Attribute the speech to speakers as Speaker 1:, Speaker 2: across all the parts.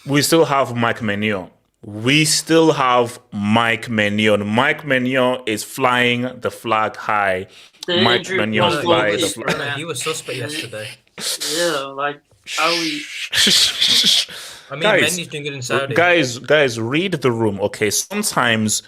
Speaker 1: We still have Mike Maignan. We still have Mike Maignan. Mike Maignan is flying the flag high. Mike Maignan flying the flag.
Speaker 2: He was suspect yesterday.
Speaker 3: Yeah, like how we.
Speaker 2: I mean, Mendy's doing good in Saudi.
Speaker 1: Guys, read the room. Okay, sometimes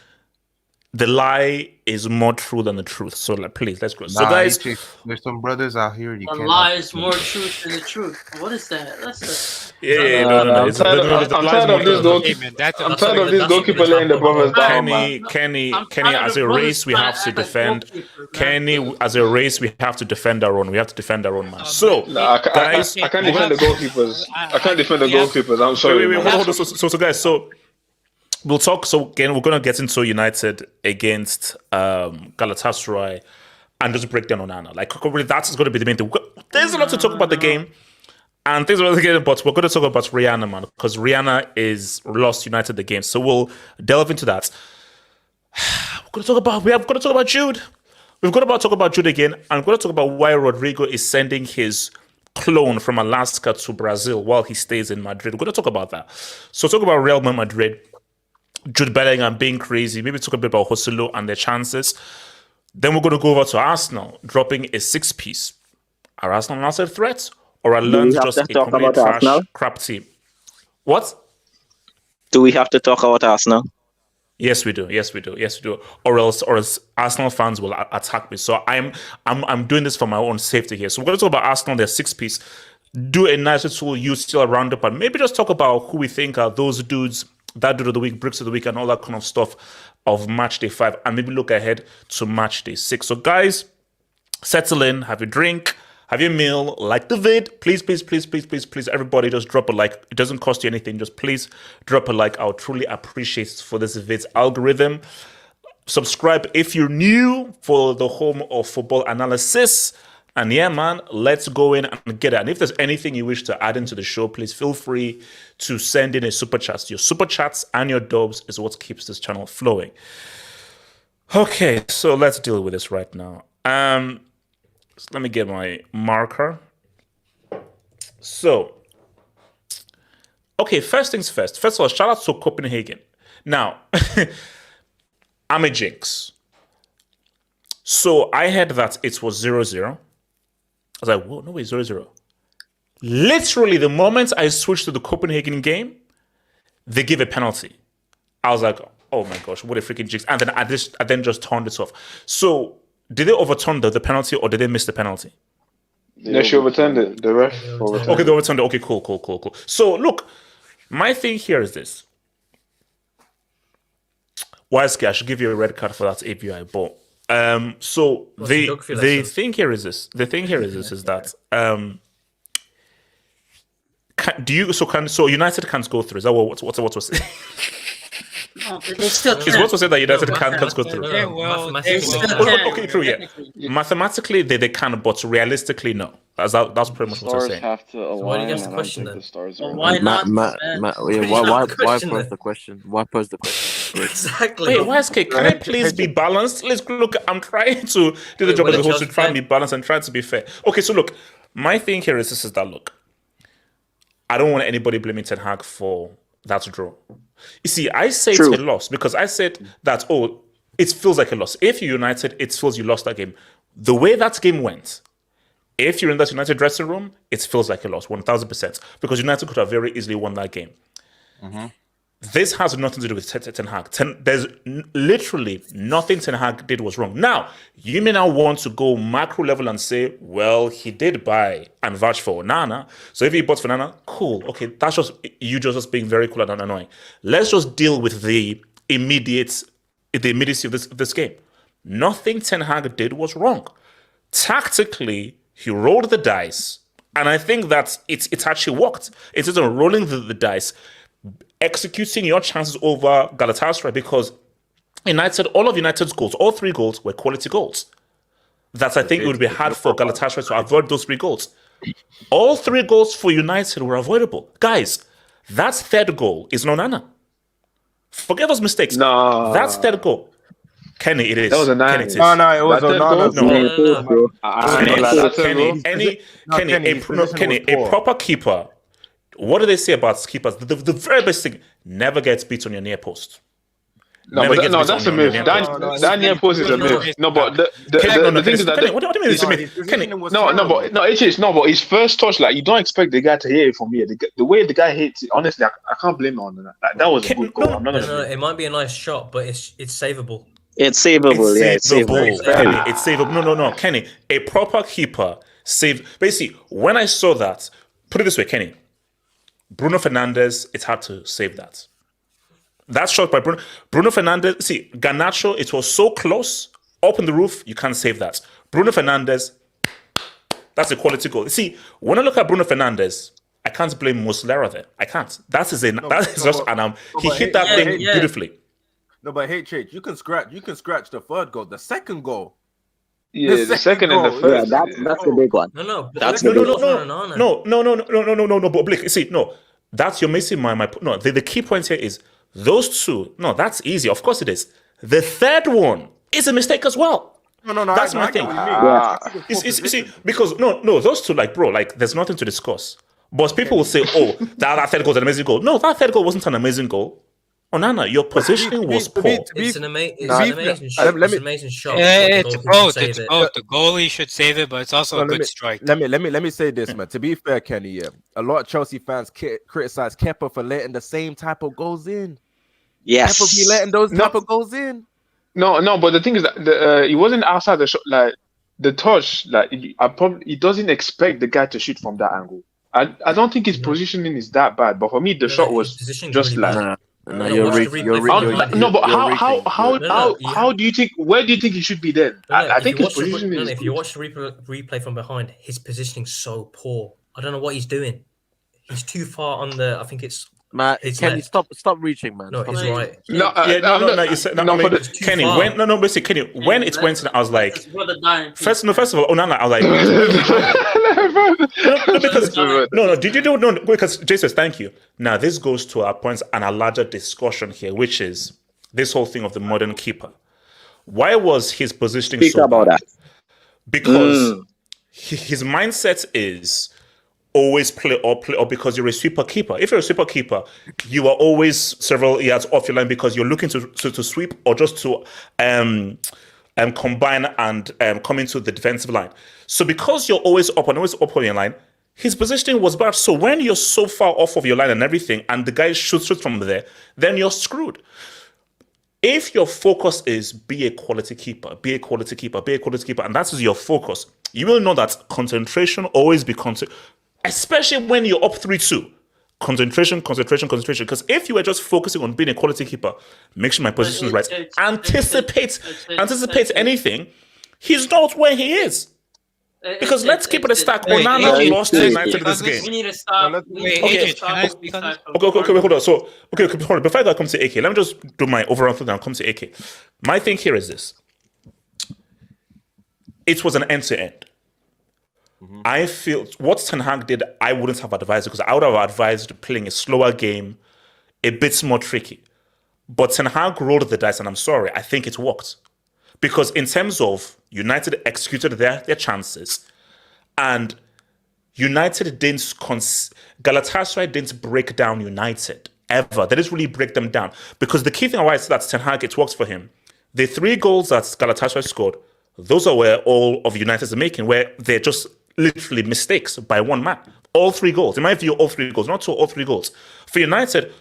Speaker 1: the lie is more true than the truth. So please, let's go. So guys,
Speaker 4: there's some brothers out here.
Speaker 3: The lie is more truth than the truth. What is that? That's
Speaker 1: no.
Speaker 5: I'm tired of this goalkeeper. I'm tired of this goalkeeper laying the brothers down,
Speaker 1: Kenny, as a race, we have to defend. Kenny, as a race, we have to defend our own. We have to defend our own man. So, guys,
Speaker 5: I can't defend the goalkeepers. I can't defend the goalkeepers. I'm sorry.
Speaker 1: Wait, hold on. So, guys, so we'll talk. So again, we're gonna get into United against Galatasaray and just break down Onana. Like, that's going to be the main thing. There's a lot to talk about the game. And things are getting, but we're going to talk about Rihanna, man, because Rihanna is lost United the game. So we'll delve into that. We're going to talk about Jude. We've got to talk about Jude again, and we're going to talk about why Rodrygo is sending his clone from Alaska to Brazil while he stays in Madrid. We're going to talk about that. So talk about Real Madrid, Jude Bellingham being crazy. Maybe talk a bit about Joselu and their chances. Then we're going to go over to Arsenal, dropping a 6-piece. Are Arsenal not a threat? Or are Lens just a complete trash crap team? What?
Speaker 6: Do we have to talk about Arsenal?
Speaker 1: Yes, we do. Or else Arsenal fans will attack me. So I'm doing this for my own safety here. So we're going to talk about Arsenal, their 6-piece. Do a nice little UCL roundup, and maybe just talk about who we think are those dudes, that dude of the week, bricks of the week, and all that kind of stuff of match day 5, and maybe look ahead to match day 6. So guys, settle in, have a drink, have your meal, like the vid. Please, everybody just drop a like. It doesn't cost you anything. Just please drop a like. I'll truly appreciate it for this vid's algorithm. Subscribe if you're new for the home of football analysis. And yeah, man, let's go in and get it. And if there's anything you wish to add into the show, please feel free to send in a super chat. Your super chats and your dubs is what keeps this channel flowing. Okay, so let's deal with this right now. So let me get my marker. So, okay, first things first. First of all, shout out to Copenhagen. Now, I'm a jinx. So I heard that it was 0-0. I was like, whoa, no way, 0-0. Literally, the moment I switched to the Copenhagen game, they give a penalty. I was like, oh my gosh, what a freaking jinx. And then I then just turned it off. So did they overturn the penalty or did they miss the penalty?
Speaker 5: No, she overturned it. The ref overturned it.
Speaker 1: Okay, they overturned it. Okay, cool. So look, my thing here is this. Wisely, I should give you a red card for that API, but so the thing here is this. The thing here is this is that so United can't go through? Is that what was saying?
Speaker 3: No, they still can.
Speaker 1: Is what was said that United can't go through?
Speaker 2: Yeah, well,
Speaker 1: Okay, true. Yeah, mathematically they can, but realistically no. That's pretty much what I'm saying.
Speaker 7: Have to align.
Speaker 2: Why do you ask the question then?
Speaker 3: Why not?
Speaker 7: Why pose the question? Why pose the question?
Speaker 2: Exactly.
Speaker 1: Wait, YSK, can I please be balanced? Look, I'm trying to do the job of the host to try and be balanced and trying to be fair. Okay, so look, my thing here is that look, I don't want anybody blaming Ten Hag for that draw. You see, I say it's a loss because I said that, it feels like a loss. If you're United, it feels you lost that game. The way that game went, if you're in that United dressing room, it feels like a loss, 1,000%. Because United could have very easily won that game. Mm-hmm. This has nothing to do with Ten Hag. There's literally nothing Ten Hag did was wrong. Now, you may now want to go macro level and say, well, he did buy and vouch for Onana. So if he bought for Onana, cool. Okay, that's just you just being very cool and annoying. Let's just deal with the immediacy of this game. Nothing Ten Hag did was wrong. Tactically, he rolled the dice, and I think that it's actually worked. It's just rolling the dice, executing your chances over Galatasaray, because all of United's goals, all 3 goals were quality goals. I think it would be hard for Galatasaray to avoid those 3 goals. All 3 goals for United were avoidable. Guys, that 3rd goal is Onana. Forget those mistakes.
Speaker 5: No.
Speaker 1: That's 3rd goal. Kenny, it is.
Speaker 5: That was a 9.
Speaker 1: Kenny, it is.
Speaker 4: No, it was
Speaker 1: Kenny, a proper keeper. What do they say about keepers? The very best thing, never gets beat on your near post.
Speaker 5: That's a myth. That near post is a myth. No, but the thing is that...
Speaker 1: What do you mean it's a myth? Kenny,
Speaker 5: but his first touch, like, you don't expect the guy to hit it from here. The way the guy hits it, honestly, I can't blame him on that. Like, that was a good goal.
Speaker 2: No, it might be a nice shot, but it's savable.
Speaker 6: It's savable,
Speaker 1: It's savable. No, Kenny, a proper keeper save. Basically, when I saw that, put it this way, Kenny, Bruno Fernandes, it's hard to save that. That shot by Bruno Fernandes, see, Garnacho, it was so close, up in the roof, you can't save that. Bruno Fernandes, that's a quality goal. See, when I look at Bruno Fernandes, I can't blame Muslera there. I can't. He hit that thing beautifully.
Speaker 8: No, but HH, you can scratch the 3rd goal. The 2nd goal.
Speaker 5: Yeah, the second and the first.
Speaker 6: Yeah, that's the big one.
Speaker 2: No.
Speaker 6: That's
Speaker 1: No. But Blake, see, no, that's you're missing my point. No, the key point here is those 2. No, that's easy. Of course it is. The 3rd one is a mistake as well.
Speaker 8: No.
Speaker 1: That's my thing. You see, because no, those 2, like, bro, like, there's nothing to discuss. But people will say, that 3rd goal is an amazing goal. No, that 3rd goal wasn't an amazing goal. Onana, your positioning was poor.
Speaker 2: It's an amazing shot. It's an amazing shot.
Speaker 9: It's both. The goalie should save it, but it's also a good strike.
Speaker 8: Let me say this, man. To be fair, Kenny, a lot of Chelsea fans criticize Kepa for letting the same type of goals in.
Speaker 6: Yes.
Speaker 8: Kepa be letting those type of goals in.
Speaker 5: No, but the thing is that he wasn't outside the shot. Like, the touch, like, he doesn't expect the guy to shoot from that angle. I don't think his positioning is that bad, but for me, the shot was just
Speaker 2: really
Speaker 5: like...
Speaker 6: No, but
Speaker 5: how do you think? Where do you think he should be then? I think his position is.
Speaker 2: If you watch the replay from behind, his positioning's so poor. I don't know what he's doing. He's too far on the. I think it's.
Speaker 7: Matt, Kenny, stop reaching, man.
Speaker 2: No, he's right.
Speaker 1: Kenny, when it went in, I was like, first of all, Onana, I was like, did you do no? Because Jesus, thank you. Now this goes to our points and a larger discussion here, which is this whole thing of the modern keeper. Why was his positioning so bad? That? Because his mindset is always play up because you're a sweeper keeper. If you're a sweeper keeper, you are always several yards off your line because you're looking to sweep or just to combine and come into the defensive line. So because you're always up on your line, his positioning was bad. So when you're so far off of your line and everything, and the guy shoots from there, then you're screwed. If your focus is be a quality keeper, and that is your focus, you will know that concentration always be especially when you're up 3-2. Concentration. Because if you were just focusing on being a quality keeper, make sure my position is right, anticipate anything, he's not where he is. Because let's keep it a stack. Onana lost to United this game.
Speaker 3: We need to stop.
Speaker 1: Okay, hold on. So, hold on. Before I come to AK, let me just do my overall thing and come to AK. My thing here is this. It was an end-to-end. I feel what Ten Hag did, I wouldn't have advised, because I would have advised playing a slower game, a bit more tricky. But Ten Hag rolled the dice, and I'm sorry, I think it worked. Because in terms of United executed their chances, and United Galatasaray didn't break down United ever. They didn't really break them down. Because the key thing why I said that Ten Hag, it works for him. The 3 goals that Galatasaray scored, those are where all of United's are making, where they're just literally mistakes by one man. All 3 goals. In my view, all 3 goals. Not all 3 goals. For United,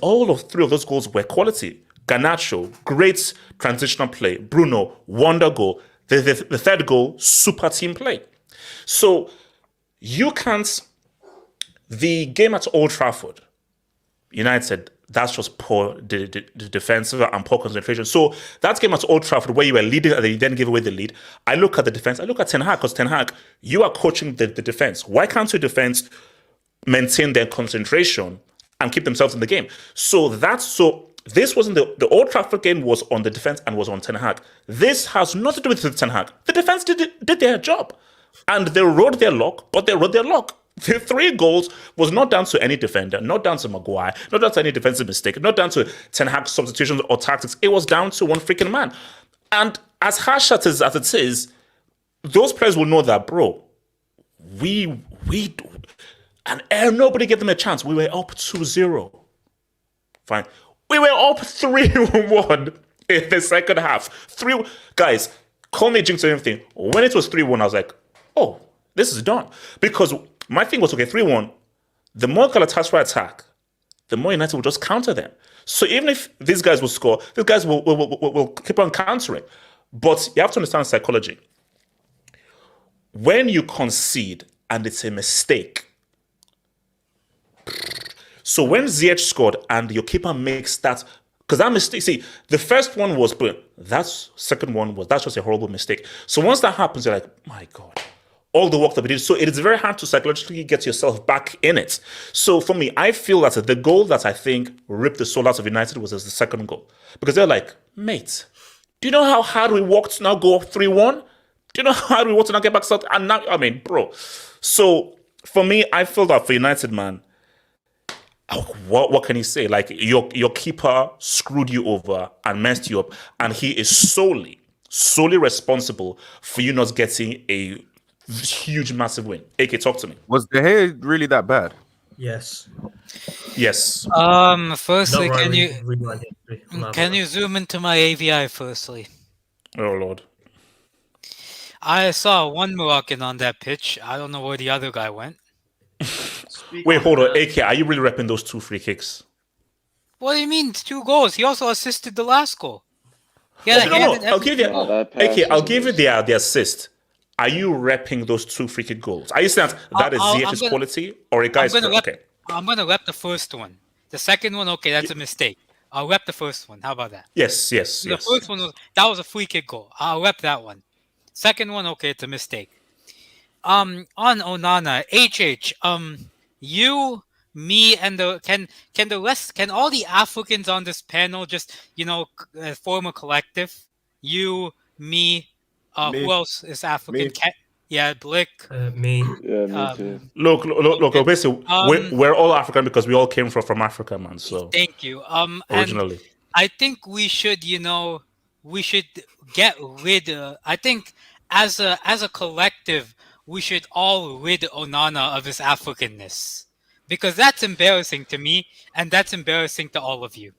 Speaker 1: all of 3 of those goals were quality. Garnacho, great transitional play. Bruno, wonder goal. The 3rd goal, super team play. So you can't... The game at Old Trafford, United, that's just poor defensive and poor concentration. So that game at Old Trafford where you were leading and you then give away the lead, I look at the defense, I look at Ten Hag, because Ten Hag, you are coaching the defense. Why can't your defense maintain their concentration and keep themselves in the game? So this wasn't the Old Trafford game was on the defense and was on Ten Hag. This has nothing to do with Ten Hag. The defense did their job. And they rode their luck, but they rode their luck. The 3 goals was not down to any defender, not down to Maguire, not down to any defensive mistake, not down to Ten Hag's substitutions or tactics. It was down to one freaking man. And as harsh as it is, those players will know that, bro, and nobody gave them a chance. We were up 2-0. Fine. We were up 3-1 in the second half. Guys, call me jinx or anything. When it was 3-1, I was like, oh, this is done. Because my thing was, okay, 3-1, the more Galatasaray attack, the more United will just counter them. So even if these guys will score, these guys will keep on countering. But you have to understand psychology. When you concede and it's a mistake, so when Ziyech scored and your keeper makes that, because that mistake, see, the first one was, but that's just a horrible mistake. So once that happens, you're like, my God, all the work that we did. So it is very hard to psychologically get yourself back in it. So for me, I feel that the goal that I think ripped the soul out of United was as the second goal. Because they're like, mate, do you know how hard we worked to now go up 3-1? Do you know how hard we worked to now get back out? And now, I mean, bro. So for me, I feel that for United, man, what can you say? Like, your keeper screwed you over and messed you up, and he is solely responsible for you not getting a huge, massive win. AK, talk to me.
Speaker 8: Was De Gea really that bad?
Speaker 2: Yes.
Speaker 9: Firstly, can you zoom into my AVI firstly?
Speaker 1: Oh Lord.
Speaker 9: I saw one Moroccan on that pitch. I don't know where the other guy went.
Speaker 1: Wait, hold on. AK, are you really repping those 2 free kicks?
Speaker 9: What do you mean? 2 goals. He also assisted the last goal.
Speaker 1: No. I'll give you. AK, I'll give you the assist. Are you repping those 2 free kick goals? Are you saying that is Ziyech's quality or a guy's? Okay.
Speaker 9: I'm gonna rep the first one. The second one, okay, that's a mistake. I'll rep the first one. How about that?
Speaker 1: Yes.
Speaker 9: The first one was a free kick goal. I'll rep that one. Second one, okay, it's a mistake. On Onana, you, me, and can all the Africans on this panel just form a collective? You, me, who else is African? Blick.
Speaker 2: Me.
Speaker 6: Yeah, me too.
Speaker 1: Look. Basically, we're all African because we all came from Africa, man. So
Speaker 9: thank you.
Speaker 1: Originally,
Speaker 9: I think we should get rid. I think as a collective, we should all rid Onana of his Africanness, because that's embarrassing to me and that's embarrassing to all of you.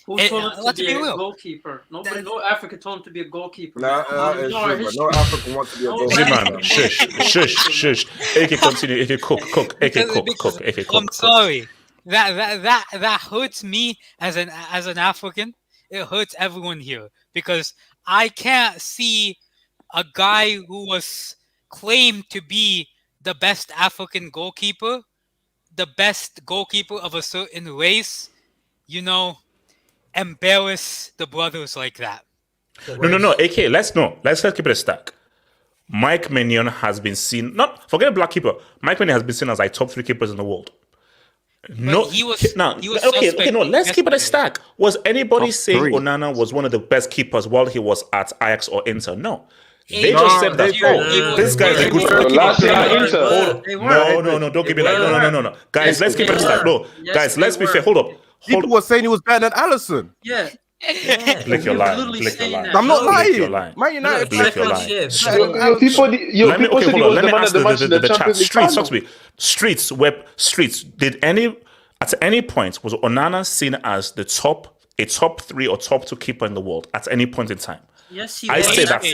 Speaker 3: Who told him to
Speaker 9: let's
Speaker 3: be
Speaker 9: be
Speaker 3: a
Speaker 9: real.
Speaker 3: goalkeeper? Nobody, no African told him to be a goalkeeper.
Speaker 8: Nah, it's
Speaker 3: No,
Speaker 8: true, but no African wants to be a
Speaker 3: No,
Speaker 8: goalkeeper.
Speaker 1: Man, shush. AK, continue. AK, cook. AK, cook. AK, cook.
Speaker 9: I'm sorry. That hurts me as an African. It hurts everyone here because I can't see a guy who was claimed to be the best African goalkeeper, the best goalkeeper of a certain race, embarrass the brothers like that.
Speaker 1: No. AK, let's keep it a stack. Mike Maignan has been seen. Not forget black keeper. Mike Maignan has been seen as like top 3 keepers in the world. No,
Speaker 9: he was
Speaker 1: okay. No, let's keep it a stack. Was anybody
Speaker 7: Top
Speaker 1: saying
Speaker 7: 3.
Speaker 1: Onana was one of the best keepers while he was at Ajax or Inter? No. They just said that, this guy's a good keeper.
Speaker 5: Last year at Inter.
Speaker 1: No, don't give me like, no. Guys, let's keep it a stack. No, guys, let's be fair. Hold up.
Speaker 8: People were saying he was better than Alisson.
Speaker 3: Yeah.
Speaker 1: Blake, you're lying.
Speaker 8: I'm not
Speaker 1: You're
Speaker 8: lying.
Speaker 1: lying.
Speaker 8: Man United.
Speaker 1: Blake, you're lying.
Speaker 5: People said he was the man of the match in the Champions League
Speaker 1: Streets,
Speaker 5: final.
Speaker 1: talk to me. Streets. At any point was Onana seen as a top 3 or top 2 keeper in the world at any point in time?
Speaker 3: Yes, he
Speaker 1: I
Speaker 3: was.
Speaker 1: say that's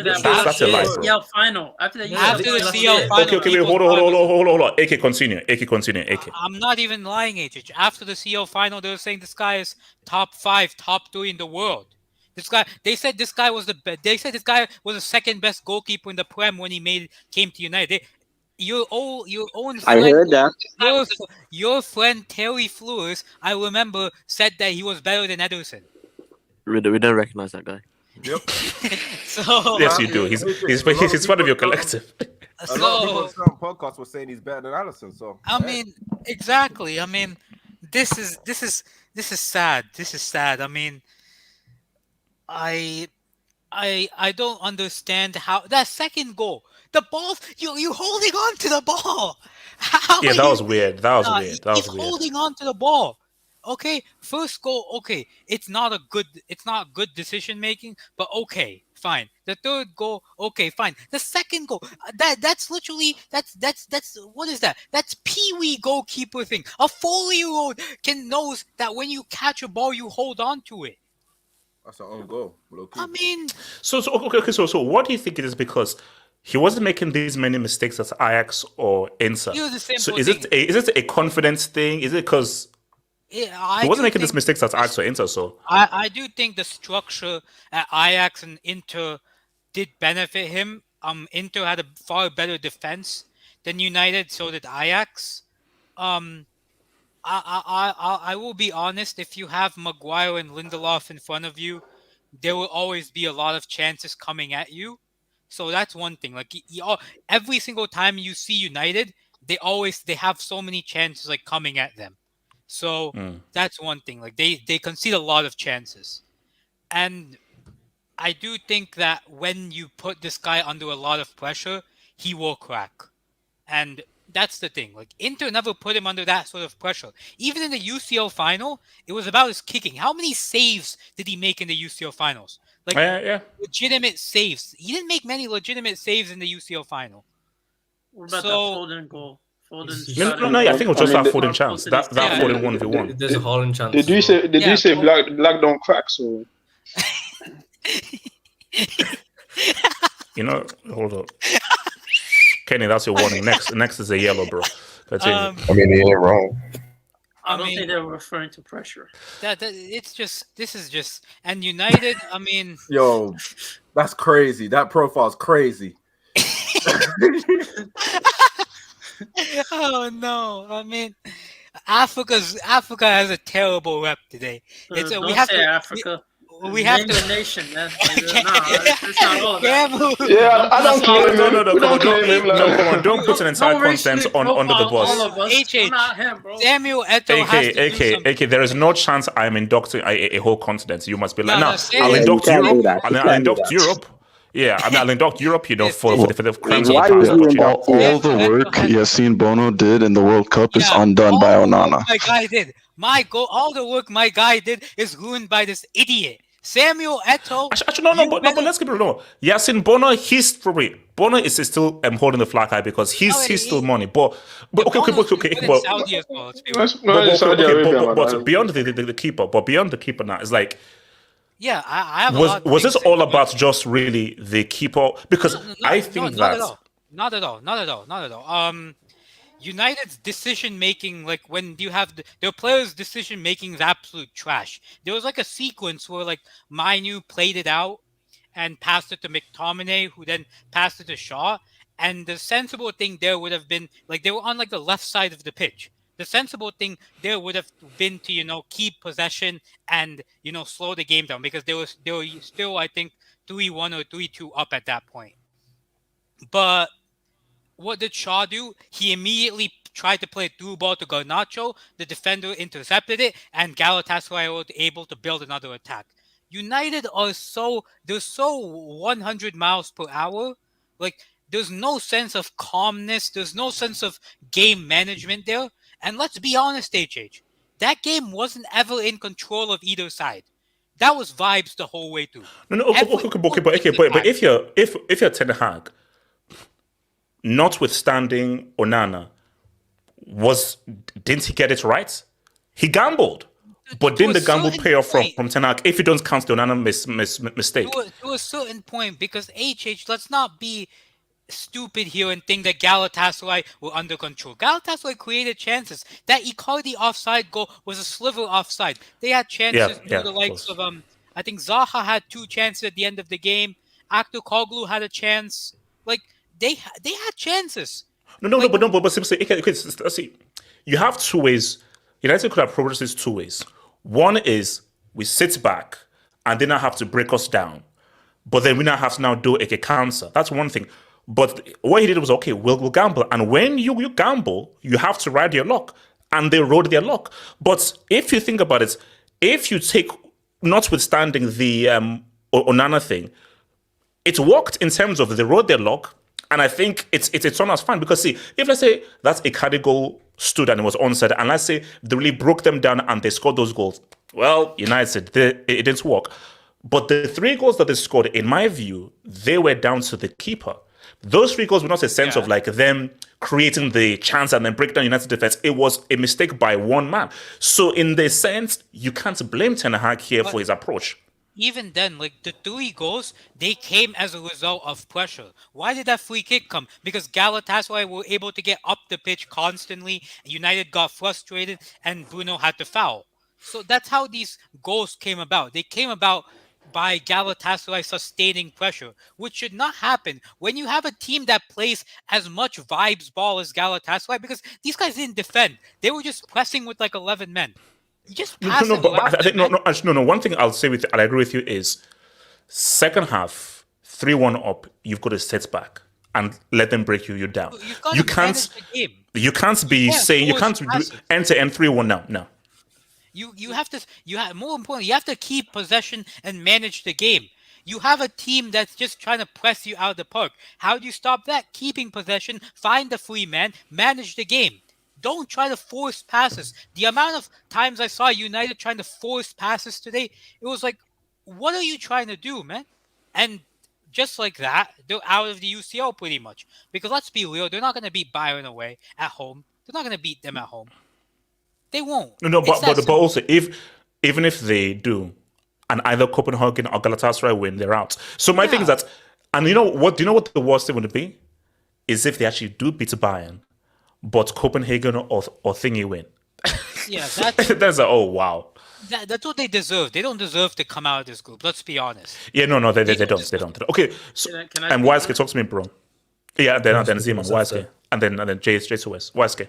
Speaker 1: a lie, bro.
Speaker 3: CL final. After the
Speaker 9: CL final.
Speaker 1: Okay, wait, hold on. AK, continue. AK.
Speaker 9: I'm not even lying, HH. After the CL final, they were saying this guy is top 5, top 3 in the world. They said this guy was the second best goalkeeper in the Prem when he came to United. Your own friend,
Speaker 6: I heard that.
Speaker 9: Your friend Terry Fleurs, I remember, said that he was better than Ederson.
Speaker 7: We don't recognize that guy.
Speaker 8: Yep.
Speaker 9: So
Speaker 1: Yes, you do. He's part of your collective.
Speaker 8: A lot of people on some podcasts were saying he's better than Alisson. So
Speaker 9: I mean, exactly. I mean, this is sad. This is sad. I mean, I don't understand how that second goal. The ball, you holding on to the ball.
Speaker 1: Yeah, that was weird. That was weird.
Speaker 9: Holding on to the ball. Okay, first goal. Okay, it's not good decision making, but okay, fine. The third goal. Okay, fine. The second goal. That's literally that's what is that? That's pee-wee goalkeeper thing. A 4-year-old knows that when you catch a ball, you hold on to it.
Speaker 8: that's an own goal.
Speaker 9: I mean,
Speaker 1: So what do you think it is? Because he wasn't making these many mistakes as Ajax or Inter.
Speaker 9: here's the simple
Speaker 1: So is
Speaker 9: thing.
Speaker 1: it a confidence thing? Is it because he wasn't making these mistakes as Ajax or Inter? So
Speaker 9: I do think the structure at Ajax and Inter did benefit him. Inter had a far better defense than United, so did Ajax. I will be honest. If you have Maguire and Lindelof in front of you, there will always be a lot of chances coming at you. So that's one thing. Like every single time you see United, they have so many chances like coming at them. So that's one thing. Like they concede a lot of chances, and I do think that when you put this guy under a lot of pressure, he will crack, and that's the thing. Like Inter never put him under that sort of pressure. Even in the UCL final, it was about his kicking. How many saves did he make in the UCL finals? Like legitimate saves. He didn't make many legitimate saves in the UCL final.
Speaker 3: What about that Foden goal?
Speaker 1: No, I think it was just that Foden chance. That Foden 1v1.
Speaker 2: There's a Holland chance.
Speaker 5: Did you say black don't crack? So
Speaker 1: hold up. Kenny, that's your warning. Next is a yellow, bro. Continue.
Speaker 4: I mean, he ain't wrong.
Speaker 3: I don't think they were referring to pressure.
Speaker 9: This is just and United. I mean,
Speaker 8: yo, that's crazy. That profile's crazy.
Speaker 9: Oh no! I mean, Africa has a terrible rep today.
Speaker 3: We have to Africa.
Speaker 9: We have
Speaker 3: to nation. That's not all of that.
Speaker 5: Yeah, I don't claim him.
Speaker 1: No, come on, don't put an entire content under the bus.
Speaker 3: All of us. Not him, bro.
Speaker 9: Samuel Eto'o has to do something.
Speaker 1: AK, there is no chance I'm inducting a whole continent. You must be like,
Speaker 9: No,
Speaker 1: I'll induct
Speaker 6: you can't do
Speaker 1: Europe.
Speaker 6: that. You
Speaker 1: I'll
Speaker 6: can't do
Speaker 1: induct
Speaker 6: that.
Speaker 1: Europe. Yeah, I'll induct Europe, for the crimes
Speaker 6: Why
Speaker 1: of the
Speaker 6: would you
Speaker 1: past.
Speaker 6: induct
Speaker 10: All the work Yassine Bono did in the World Cup is undone
Speaker 9: all
Speaker 10: by
Speaker 9: the work
Speaker 10: Onana.
Speaker 9: My guy did. All the work my guy did is ruined by this idiot. Samuel Eto'o.
Speaker 1: Actually, but let's keep it real. Yasin Bono, Bono is still holding the flag high because he's still money. But
Speaker 9: Saudi as well.
Speaker 1: But beyond the keeper, now, it's like.
Speaker 9: Yeah, I have.
Speaker 1: Was this all about just really the keeper? Because I think that
Speaker 9: not at all. United's decision making, like when you have their players' decision making is absolute trash. There was like a sequence where like Mainu played it out and passed it to McTominay, who then passed it to Shaw. And the sensible thing there would have been like they were on like the left side of the pitch. The sensible thing there would have been to keep possession and slow the game down because they were still I think 3-1 or 3-2 up at that point. But what did Shaw do? He immediately tried to play a through ball to Garnacho. The defender intercepted it, and Galatasaray were able to build another attack. United are they're so 100 miles per hour. Like there's no sense of calmness. There's no sense of game management there. And let's be honest, HH, that game wasn't ever in control of either side. That was vibes the whole way through.
Speaker 1: But if you're Ten Hag, notwithstanding Onana, didn't he get it right? He gambled, but didn't the gamble pay off from Ten Hag? If you don't count the Onana mistake,
Speaker 9: to a certain point, because let's not be stupid here and think that Galatasaray were under control. Galatasaray created chances. That Icardi offside goal was a sliver offside. They had chances through the likes of I think Zaha had 2 chances at the end of the game. Aktürkoğlu had a chance. Like they had chances.
Speaker 1: But simply, let's see. You have 2 ways. United could have progressed this 2 ways. One is we sit back and they now have to break us down, but then we now have to do a counter. That's one thing. But what he did was, okay, we'll gamble. And when you gamble, you have to ride your luck. And they rode their luck. But if you think about it, if you take, notwithstanding the Onana thing, it worked in terms of they rode their luck. And I think it's on us fine. Because see, if let's say that's a Icardi goal stood and it was onside, and let's say they really broke them down and they scored those goals, well, United, it didn't work. But the 3 goals that they scored, in my view, they were down to the keeper. Those 3 goals were not a sense of like them creating the chance and then break down United defense. It was a mistake by one man. So in the sense, you can't blame Ten Hag here for his approach.
Speaker 9: Even then, like the 3 goals, they came as a result of pressure. Why did that free kick come? Because Galatasaray were able to get up the pitch constantly. United got frustrated and Bruno had to foul. So that's how these goals came about. They came about by Galatasaray sustaining pressure, which should not happen when you have a team that plays as much vibes ball as Galatasaray, because these guys didn't defend. They were just pressing with like 11 men. You just pass
Speaker 1: one thing I'll say I'll agree with you is second half, 3-1 up, you've got to sit back and let them break you down. You can't be saying you can't do end-to-end 3-1 now. No.
Speaker 9: You have to more importantly, you have to keep possession and manage the game. You have a team that's just trying to press you out of the park. How do you stop that? Keeping possession, find the free man, manage the game. Don't try to force passes. The amount of times I saw United trying to force passes today, it was like, what are you trying to do, man? And just like that, they're out of the UCL pretty much. Because let's be real, they're not going to beat Bayern away at home. They're not going to beat them at home. They won't.
Speaker 1: But also, even if they do, and either Copenhagen or Galatasaray win, they're out. So my thing is that, and do you know what the worst thing would be? Is if they actually do beat Bayern, but Copenhagen or Thingy win.
Speaker 9: Yeah,
Speaker 1: that's oh wow.
Speaker 9: That's what they deserve. They don't deserve to come out of this group. Let's be honest.
Speaker 1: Yeah, no, they don't. Okay, so and YSK, talk to me, bro. Yeah, then Zeman, YSK, and then J to West, YSK.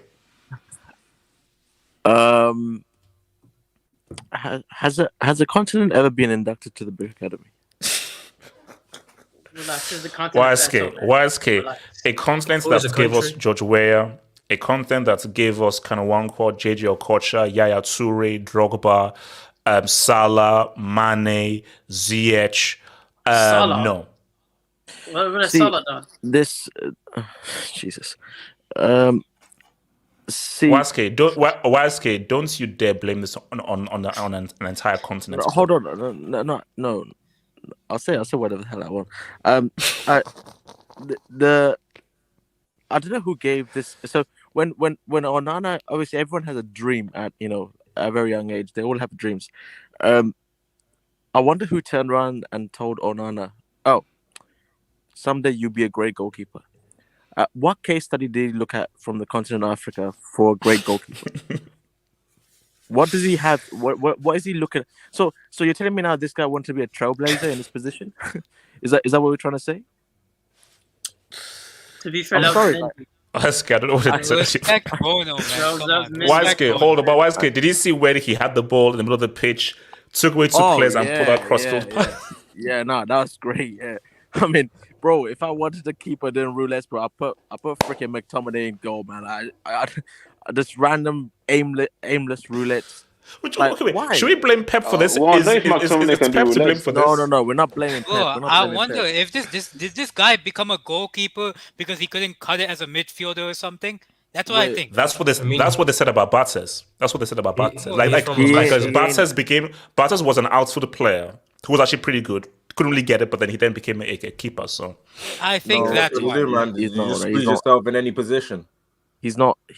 Speaker 7: Has a continent ever been inducted to the Brick Academy?
Speaker 1: YSK, a continent that gave us George Weah, a continent that gave us kind of Nwankwo, JJ Okocha, Yaya Toure, Drogba, Salah, Mane, Ziyech. No.
Speaker 3: What has Salah done?
Speaker 7: This, Jesus. See,
Speaker 1: YSK, don't you dare blame this on an entire continent.
Speaker 7: Hold on, no. I'll say whatever the hell I want. I don't know who gave this. So when Onana, obviously everyone has a dream at a very young age. They all have dreams. I wonder who turned around and told Onana, "Oh, someday you'll be a great goalkeeper." What case study did he look at from the continent of Africa for a great goalkeeper? What does he have? What is he looking at? So you're telling me now this guy wants to be a trailblazer in this position? Is that what we're trying to say?
Speaker 3: To be fair,
Speaker 7: I'm sorry.
Speaker 1: YSK, I don't know what it is.
Speaker 9: Respect Bruno, man.
Speaker 1: YSK, hold on, but YSK, did you see where he had the ball in the middle of the pitch, took away two players and pulled out crossfield pass?
Speaker 7: Yeah, no, that was great. Yeah, I mean, bro, if I wanted to keep it in roulette, bro, I put freaking McTominay in goal, man. I just random aimless roulette.
Speaker 1: Why? Should we blame Pep for this?
Speaker 5: Well,
Speaker 1: is Pep to blame for this?
Speaker 7: No, we're not blaming Pep.
Speaker 9: I wonder if did this guy become a goalkeeper because he couldn't cut it as a midfielder or something? That's what I think.
Speaker 1: That's what they said about Bartes. That's what they said about Bartes. Bartes was an outfield player who was actually pretty good. Couldn't really get it, but then he became a keeper. So
Speaker 9: I think that's why.
Speaker 8: You just squeeze yourself in any position.
Speaker 7: He's not a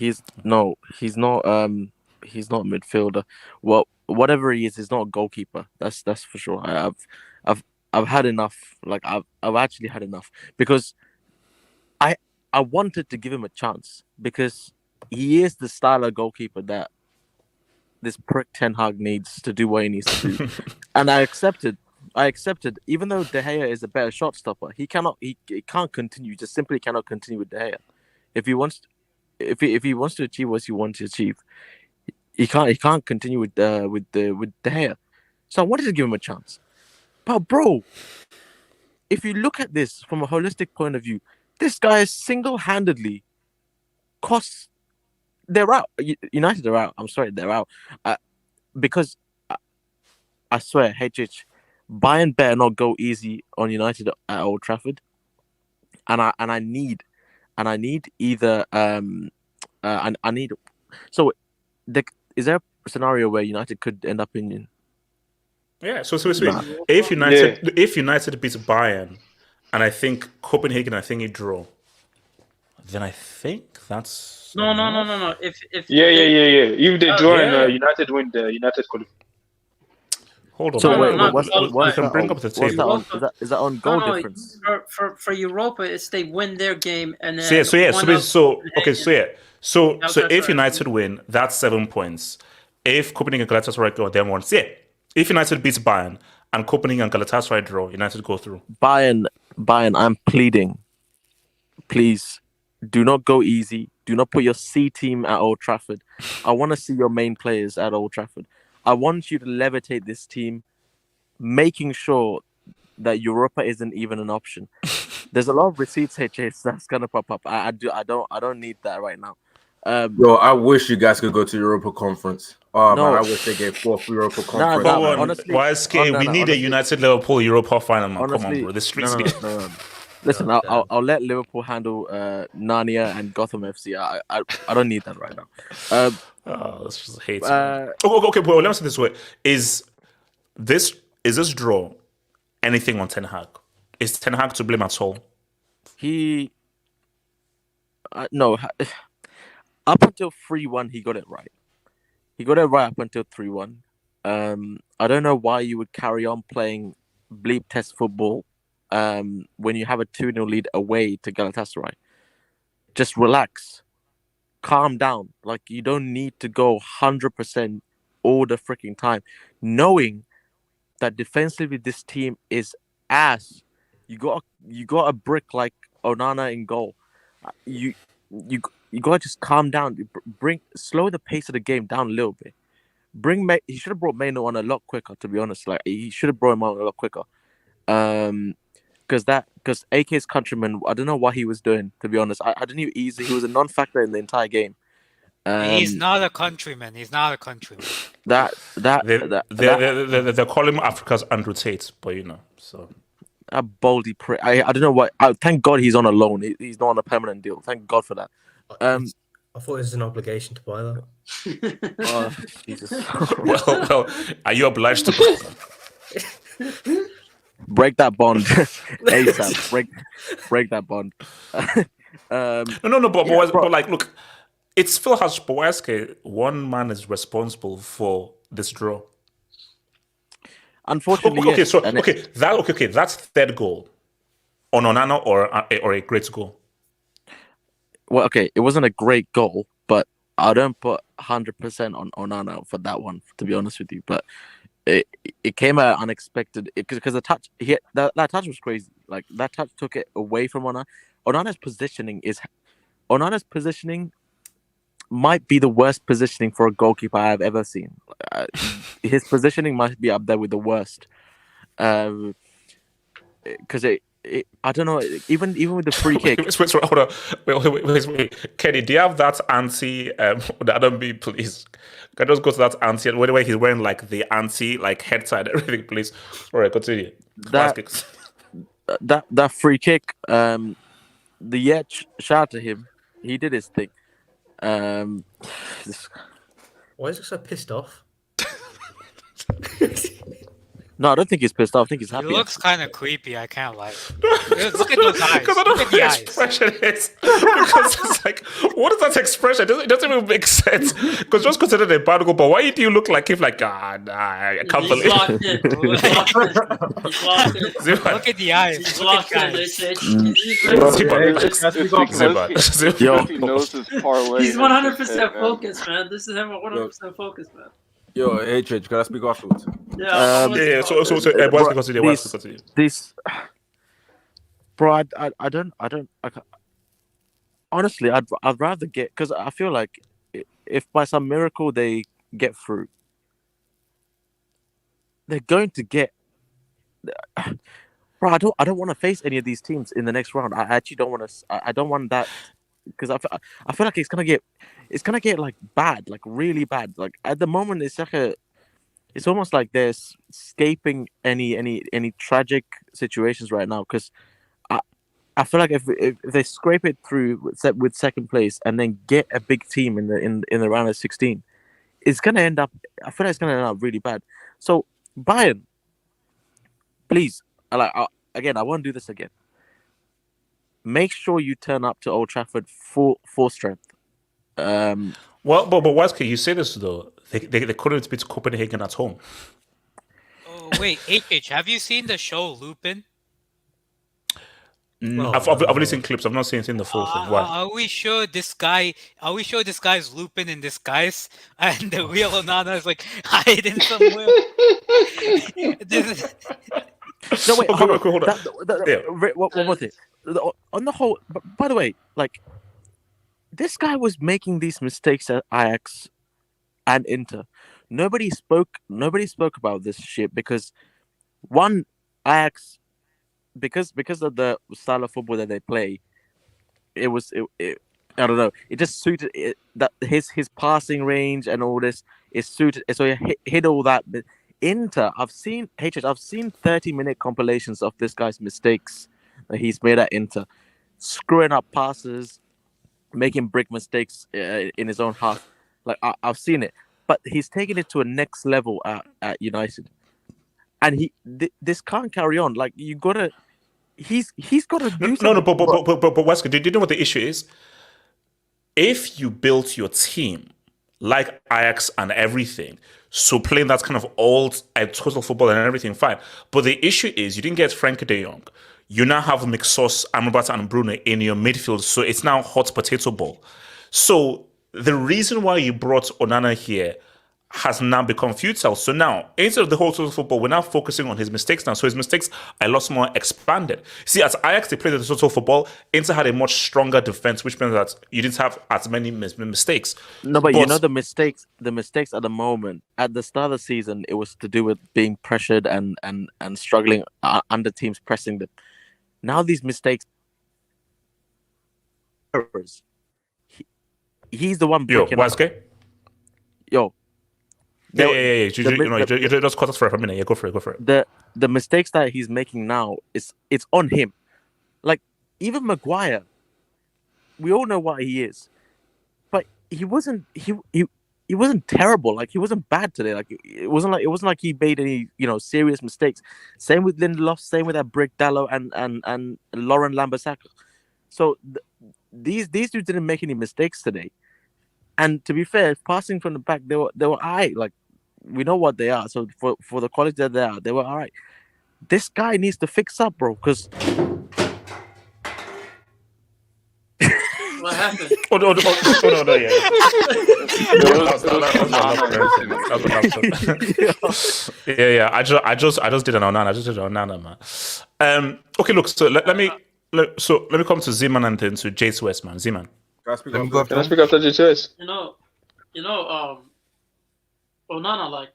Speaker 7: midfielder. Well, whatever he is, he's not a goalkeeper. That's for sure. I've had enough. Like I've actually had enough because I wanted to give him a chance because he is the style of goalkeeper that this prick Ten Hag needs to do what he needs to do, and I accepted. Even though De Gea is a better shot stopper, he can't continue. Just simply cannot continue with De Gea. If he wants to achieve what he wants to achieve, he can't continue with De Gea. So I wanted to give him a chance. But bro, if you look at this from a holistic point of view, this guy is single-handedly costs. They're out. United are out. I'm sorry, they're out. Because I swear, HH, Bayern better not go easy on United at Old Trafford. And I need either I need. So, is there a scenario where United could end up in?
Speaker 1: Yeah. So if United beats Bayern, and I think Copenhagen, I think he draw, then I think that's
Speaker 3: no. If
Speaker 5: If they draw and United win, the United qualify.
Speaker 1: Hold on.
Speaker 7: So
Speaker 1: wait, can bring up the table.
Speaker 7: Is that on goal difference?
Speaker 3: For Europa, it's they win their game and then
Speaker 1: So if United win, that's 7 points. If Copenhagen and Galatasaray go, then once. Yeah. If United beats Bayern and Copenhagen and Galatasaray draw, United go through.
Speaker 7: Bayern, I'm pleading. Please, do not go easy. Do not put your C team at Old Trafford. I want to see your main players at Old Trafford. I want you to levitate this team, making sure that Europa isn't even an option. There's a lot of receipts, HS, that's gonna pop up. I don't need that right now.
Speaker 8: Bro, I wish you guys could go to Europa Conference. Oh no. Man, I wish they gave 4th Europa Conference.
Speaker 1: Honestly, YSK, we need a United Liverpool Europa final, man. Honestly, come on, bro. The streets.
Speaker 7: No. Listen, I'll let Liverpool handle Narnia and Gotham FC. I don't need that right now.
Speaker 1: That's just hate. Okay, well, let me say this way: is this draw anything on Ten Hag? Is Ten Hag to blame at all?
Speaker 7: No. Up until 3-1, he got it right. He got it right up until 3-1. I don't know why you would carry on playing bleep test football when you have a 2-0 lead away to Galatasaray. Just relax. Calm down. Like, you don't need to go 100% all the freaking time. Knowing that defensively this team is ass. You got a brick like Onana in goal. You gotta just calm down. Slow the pace of the game down a little bit. He should have brought Maino on a lot quicker. To be honest, like he should have brought him on a lot quicker. Because AK's countryman, I don't know what he was doing. To be honest, I didn't even. He was a non-factor in the entire game.
Speaker 9: He's not a countryman.
Speaker 1: They call him Africa's Andrew Tate, but so.
Speaker 7: A baldy prick. I don't know what. Thank God he's on a loan. He's not on a permanent deal. Thank God for that.
Speaker 2: I thought it was an obligation to buy that.
Speaker 7: Oh, Jesus.
Speaker 1: Well, are you obliged to?
Speaker 7: Break that bond. ASAP. Break that bond.
Speaker 1: No, but like, look, it's still has Boaske. One man is responsible for this draw.
Speaker 7: Unfortunately,
Speaker 1: okay,
Speaker 7: yes.
Speaker 1: so that's third goal on Onana or a great goal.
Speaker 7: Well, okay, it wasn't a great goal, but I don't put 100% on Onana for that one, to be honest with you. But it came out unexpected because the touch, that touch was crazy. Like that touch took it away from Onana. Onana's positioning might be the worst positioning for a goalkeeper I've ever seen. His positioning might be up there with the worst. Because I don't know. Even with the free kick.
Speaker 1: Wait, hold on. Wait. Kenny, do you have that anti? The Adam B, please. Can I just go to that anti? And where he's wearing like the anti, like head side, everything, please. All right, continue.
Speaker 7: That free kick. Shout out to him. He did his thing.
Speaker 2: Why is he so pissed off?
Speaker 7: No, I don't think he's pissed off. I think he's happy.
Speaker 9: He looks kind of creepy. I can't lie. Look at those eyes.
Speaker 1: Because I don't know
Speaker 9: Look at
Speaker 1: what the
Speaker 9: the eyes.
Speaker 1: expression is. Because it's like, what is that expression? It doesn't even make sense. Because just consider a bad goal, but why do you look like him? Like, I can't believe it.
Speaker 3: He's locked in.
Speaker 9: Look at the eyes.
Speaker 3: He's
Speaker 9: Look
Speaker 3: locked
Speaker 9: at
Speaker 3: in.
Speaker 9: the eyes.
Speaker 5: He knows his parlay.
Speaker 3: He's 100% focused, man. This is him 100% focused, man.
Speaker 8: Yo, hey, Church, can I speak afterwards?
Speaker 3: Yeah.
Speaker 7: Bro, I don't. Honestly, I'd rather get, because I feel like if by some miracle they get through, they're going to get. Bro, I don't want to face any of these teams in the next round. I actually don't want to. I don't want that, because I feel like it's gonna get like bad, like really bad. Like at the moment, it's almost like they're escaping any tragic situations right now. Because I feel like if they scrape it through with second place and then get a big team in the round of 16, it's gonna end up. I feel like it's gonna end up really bad. So Bayern, please, again, I won't do this again. Make sure you turn up to Old Trafford full strength.
Speaker 1: Well, but Wesley, you say this though. They couldn't beat Copenhagen at home.
Speaker 9: Oh wait, HH, have you seen the show Lupin?
Speaker 1: I've only seen clips. I've not seen the full thing. Why?
Speaker 9: Are we sure this guy's Lupin in disguise, and the real Onana is like hiding somewhere?
Speaker 7: No, wait, hold on.
Speaker 1: Yeah.
Speaker 7: One more thing. On the whole, by the way, like, this guy was making these mistakes at Ajax and Inter. Nobody spoke about this shit because one, Ajax, because of the style of football that they play, it I don't know, it just suited it, that his passing range and all this is suited, so he hit all that. But Inter, I've seen 30-minute compilations of this guy's mistakes that he's made at Inter, screwing up passes, making brick mistakes in his own half. Like I've seen it, but he's taken it to a next level at United, and this can't carry on. Like he's got to do something.
Speaker 1: No, but Wesker, do you know what the issue is? If you built your team like Ajax and everything, so playing that kind of old total football and everything, fine. But the issue is you didn't get Frankie de Jong. You now have Mixos, Amrabat, and Bruno in your midfield, so it's now hot potato ball. So the reason why you brought Onana here has now become futile. So now, instead of the whole total football, we're now focusing on his mistakes now. So his mistakes are a lot more expanded. See, as Ajax, they played the total football. Inter had a much stronger defense, which means that you didn't have as many mistakes.
Speaker 7: No, but you know the mistakes at the moment, at the start of the season, it was to do with being pressured and struggling under teams pressing them. Now these mistakes, he's the one breaking up. Yo.
Speaker 1: Yeah. You just cut us for a minute. Yeah, go for it.
Speaker 7: The mistakes that he's making now, it's on him. Like, even Maguire, we all know what he is. But he wasn't terrible. Like he wasn't bad today. Like it wasn't like he made any serious mistakes. Same with Lindelof. Same with that Brick Dallo and Lauren Lambasaka. So these dudes didn't make any mistakes today. And to be fair, passing from the back, they were alright. Like we know what they are. So for the quality that they are, they were alright. This guy needs to fix up, bro. Because
Speaker 3: What happened?
Speaker 1: No, yeah. Yeah. I just did an Onana, man. Okay, look. So let me come to Zeman and then to Jace West, man. Zeman.
Speaker 5: Can I speak after JTS?
Speaker 3: Onana, like,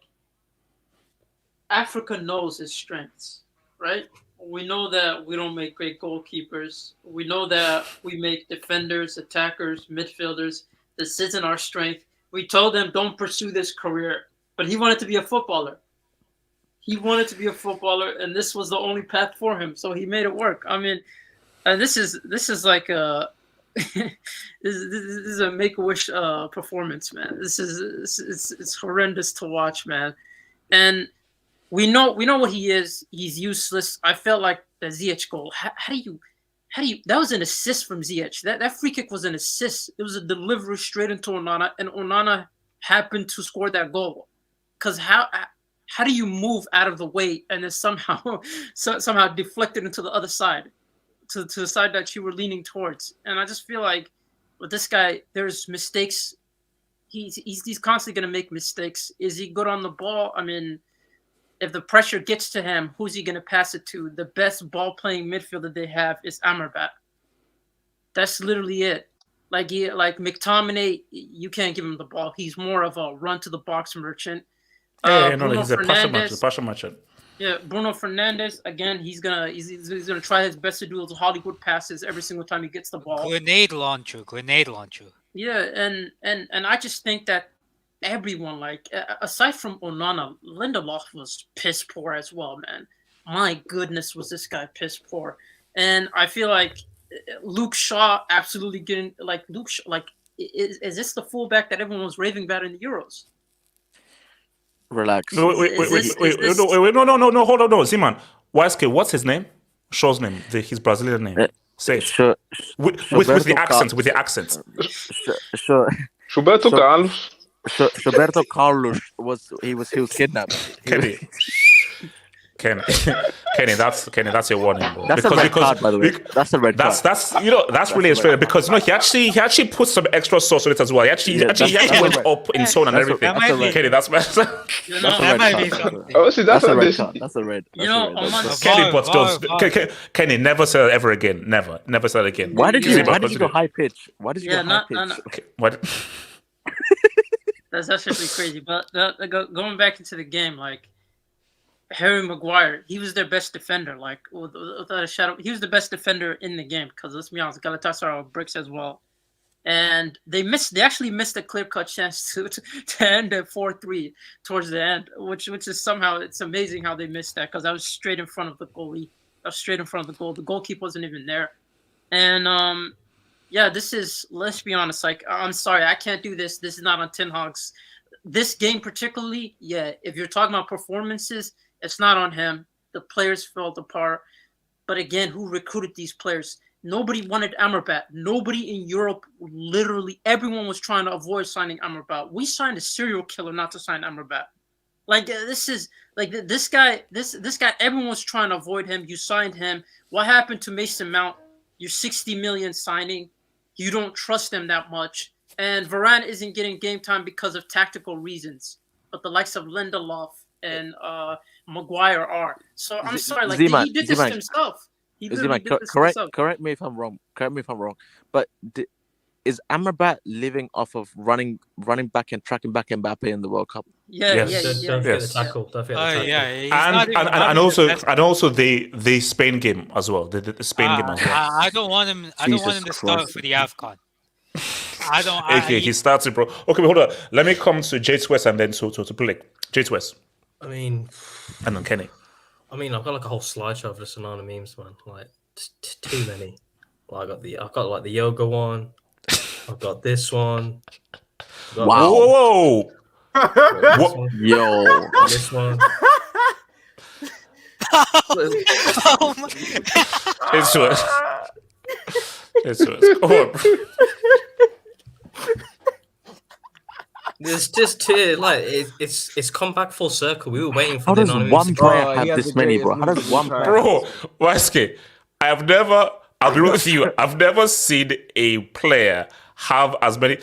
Speaker 3: Africa knows its strengths, right? We know that we don't make great goalkeepers. We know that we make defenders, attackers, midfielders. This isn't our strength. We told him, don't pursue this career. But he wanted to be a footballer. And this was the only path for him. So he made it work. I mean, this is like a this is a Make-A-Wish performance, man. It's horrendous to watch, man. And we know what he is. He's useless. I felt like the Ziyech goal. How do you? That was an assist from Ziyech. That free kick was an assist. It was a delivery straight into Onana, and Onana happened to score that goal. Because how do you move out of the way and then somehow deflect it into the other side, to the side that you were leaning towards? And I just feel like with this guy, there's mistakes. He's constantly going to make mistakes. Is he good on the ball? I mean, if the pressure gets to him, who's he going to pass it to? The best ball-playing midfielder they have is Amrabat. That's literally it. Like McTominay, you can't give him the ball. He's more of a run-to-the-box merchant.
Speaker 1: He's a passion merchant.
Speaker 3: Yeah, Bruno Fernandes, again, he's gonna try his best to do those Hollywood passes every single time he gets the ball.
Speaker 9: Grenade launcher.
Speaker 3: Yeah, and I just think that everyone, like, aside from Onana, Lindelof was piss poor as well, man. My goodness, was this guy piss poor. And I feel like Luke Shaw absolutely getting, like, is this the fullback that everyone was raving about in the Euros?
Speaker 7: Relax.
Speaker 1: No, wait, no, hold on, no, Zeman. YSK, what's his name? Shaw's name, his Brazilian name. Say it. With the accent,
Speaker 7: Sure.
Speaker 5: Roberto Carlos.
Speaker 7: Roberto Carlos was kidnapped.
Speaker 1: Kenny, that's your warning, bro.
Speaker 7: That's a red card, by the way. That's a red card.
Speaker 1: That's really straight because he actually put some extra sauce on it as well. He actually went up in tone and everything. Kenny, that's bad.
Speaker 7: That's a red card. That's a red.
Speaker 1: Kenny, but still, Kenny, never say that ever again. Never say that again.
Speaker 7: Why did you go high pitch? Why did you go high pitch?
Speaker 1: Okay, what?
Speaker 3: That's actually crazy. But going back into the game, like, Harry Maguire, he was their best defender. Like, without a shadow, he was the best defender in the game. Because let's be honest, Galatasaray were bricks as well, and they actually missed a clear-cut chance to end at 4-3 towards the end, which is somehow, it's amazing how they missed that, because I was straight in front of the goalie. I was straight in front of the goal. The goalkeeper wasn't even there, and yeah, this is, let's be honest. Like, I'm sorry, I can't do this. This is not on Ten Hag's. This game particularly, yeah. If you're talking about performances, it's not on him. The players fell apart. But again, who recruited these players? Nobody wanted Amrabat. Nobody in Europe, literally everyone was trying to avoid signing Amrabat. We signed a serial killer not to sign Amrabat. Like, this is, like, this guy, everyone was trying to avoid him. You signed him. What happened to Mason Mount? Your 60 million signing. You don't trust him that much. And Varane isn't getting game time because of tactical reasons. But the likes of Lindelof and Maguire are. So I'm sorry, like, he did this to himself.
Speaker 7: Correct me if I'm wrong. But is Amrabat living off of running back and tracking back Mbappe in the World Cup?
Speaker 2: Don't forget the tackle.
Speaker 1: And also the Spain game as well. The Spain game as well.
Speaker 9: I don't want him. I don't want him to start for the AFCON.
Speaker 1: He starts it, bro. Okay, hold on. Let me come to Jace West and then to Pulik. Jace West.
Speaker 2: I mean,
Speaker 1: and then Kenny.
Speaker 2: I mean, I've got like a whole slideshow of the Onana memes, man. Like, too many. Well, I've got like the yoga one. I've got this one.
Speaker 7: Wow.
Speaker 1: Whoa!
Speaker 2: What?
Speaker 7: Yo.
Speaker 2: This one.
Speaker 9: Oh my.
Speaker 1: It's worse. It's worse. Come on.
Speaker 2: There's just two, like it's come back full circle. We were waiting for
Speaker 7: How
Speaker 2: the
Speaker 7: does
Speaker 2: anonymous
Speaker 7: one
Speaker 2: to go.
Speaker 7: player
Speaker 4: he
Speaker 7: have
Speaker 4: has
Speaker 7: this
Speaker 4: the
Speaker 7: many,
Speaker 4: greatest
Speaker 7: bro? How does
Speaker 4: movie
Speaker 7: one
Speaker 4: time.
Speaker 7: player?
Speaker 1: Bro, Waske, I'll be real with you. I've never seen a player have as many.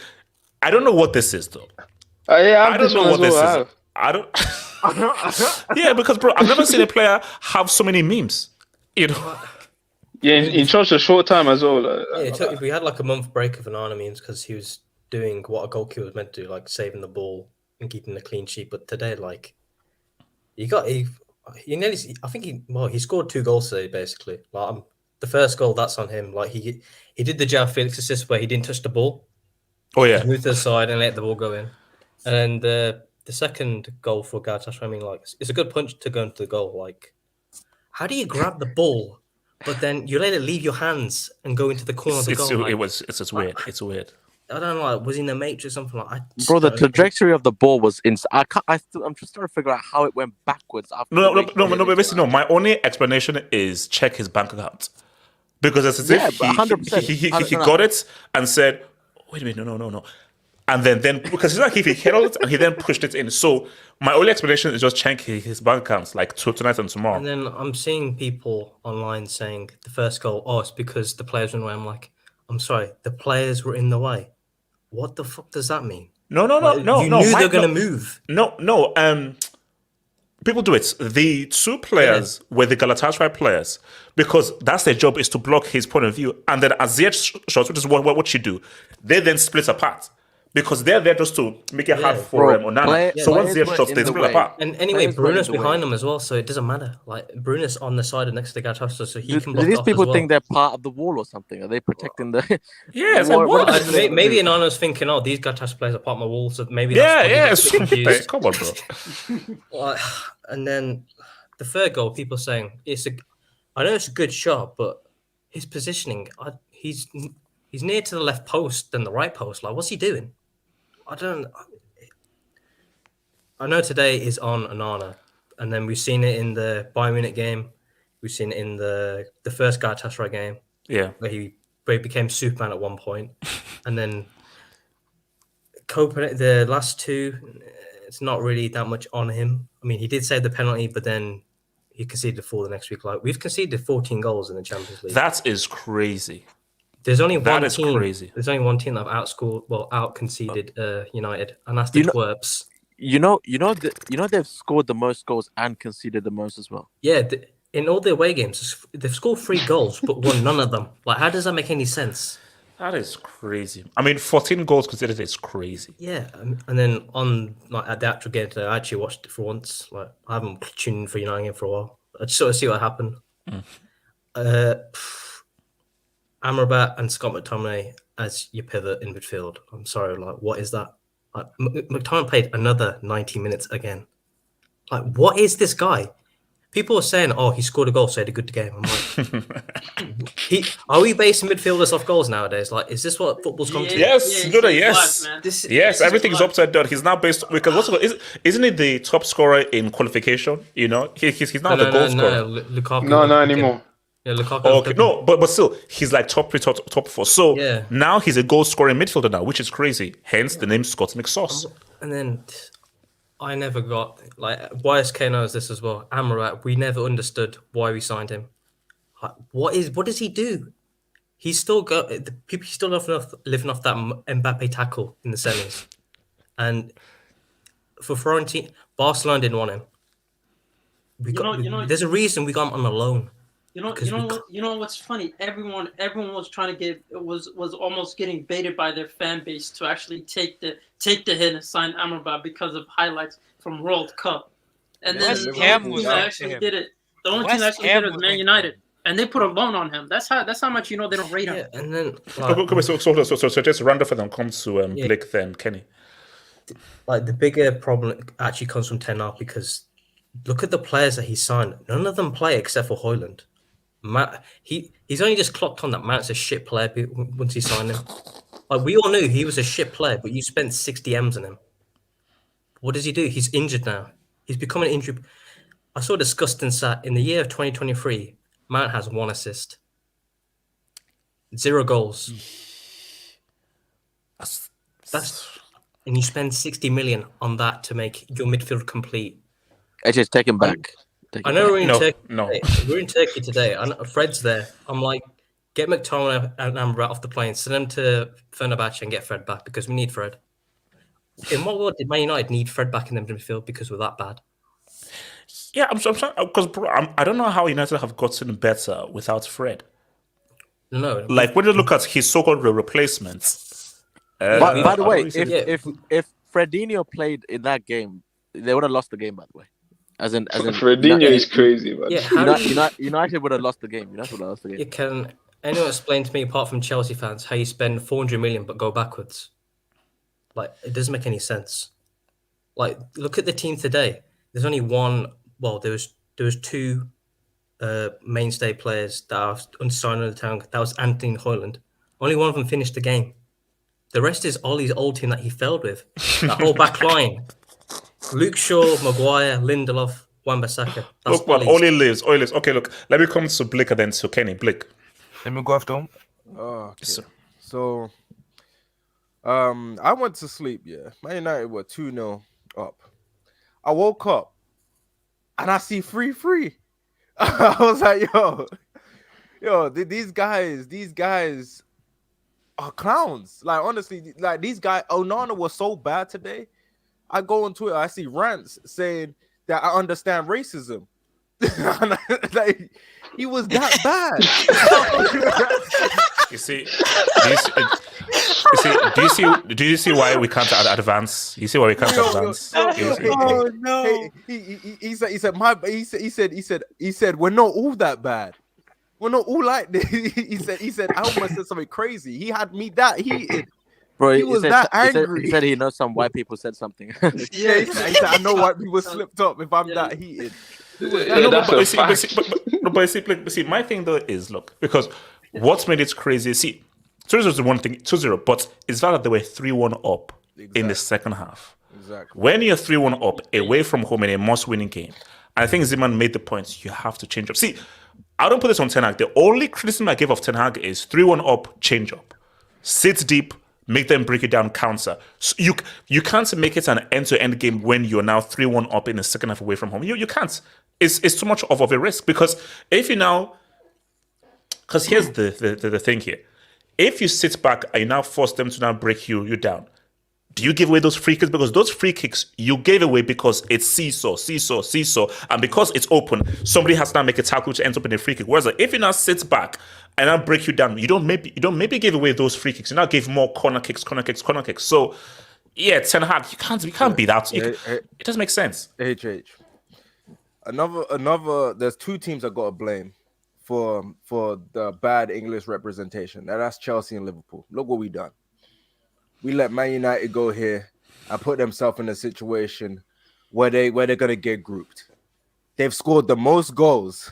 Speaker 1: I don't know what this is, though.
Speaker 5: Yeah,
Speaker 1: I don't know what this is. I don't. Yeah, because, bro, I've never seen a player have so many memes. You know?
Speaker 5: Yeah, in such a short time as well.
Speaker 2: Yeah, we had like a month break of Onana memes because he was doing what a goalkeeper was meant to do, like saving the ball and keeping the clean sheet. But today, like, he nearly. I think he scored 2 goals today, basically. Like, the first goal, that's on him. Like he did the João Felix assist where he didn't touch the ball.
Speaker 1: Oh yeah,
Speaker 2: he moved to the side and let the ball go in. And the second goal for Galatasaray, I mean, like, it's a good punch to go into the goal. Like, how do you grab the ball, but then you let it leave your hands and go into the corner of the goal?
Speaker 1: It's just weird. It's weird.
Speaker 2: I don't know. Like, was he in the Matrix or something like that?
Speaker 7: Bro, the trajectory of the ball was insane. I'm just trying to figure out how it went backwards. After
Speaker 1: No. Basically, no. My only explanation is check his bank account, because it's as if
Speaker 7: 100%.
Speaker 1: he got it and said, "Wait a minute, no." And then because it's like if he held it and he then pushed it in. So my only explanation is just check his bank accounts, like tonight and tomorrow.
Speaker 2: And then I'm seeing people online saying the first goal, it's because the players were in the way. I'm like, I'm sorry, the players were in the way. What the fuck does that mean?
Speaker 1: No.
Speaker 2: You knew they were going to move.
Speaker 1: No. People do it. The 2 players were the Galatasaray players because that's their job, is to block his point of view. And then as the shots, which is what you do, they then split apart. Because they're there just to make it hard for Onana. So once they're shots, they split apart.
Speaker 2: And anyway, Bruno's behind them as well, so it doesn't matter. Like, Bruno's on the side next to Galatasaray, so he can block.
Speaker 7: Do these
Speaker 2: off
Speaker 7: people
Speaker 2: as well.
Speaker 7: think they're part of the wall or something? Are they protecting the?
Speaker 1: Yeah, it's like, what?
Speaker 2: Maybe Onana's thinking, these Galatasaray players are part of my wall, so maybe
Speaker 1: that's
Speaker 2: confused.
Speaker 1: Come on, bro.
Speaker 2: And then the third goal, people saying I know it's a good shot, but his positioning, he's near to the left post than the right post. Like, what's he doing? I know today is on Onana, and then we've seen it in the Bayern Munich game. We've seen it in the first Galatasaray game.
Speaker 1: Yeah,
Speaker 2: where he became Superman at one point, and then Copenhagen, the last 2, it's not really that much on him. I mean, he did save the penalty, but then he conceded 4 the next week. Like, we've conceded 14 goals in the Champions League.
Speaker 1: That is crazy.
Speaker 2: There's only one team.
Speaker 1: Crazy.
Speaker 2: There's only one team that out conceded United, and that's the Twerps.
Speaker 7: You know, they've scored the most goals and conceded the most as well.
Speaker 2: Yeah, in all their away games, they've scored 3 goals, but won none of them. Like, how does that make any sense?
Speaker 1: That is crazy. I mean, 14 goals conceded is crazy.
Speaker 2: Yeah, and then at the actual game today, I actually watched it for once. Like, I haven't tuned in for United game for a while. I just sort of see what happened. Amrabat and Scott McTominay as your pivot in midfield. I'm sorry, like, what is that? Like, McTominay played another 90 minutes again. Like, what is this guy? People are saying, he scored a goal, so he had a good game. I'm like, are we basing midfielders off goals nowadays? Like, is this what football's come to?
Speaker 1: Yes, yes, everything's upside down. He's now based because isn't he the top scorer in qualification? You know, he's now the goal scorer.
Speaker 2: Lukaku.
Speaker 5: No, anymore.
Speaker 2: Yeah, Lukaku.
Speaker 1: Okay, no, but still, he's like top 3, top 4. So now he's a goal scoring midfielder now, which is crazy. Hence the name Scott McSauce.
Speaker 2: And then I never got, like, YSK knows this as well. Amrabat, we never understood why we signed him. What does he do? He's still got the people. He's still living off that Mbappe tackle in the semis, and for Fiorentina, Barcelona didn't want him. There's a reason we got him on a loan.
Speaker 3: You know what's funny? Everyone was trying to get was almost getting baited by their fan base to actually take the hit and sign Amrabat because of highlights from World Cup. And then the only team that actually did it, was Man United, and they put a loan on him. That's how much they don't rate him.
Speaker 2: And then
Speaker 1: so just random for them comes to Blake then Kenny.
Speaker 2: Like, the bigger problem actually comes from Ten Hag, because look at the players that he signed. None of them play except for Højlund. He's only just clocked on that Mount's a shit player once he signed him. Like we all knew he was a shit player, but you spent 60 M's on him. What does he do? He's injured now. He's become an injury. I saw a disgusting stat in the year of 2023. Mount has 1 assist, 0 goals. That's and you spend 60 million on that to make your midfield complete.
Speaker 7: It's just take him back.
Speaker 2: I know we're in Turkey.
Speaker 1: No.
Speaker 2: We're in Turkey today. I know Fred's there. I'm like, get McTominay and Amrabat off the plane, send them to Fenerbahce and get Fred back because we need Fred. In what world did Man United need Fred back in the midfield because we're that bad?
Speaker 1: Yeah, I'm sorry, because I don't know how United have gotten better without Fred.
Speaker 2: No.
Speaker 1: Like when you look at his so-called replacements.
Speaker 7: By the way, if Fredinho played in that game, they would have lost the game. By the way, as in
Speaker 5: Fredinho is crazy, man.
Speaker 2: Yeah,
Speaker 7: United would have lost the game. United would have lost the game.
Speaker 2: Can anyone explain to me, apart from Chelsea fans, how you spend 400 million but go backwards? Like it doesn't make any sense. Like look at the team today. There's only one. Well, there was 2 mainstay players that are unsigned on the town. That was Anthony and Højlund. Only one of them finished the game. The rest is Ollie's old team that he failed with. That whole back line. Luke Shaw, Maguire, Lindelof, Wan-Bissaka.
Speaker 1: Look, man, Ollie lives. Okay, look. Let me come to Blick and then to Kenny. Blick.
Speaker 4: Let me go after him.
Speaker 8: Okay.
Speaker 1: Yes, sir.
Speaker 8: So, I went to sleep. Yeah, Man United were 2-0 up. I woke up and I see 3-3. I was like, yo, these guys are clowns. Like honestly, like these guys. Onana was so bad today. I go on Twitter, I see rants saying that I understand racism. Like he was that bad.
Speaker 1: Do you see why we can't advance? You see why we can't advance?
Speaker 8: Oh no! He said we're not all that bad. We're not all like this. He said I almost said something crazy. He had me that heated.
Speaker 7: Bro,
Speaker 8: he was that angry.
Speaker 7: He said he knows some white people said something.
Speaker 8: Yeah, he said I know white people slipped up if I'm that heated.
Speaker 1: But see, my thing though is look, because what's made it crazy, see, 2-0 is the one thing, 2-0, but it's valid that they were 3-1 up in the second half.
Speaker 8: Exactly.
Speaker 1: When you're 3-1 up away from home in a must-winning game, I think Zeman made the point you have to change up. See, I don't put this on Ten Hag. The only criticism I give of Ten Hag is 3-1 up, change up. Sit deep, make them break it down, counter. So you can't make it an end-to-end game when you're now 3-1 up in the second half away from home. You can't. It's too much of a risk because if you now... Because here's the thing here. If you sit back and you now force them to now break you down, do you give away those free kicks? Because those free kicks you gave away because it's seesaw, and because it's open, somebody has to now make a tackle which ends up in a free kick. Whereas if you now sit back and now break you down, you don't maybe give away those free kicks. You now give more corner kicks. So yeah, Ten Hag, you can't be that. It doesn't make sense.
Speaker 8: HH. Another. There's 2 teams that got to blame for the bad English representation. Now that's Chelsea and Liverpool. Look what we done. We let Man United go here and put themselves in a situation where they're gonna get grouped. They've scored the most goals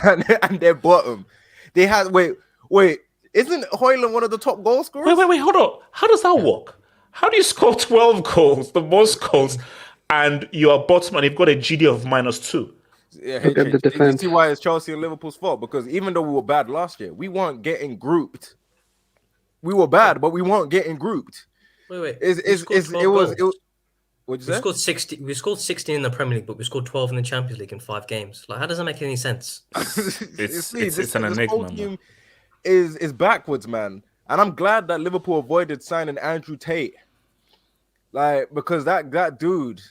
Speaker 8: and they're bottom. They had wait. Isn't Højlund one of the top goal scorers?
Speaker 1: Wait, hold on. How does that work? How do you score 12 goals, the most goals, and you are bottom and you've got a GD of -2?
Speaker 8: Yeah, you see why it's Chelsea and Liverpool's fault? Because even though we were bad last year, we weren't getting grouped. We were bad, but we weren't getting grouped.
Speaker 2: Wait.
Speaker 8: What'd you say?
Speaker 2: We scored 16 in the Premier League, but we scored 12 in the Champions League in 5 games. Like, how does that make any sense?
Speaker 1: It's an enigma.
Speaker 8: This team is backwards, man. And I'm glad that Liverpool avoided signing Andrew Tate, like because that dude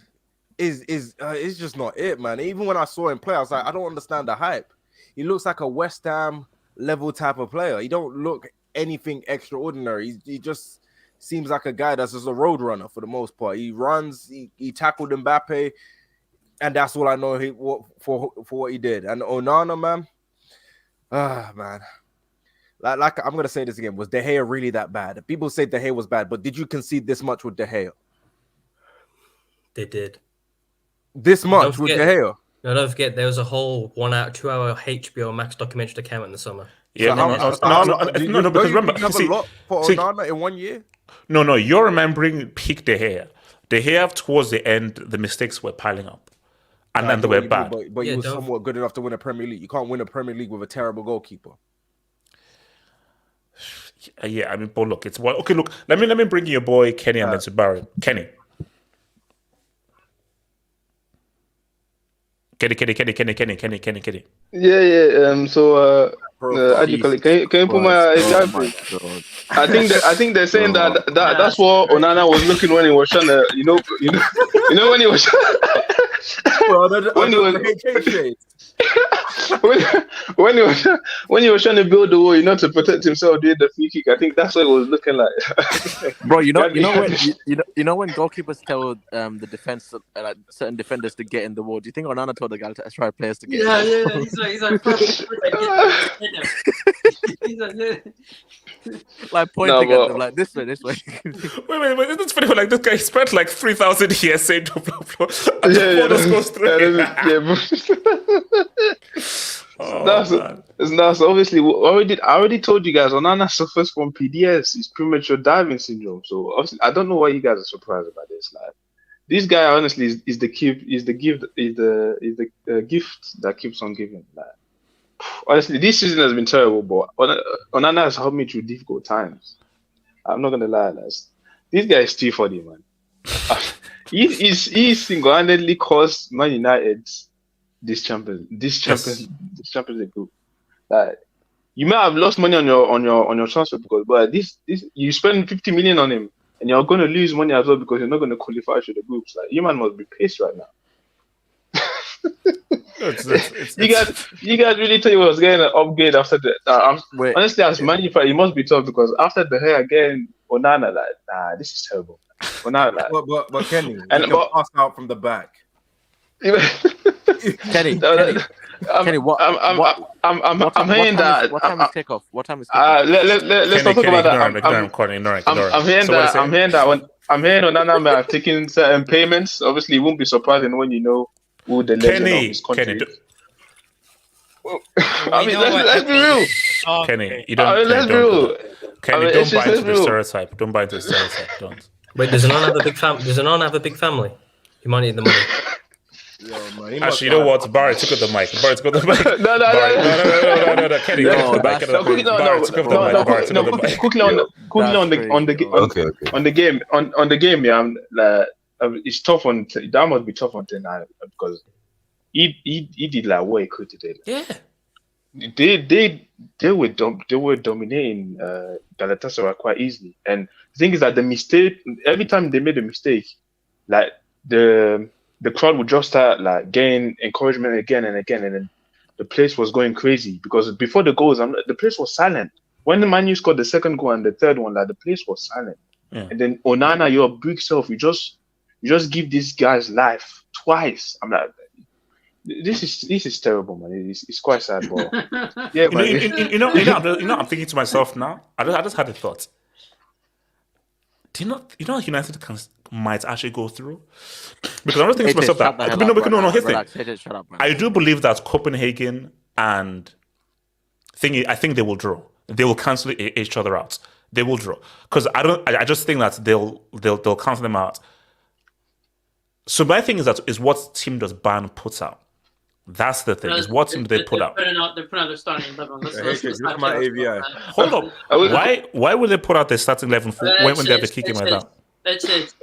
Speaker 8: is just not it, man. Even when I saw him play, I was like, I don't understand the hype. He looks like a West Ham level type of player. He don't look anything extraordinary. He just seems like a guy that's just a road runner for the most part. He runs, he tackled Mbappe, and that's all I know for what he did. And Onana, man, man. Like I'm gonna say this again. Was De Gea really that bad? People say De Gea was bad, but did you concede this much with De Gea?
Speaker 2: They did.
Speaker 8: This much with De Gea?
Speaker 2: No, don't forget there was a whole 2 hour HBO Max documentary that came out in the summer.
Speaker 1: Yeah, no, because remember,
Speaker 8: you have a lot for Onana in 1 year.
Speaker 1: No, you're remembering peak De Gea. De Gea towards the end, the mistakes were piling up, and then they were bad.
Speaker 8: But he was somewhat good enough to win a Premier League. You can't win a Premier League with a terrible goalkeeper.
Speaker 1: Yeah, I mean, but look, it's okay. Look, let me bring your boy Kenny and then to Barry. Kenny.
Speaker 5: Yeah. So, how do you call it? Can you put my example? I think they're saying that's what Onana was looking when he was trying to, you know when he was when he was trying to build the wall, to protect himself during the free kick. I think that's what it was looking like.
Speaker 7: Bro, you know when goalkeepers tell the defense, like certain defenders, to get in the wall. Do you think Onana told the Galatasaray players to get?
Speaker 3: Yeah. He's
Speaker 7: like pointing at them like this way.
Speaker 1: Wait. It's funny. Like this guy spent like 3,000 years saying blah blah blah.
Speaker 5: It's nuts. Obviously, I already told you guys. Onana suffers from PDS. It's premature diving syndrome. So obviously, I don't know why you guys are surprised about this. Like, this guy honestly is the gift that keeps on giving. Like, honestly, this season has been terrible, but Onana has helped me through difficult times. I'm not gonna lie, lads. This guy is too funny, man. He single-handedly caused Man United this Champions League group. Like, you might have lost money on your transfer because, but this you spend 50 million on him and you're going to lose money as well because you're not going to qualify to the groups. Like, you man must be pissed right now. You guys really thought he was getting an upgrade after that? Honestly, as Man United, it must be tough because after the hair again, Onana, like, nah, this is terrible. Onana, like,
Speaker 8: but Kenny, and pass out from the back.
Speaker 7: Kenny, what?
Speaker 5: I'm hearing that.
Speaker 7: What time is kickoff? What time is kickoff?
Speaker 5: Let's not talk about that. I'm hearing that. I'm hearing Onana taking certain payments. Obviously, it won't be surprising when you know who the legend of his country is. I mean, let's be real.
Speaker 1: Kenny, you don't.
Speaker 5: Let's be real.
Speaker 1: Kenny, don't buy into the stereotype. Don't buy into the stereotype. Don't.
Speaker 2: Wait, does Onana have a big family? Does Onana have a big family? He might need the money.
Speaker 1: Actually, you know what? Barry took up the mic. No. Kenny,
Speaker 5: on the game. Yeah, it's tough on that. Must be tough on Ten Hag because he did like what he could today.
Speaker 1: Yeah,
Speaker 5: they were dominating Galatasaray quite easily. And the thing is that the mistake, every time they made a mistake, like the crowd would just start like getting encouragement again and again, and then the place was going crazy because before the goals, the place was silent. When the Man U scored the second goal and the third one, like the place was silent. Yeah. And then Onana, your big self, you just give these guys life twice. I'm like, this is terrible, man. It's quite sad, but yeah, man.
Speaker 1: I'm thinking to myself now. I just had a thought. Do you know United might actually go through? Because I'm just thinking to myself that here's the thing. I do believe that Copenhagen and I think they will draw. They will cancel each other out. They will draw because I just think that they'll cancel them out. So my thing is what team does Bayern put out? That's the thing. Is what team do they put out?
Speaker 3: They're putting out their starting 11.
Speaker 1: Hold up. Why would they put out their starting 11 when they have to kick him like that?
Speaker 3: That's it.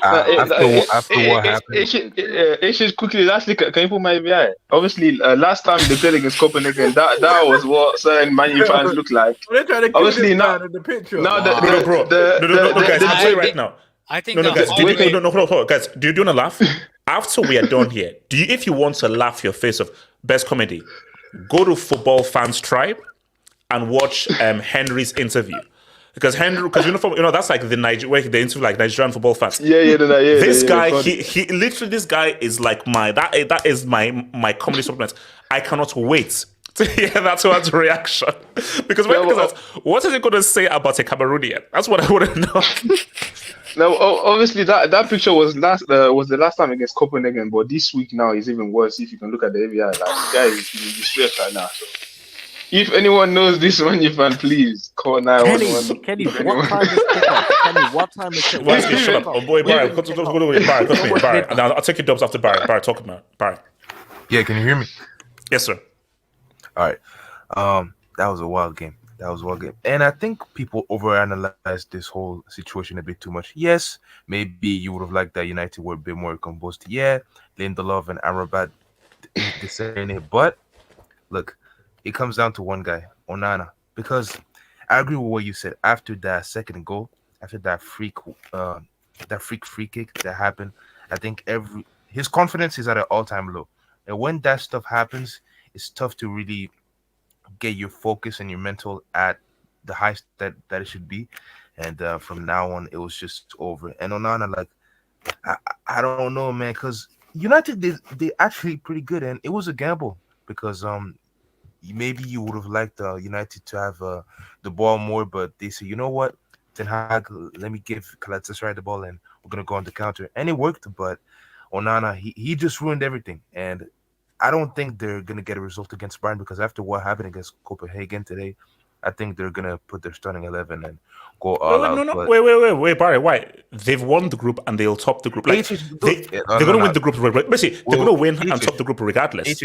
Speaker 4: After what happened?
Speaker 5: It's quickly. Lastly, can you put my AVI? Obviously, last time they played against Copenhagen, that was what certain Man U fans look like. Obviously, now
Speaker 8: in the picture.
Speaker 1: No, guys, I'll tell you right now.
Speaker 9: I think
Speaker 1: guys, guys, do you want to laugh? After we are done here, if you want to laugh your face off, best comedy, go to Football Fans Tribe and watch Henry's interview. Because that's like the interview like Nigerian football fans. This guy, he literally, this guy is like that is my comedy supplement. I cannot wait to hear that one's reaction. Because what is he going to say about a Cameroonian? That's what I want to know.
Speaker 5: No, obviously that picture was the last time against Copenhagen, but this week now is even worse. If you can look at the AVI, like the guy is stressed right now. So. If anyone knows this one, you fan, please call 911.
Speaker 7: Kenny, what time is kickoff? Kenny, what time is kickoff?
Speaker 1: Shut up. Oh boy, Barry. Go to Barry. And I'll take your dubs after Barry. Barry, talk about Barry.
Speaker 4: Yeah, can you hear me?
Speaker 1: Yes, sir.
Speaker 4: All right. That was a wild game. And I think people overanalyze this whole situation a bit too much. Yes, maybe you would have liked that United were a bit more composed. Yeah, Lindelof and Amrabat deciding it. But look, it comes down to one guy, Onana. Because I agree with what you said. After that second goal, after that free kick that happened, I think his confidence is at an all-time low. And when that stuff happens, it's tough to really get your focus and your mental at the heights that it should be. And from now on, it was just over. And Onana, like, I don't know, man, because United, they actually pretty good. And it was a gamble because maybe you would have liked United to have the ball more, but they said, you know what, Ten Hag, let me give Galatasaray the ball and we're going to go on the counter. And it worked, but Onana, he just ruined everything. And I don't think they're going to get a result against Bayern because after what happened against Copenhagen today, I think they're going to put their starting 11 and go all out.
Speaker 1: No. Wait, Barry, why? They've won the group and they'll top the group. Like, they're going to win the group. Basically, they're going to win and top the group regardless.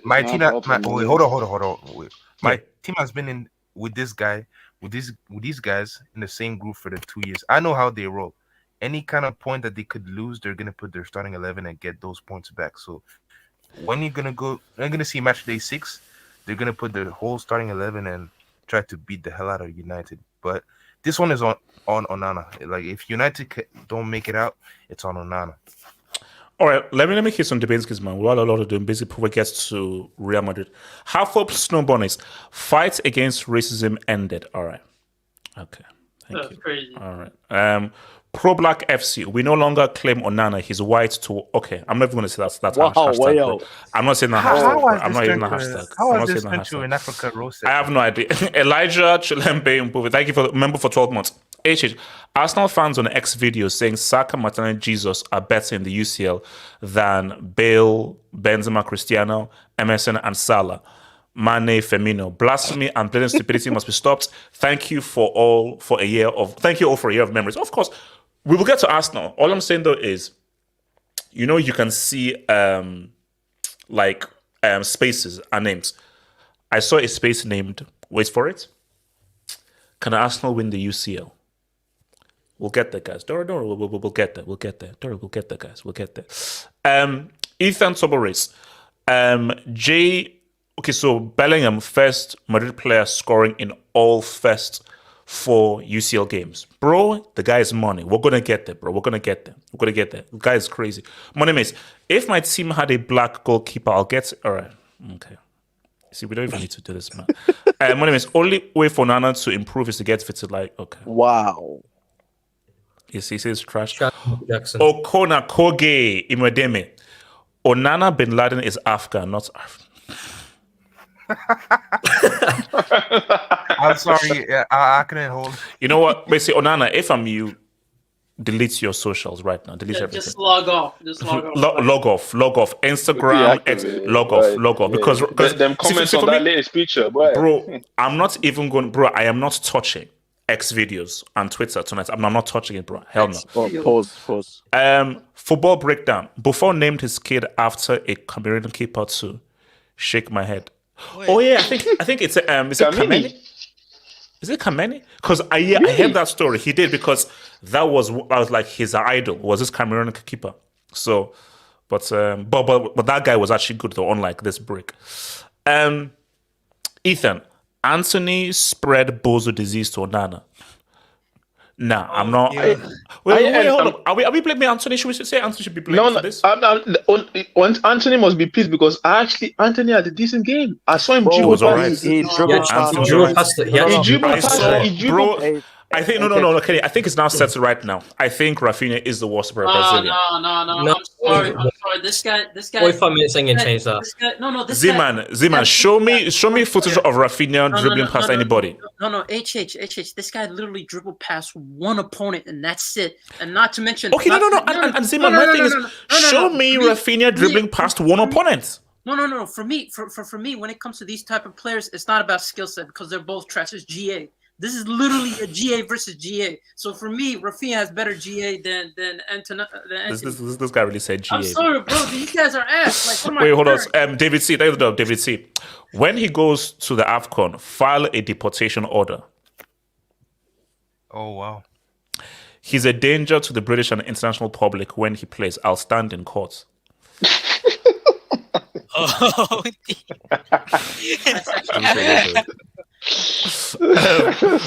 Speaker 4: My team, hold on. Wait. My team has been in with this guy, with these guys in the same group for the 2 years. I know how they roll. Any kind of point that they could lose, they're going to put their starting 11 and get those points back. So when you're going to see match day 6, they're going to put their whole starting 11 and try to beat the hell out of United. But this one is on Onana. Like, if United don't make it out, it's on Onana.
Speaker 1: All right, let me hear some debates, because, man, we're all a lot of doing busy before we get to Real Madrid. Half up Snowbonnets. Fight against racism ended. All right. Okay. Thank you.
Speaker 3: Crazy.
Speaker 1: All right. Pro Black FC. We no longer claim Onana. He's white to. Okay, I'm not even going to say that's hashtag. Bro. I'm not saying that hashtag. I'm not even a hashtag.
Speaker 4: How is this country in Africa roasted?
Speaker 1: I have no idea. Elijah Chilembe, thank you for member for 12 months. Arsenal fans on X video saying Saka, Martinelli, Jesus are better in the UCL than Bale, Benzema, Cristiano, Emerson, and Salah. Mane, Firmino. Blasphemy and blatant stupidity must be stopped. Thank you all for a year of memories. Of course, we will get to Arsenal. All I'm saying though is, you can see spaces and names. I saw a space named, wait for it, can Arsenal win the UCL? We'll get there, guys. Don't worry, we'll get there. We'll get there. Don't worry, we'll get there, guys. We'll get there. Ethan Soboris. Okay, so Bellingham, first Madrid player scoring in all first 4 UCL games. Bro, the guy is money. We're going to get there, bro. We're going to get there. The guy is crazy. Money mates, if my team had a black goalkeeper, I'll get it. All right. Okay. See, we don't even need to do this, man. Money mates, only way for Nana to improve is to get fitted. Like, okay.
Speaker 7: Wow.
Speaker 1: He says trash.
Speaker 2: Jackson.
Speaker 1: Okona Koge Imedeme. Onana bin Laden is Afghan, not Afghan.
Speaker 4: I'm sorry, I couldn't hold.
Speaker 1: You know what? Basically, Onana, if I'm you, delete your socials right now. Delete everything.
Speaker 3: Just log off.
Speaker 1: Log off. Instagram, log off. Because
Speaker 5: them comments on that latest picture,
Speaker 1: bro. I'm not even going, bro. I am not touching X videos and Twitter tonight. I'm not touching it, bro. Hell no.
Speaker 7: Pause.
Speaker 1: Football breakdown. Buffon named his kid after a Cameroonian keeper to shake my head. Wait. Oh yeah, I think it's is it Kameni? Is it Kameni? Because I heard that story. He did, because I was like his idol was this Cameroonian keeper. So, but that guy was actually good though, unlike this brick. Ethan, Anthony spread Bozo disease to Onana. Nah, I'm not.
Speaker 5: Yeah.
Speaker 1: Wait, hold on. Are we blaming Anthony? Should we say Anthony should be blamed for this?
Speaker 5: Anthony must be pissed because Anthony had a decent game. I saw him dribble past.
Speaker 7: He dribbled past
Speaker 5: it.
Speaker 1: Bro, I think no, Kenny. I think it's now settled right now. I think Rafinha is the worst player Brazilian.
Speaker 3: No. I'm sorry. This guy.
Speaker 2: 45 minutes ain't gonna change that.
Speaker 1: Ziman, show me footage of Rafinha dribbling past anybody.
Speaker 3: No. HH. This guy literally dribbled past one opponent and that's it. And not to mention.
Speaker 1: Okay, no. And Ziman, my thing is, show me Rafinha dribbling past one opponent.
Speaker 3: No. For me, for me, when it comes to these type of players, it's not about skill set because they're both trash. It's GA. This is literally a GA versus GA. So for me, Rafinha has better GA than Anthony.
Speaker 1: This guy really said GA.
Speaker 3: I'm sorry, bro. These guys are ass. Like,
Speaker 1: wait, hold on. David C. David C. When he goes to the AFCON, file a deportation order.
Speaker 4: Oh wow.
Speaker 1: He's a danger to the British and international public when he plays. I'll stand in court.
Speaker 9: Oh,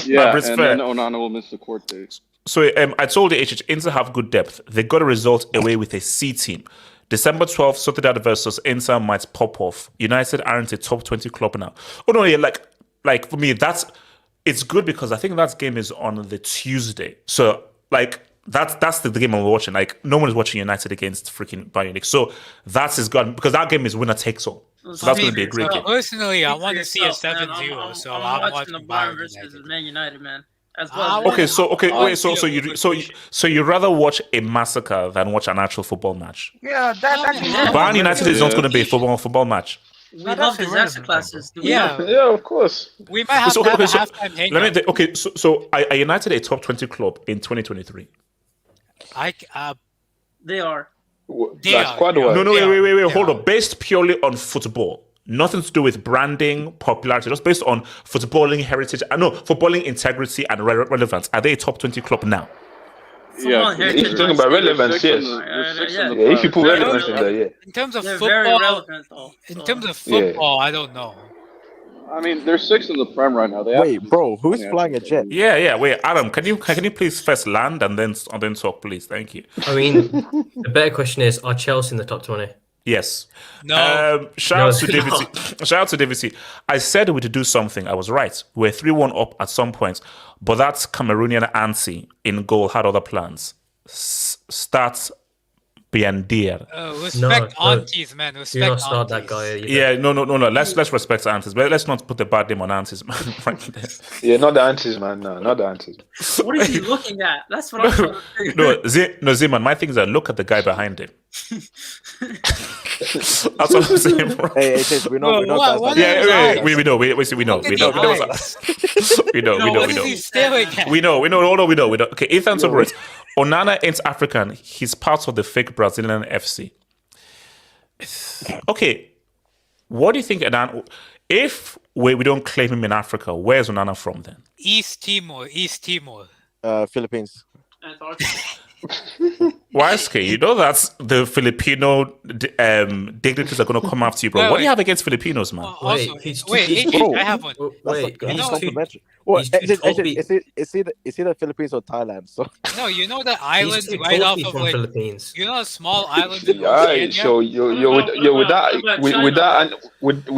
Speaker 11: yeah, and then Onana will miss the court date.
Speaker 1: So I told the HH, Inter have good depth. They got a result away with a C team. December 12th, Sociedad versus Inter might pop off. United aren't a top 20 club now. Oh no, yeah, like for me, it's good because I think that game is on the Tuesday. So like that's the game I'm watching. Like no one is watching United against freaking Bayern Munich. So that's his gun because that game is winner takes all. So that's going to be a great game.
Speaker 9: Personally, I want to see a 7-0. So I'm watching
Speaker 3: the Bayern versus Man United, man. As
Speaker 9: well.
Speaker 1: Okay, so you rather watch a massacre than watch an actual football match?
Speaker 4: Yeah, that
Speaker 1: Bayern United is not going to be a football match.
Speaker 3: We love disaster classes.
Speaker 9: Yeah,
Speaker 5: of course.
Speaker 9: We might have to have a halftime hangout.
Speaker 1: So are United a top 20 club in 2023?
Speaker 3: They are.
Speaker 1: No, wait, hold on. Based purely on football, nothing to do with branding, popularity, just based on footballing heritage. Footballing integrity and relevance. Are they a top 20 club now?
Speaker 5: Yeah, if you're talking about relevance, yes. If you put relevance in there, yeah.
Speaker 9: In terms of
Speaker 3: They're
Speaker 9: football,
Speaker 3: very relevant, though.
Speaker 9: In terms of football, I don't know.
Speaker 11: I mean, they're 6th in the Prem right now.
Speaker 7: Wait, bro, who's flying a jet?
Speaker 1: Yeah. Wait, Adam, can you please first land and then talk, please? Thank you.
Speaker 2: I mean, the better question is: are Chelsea in the top 20?
Speaker 1: Yes.
Speaker 9: No.
Speaker 1: Shout out to David C. Shout out to David C. I said we'd do something. I was right. We're 3-1 up at some point, but that Cameroonian auntie in goal had other plans. Start bien dire.
Speaker 9: Respect aunties, man. Respect
Speaker 2: do not start
Speaker 9: aunties.
Speaker 2: That guy.
Speaker 1: Yeah, no. Let's respect aunties, but let's not put the bad name on aunties, man.
Speaker 5: Yeah, not the aunties, man. No, not the aunties.
Speaker 3: What are you looking at? That's what I'm trying to figure.
Speaker 1: No, Zeman. My thing is that look at the guy behind him. That's what I'm saying, bro.
Speaker 7: Hey, we know. We know.
Speaker 1: Okay, Ethan Sobret. Onana ain't African. He's part of the fake Brazilian FC. Okay, what do you think, Onana? If we don't claim him in Africa, where's Onana from then?
Speaker 9: East Timor.
Speaker 7: Philippines.
Speaker 1: YSK, you know that's the Filipino dignitaries are going to come after you, bro. What do you have against Filipinos, man?
Speaker 9: I have one.
Speaker 7: Is it the Philippines or Thailand? So
Speaker 9: no, you know the island right off of like
Speaker 2: Philippines.
Speaker 9: You know a small island. In
Speaker 5: So with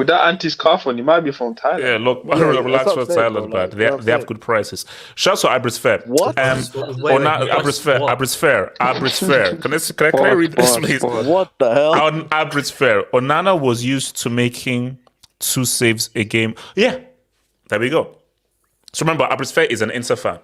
Speaker 5: that anti scarf on, you might be from Thailand.
Speaker 1: Yeah, look, relax for Thailand, but they have good prices. Shout out to Abris Fair.
Speaker 7: What?
Speaker 1: Abris Fair. Can I read this, please?
Speaker 7: What the hell?
Speaker 1: On Abris Fair, Onana was used to making 2 saves a game. Yeah, there we go. So remember, Abris Fair is an Inter fan.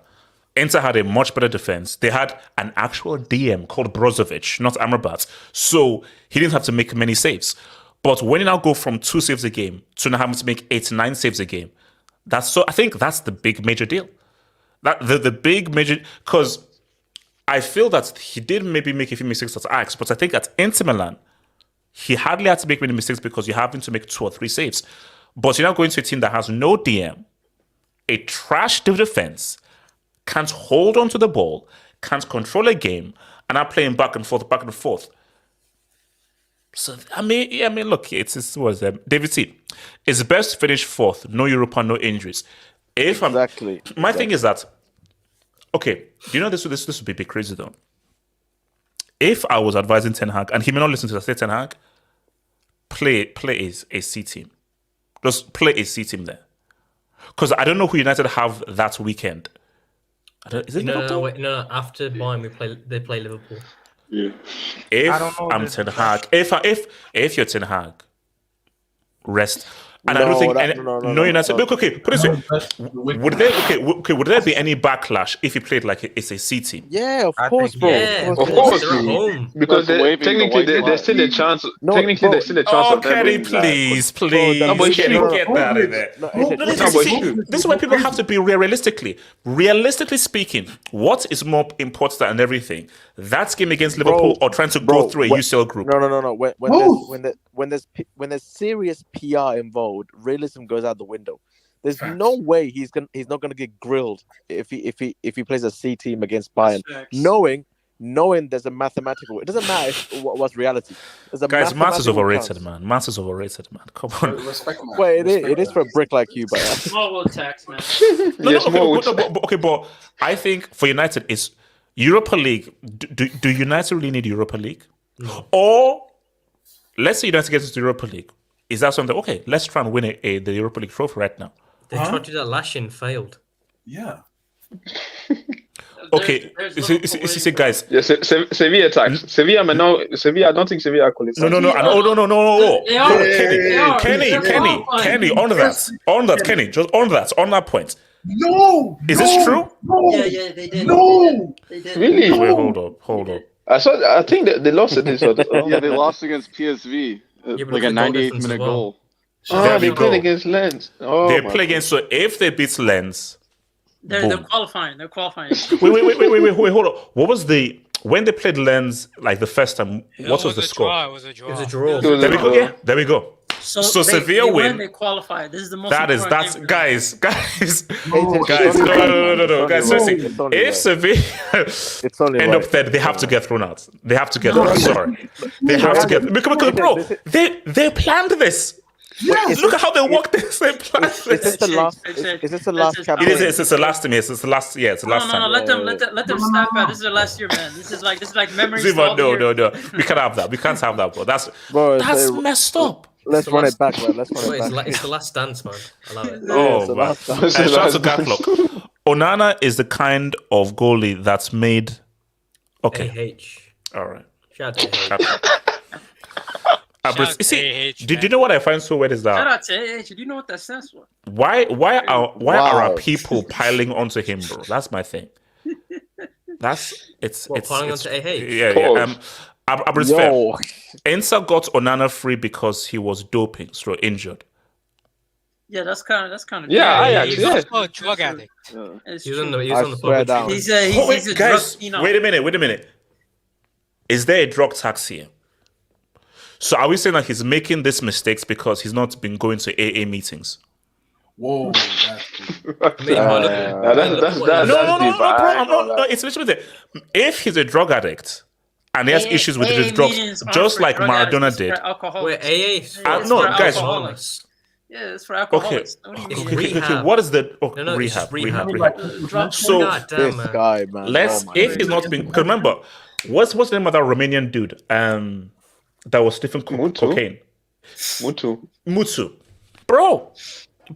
Speaker 1: Inter had a much better defense. They had an actual DM called Brozovic, not Amrabat. So he didn't have to make many saves. But when you now go from 2 saves a game to now having to make 8 to 9 saves a game, I think that's the big major deal. That the big major, because I feel that he did maybe make a few mistakes at Ajax, but I think at Inter Milan, he hardly had to make many mistakes because you're having to make 2 or 3 saves. But you're now going to a team that has no DM, a trash defense, can't hold on to the ball, can't control a game, and are playing back and forth. So I mean, look, David C. It's best to finish 4th, no Europa, no injuries. My thing is that, okay, you know this would be a bit crazy though. If I was advising Ten Hag, and he may not listen to this, I say Ten Hag, play a C team. Just play a C team there. Because I don't know who United have that weekend. Is it Liverpool?
Speaker 2: No. After Bayern, they play Liverpool.
Speaker 11: Yeah.
Speaker 1: If I'm Ten Hag, if you're Ten Hag, rest. And I don't think no United. Look, okay, put it this way. Would there be any backlash if he played like it's a C team?
Speaker 7: Yeah, of course, bro.
Speaker 2: Yeah,
Speaker 5: Of course,
Speaker 2: they're at home.
Speaker 5: because technically there's still a chance. Technically, there's still a chance of them
Speaker 1: Kenny,
Speaker 5: being like-
Speaker 1: please.
Speaker 5: No, but
Speaker 1: Kenny,
Speaker 5: no,
Speaker 1: get that in there. This is why people have to be realistically. Realistically speaking, what is more important than everything? That game against Liverpool or trying to go through a UCL group?
Speaker 7: No. When there's serious PR involved, realism goes out the window. There's no way he's not gonna get grilled if he plays a C team against Bayern, knowing there's a mathematical. It doesn't matter what's reality.
Speaker 1: Guys, Mass is overrated, man. Mass is overrated, man. Come on.
Speaker 7: Wait, it is for a brick like you, but
Speaker 3: Small world tax, man.
Speaker 1: But I think for United, it's Europa League. Do United really need Europa League?
Speaker 2: No.
Speaker 1: Or let's say United gets into the Europa League. Is that something? Okay, let's try and win the Europa League trophy right now.
Speaker 2: They tried to do that last year and failed.
Speaker 12: Yeah.
Speaker 1: Okay, see, guys.
Speaker 5: Yeah, Sevilla attacks. Sevilla, man. No, Sevilla. I don't think Sevilla are qualified.
Speaker 1: No. Kenny, on that, Kenny, just on that point.
Speaker 12: No.
Speaker 1: Is this true?
Speaker 12: No.
Speaker 3: Yeah, they did.
Speaker 12: No.
Speaker 3: They did.
Speaker 5: Really?
Speaker 1: Wait, hold up.
Speaker 5: I think that they lost it.
Speaker 11: Yeah, they lost against PSV.
Speaker 2: Yeah, but
Speaker 11: Like a
Speaker 2: the goal
Speaker 11: 98th
Speaker 2: difference
Speaker 11: minute
Speaker 2: as well.
Speaker 11: goal.
Speaker 1: There we
Speaker 5: they played
Speaker 1: go.
Speaker 5: against Lens. Oh,
Speaker 1: They
Speaker 5: my
Speaker 1: play against. So if they beat Lens,
Speaker 3: They're qualifying. They're qualifying.
Speaker 1: wait, hold on. What was when they played Lens like the first time? What was the score?
Speaker 9: It was a draw.
Speaker 2: It was a draw.
Speaker 1: There we go. Yeah, there we go. So
Speaker 3: they
Speaker 1: Sevilla win.
Speaker 3: They qualified. This is the most.
Speaker 1: That's
Speaker 3: important game.
Speaker 1: guys. No.
Speaker 7: It's
Speaker 1: Guys, seriously, if Sevilla end up third, they have to get thrown out. They have to get thrown out. Sorry, they have to get because bro, they planned this.
Speaker 12: Yes.
Speaker 1: Look at how they worked this. They planned
Speaker 7: Is this the last? Is this the last campaign?
Speaker 1: It is. It's the last time. Yes, it's the last. Yeah, it's the last time.
Speaker 3: Let them snap out. This is their last year, man. This is like memories.
Speaker 1: Zima, no. We can't have that. We can't have that, bro. That's messed up.
Speaker 7: Let's run it back, man. Let's run it back.
Speaker 2: It's the last dance, man. I love it.
Speaker 1: Oh, man. Shout out to Gatlock. Onana is the kind of goalie that's made. Okay. All right.
Speaker 2: Shout out to
Speaker 1: do you know what I find so weird is that?
Speaker 3: Shout out to AH. Do you know what that stands for?
Speaker 1: Why are our people piling onto him, bro? That's my thing. It's
Speaker 2: piling onto AH?
Speaker 1: Yeah. Abris fair. Ensa got Onana free because he was doping, so injured.
Speaker 3: Yeah, that's kind of.
Speaker 5: Yeah,
Speaker 9: He's also a drug addict.
Speaker 2: He's on the public.
Speaker 3: He's a
Speaker 1: guys,
Speaker 3: drug.
Speaker 1: wait a minute. Is there a drug tax here? So are we saying that he's making these mistakes because he's not been going to AA meetings?
Speaker 12: Whoa,
Speaker 5: that's
Speaker 1: no. It's literally if he's a drug addict and he has issues with his drugs, just like Maradona did. No, guys.
Speaker 3: Yeah, it's for alcoholics.
Speaker 1: Okay. What is the rehab? So
Speaker 7: this guy, man.
Speaker 1: If he's not been, because remember, what's the name of that Romanian dude? That was sniffing cocaine. Mutu. Bro,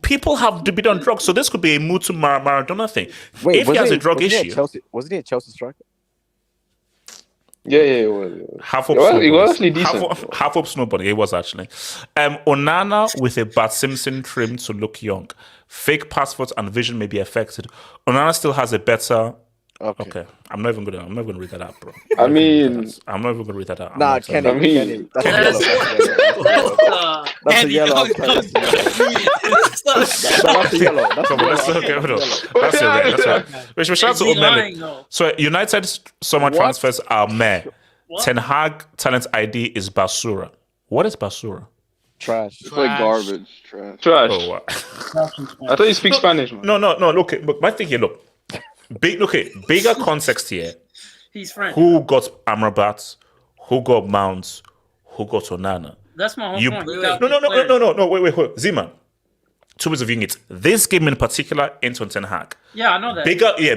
Speaker 1: people have to be on drugs, so this could be a Mutu Maradona thing.
Speaker 7: Wait,
Speaker 1: if he has a drug issue.
Speaker 7: Wasn't he a Chelsea striker?
Speaker 5: Yeah, it was.
Speaker 1: Half up snowbody. It was actually. Onana with a Bart Simpson trim to look young. Fake passports and vision may be affected. Onana still has a better. Okay. I'm not even gonna read that out, bro.
Speaker 5: I mean,
Speaker 1: I'm not even gonna read that out.
Speaker 7: Nah, Kenny. That's a yellow. That's a yellow.
Speaker 1: That's a red. That's right. Shout out to Omele. So United summer transfers are meh. Ten Hag talent ID is Basura. What is Basura?
Speaker 11: Trash. It's like garbage.
Speaker 5: Trash.
Speaker 1: Oh, wow.
Speaker 5: I thought you speak Spanish, man.
Speaker 1: No. Look, my thing here. Look. Bigger context here.
Speaker 3: He's French.
Speaker 1: Who got Amrabat? Who got Mounts? Who got Onana?
Speaker 3: That's my whole point.
Speaker 1: No. Wait. Zima. Two ways of viewing it. This game in particular, into Ten Hag.
Speaker 3: Yeah, I know that.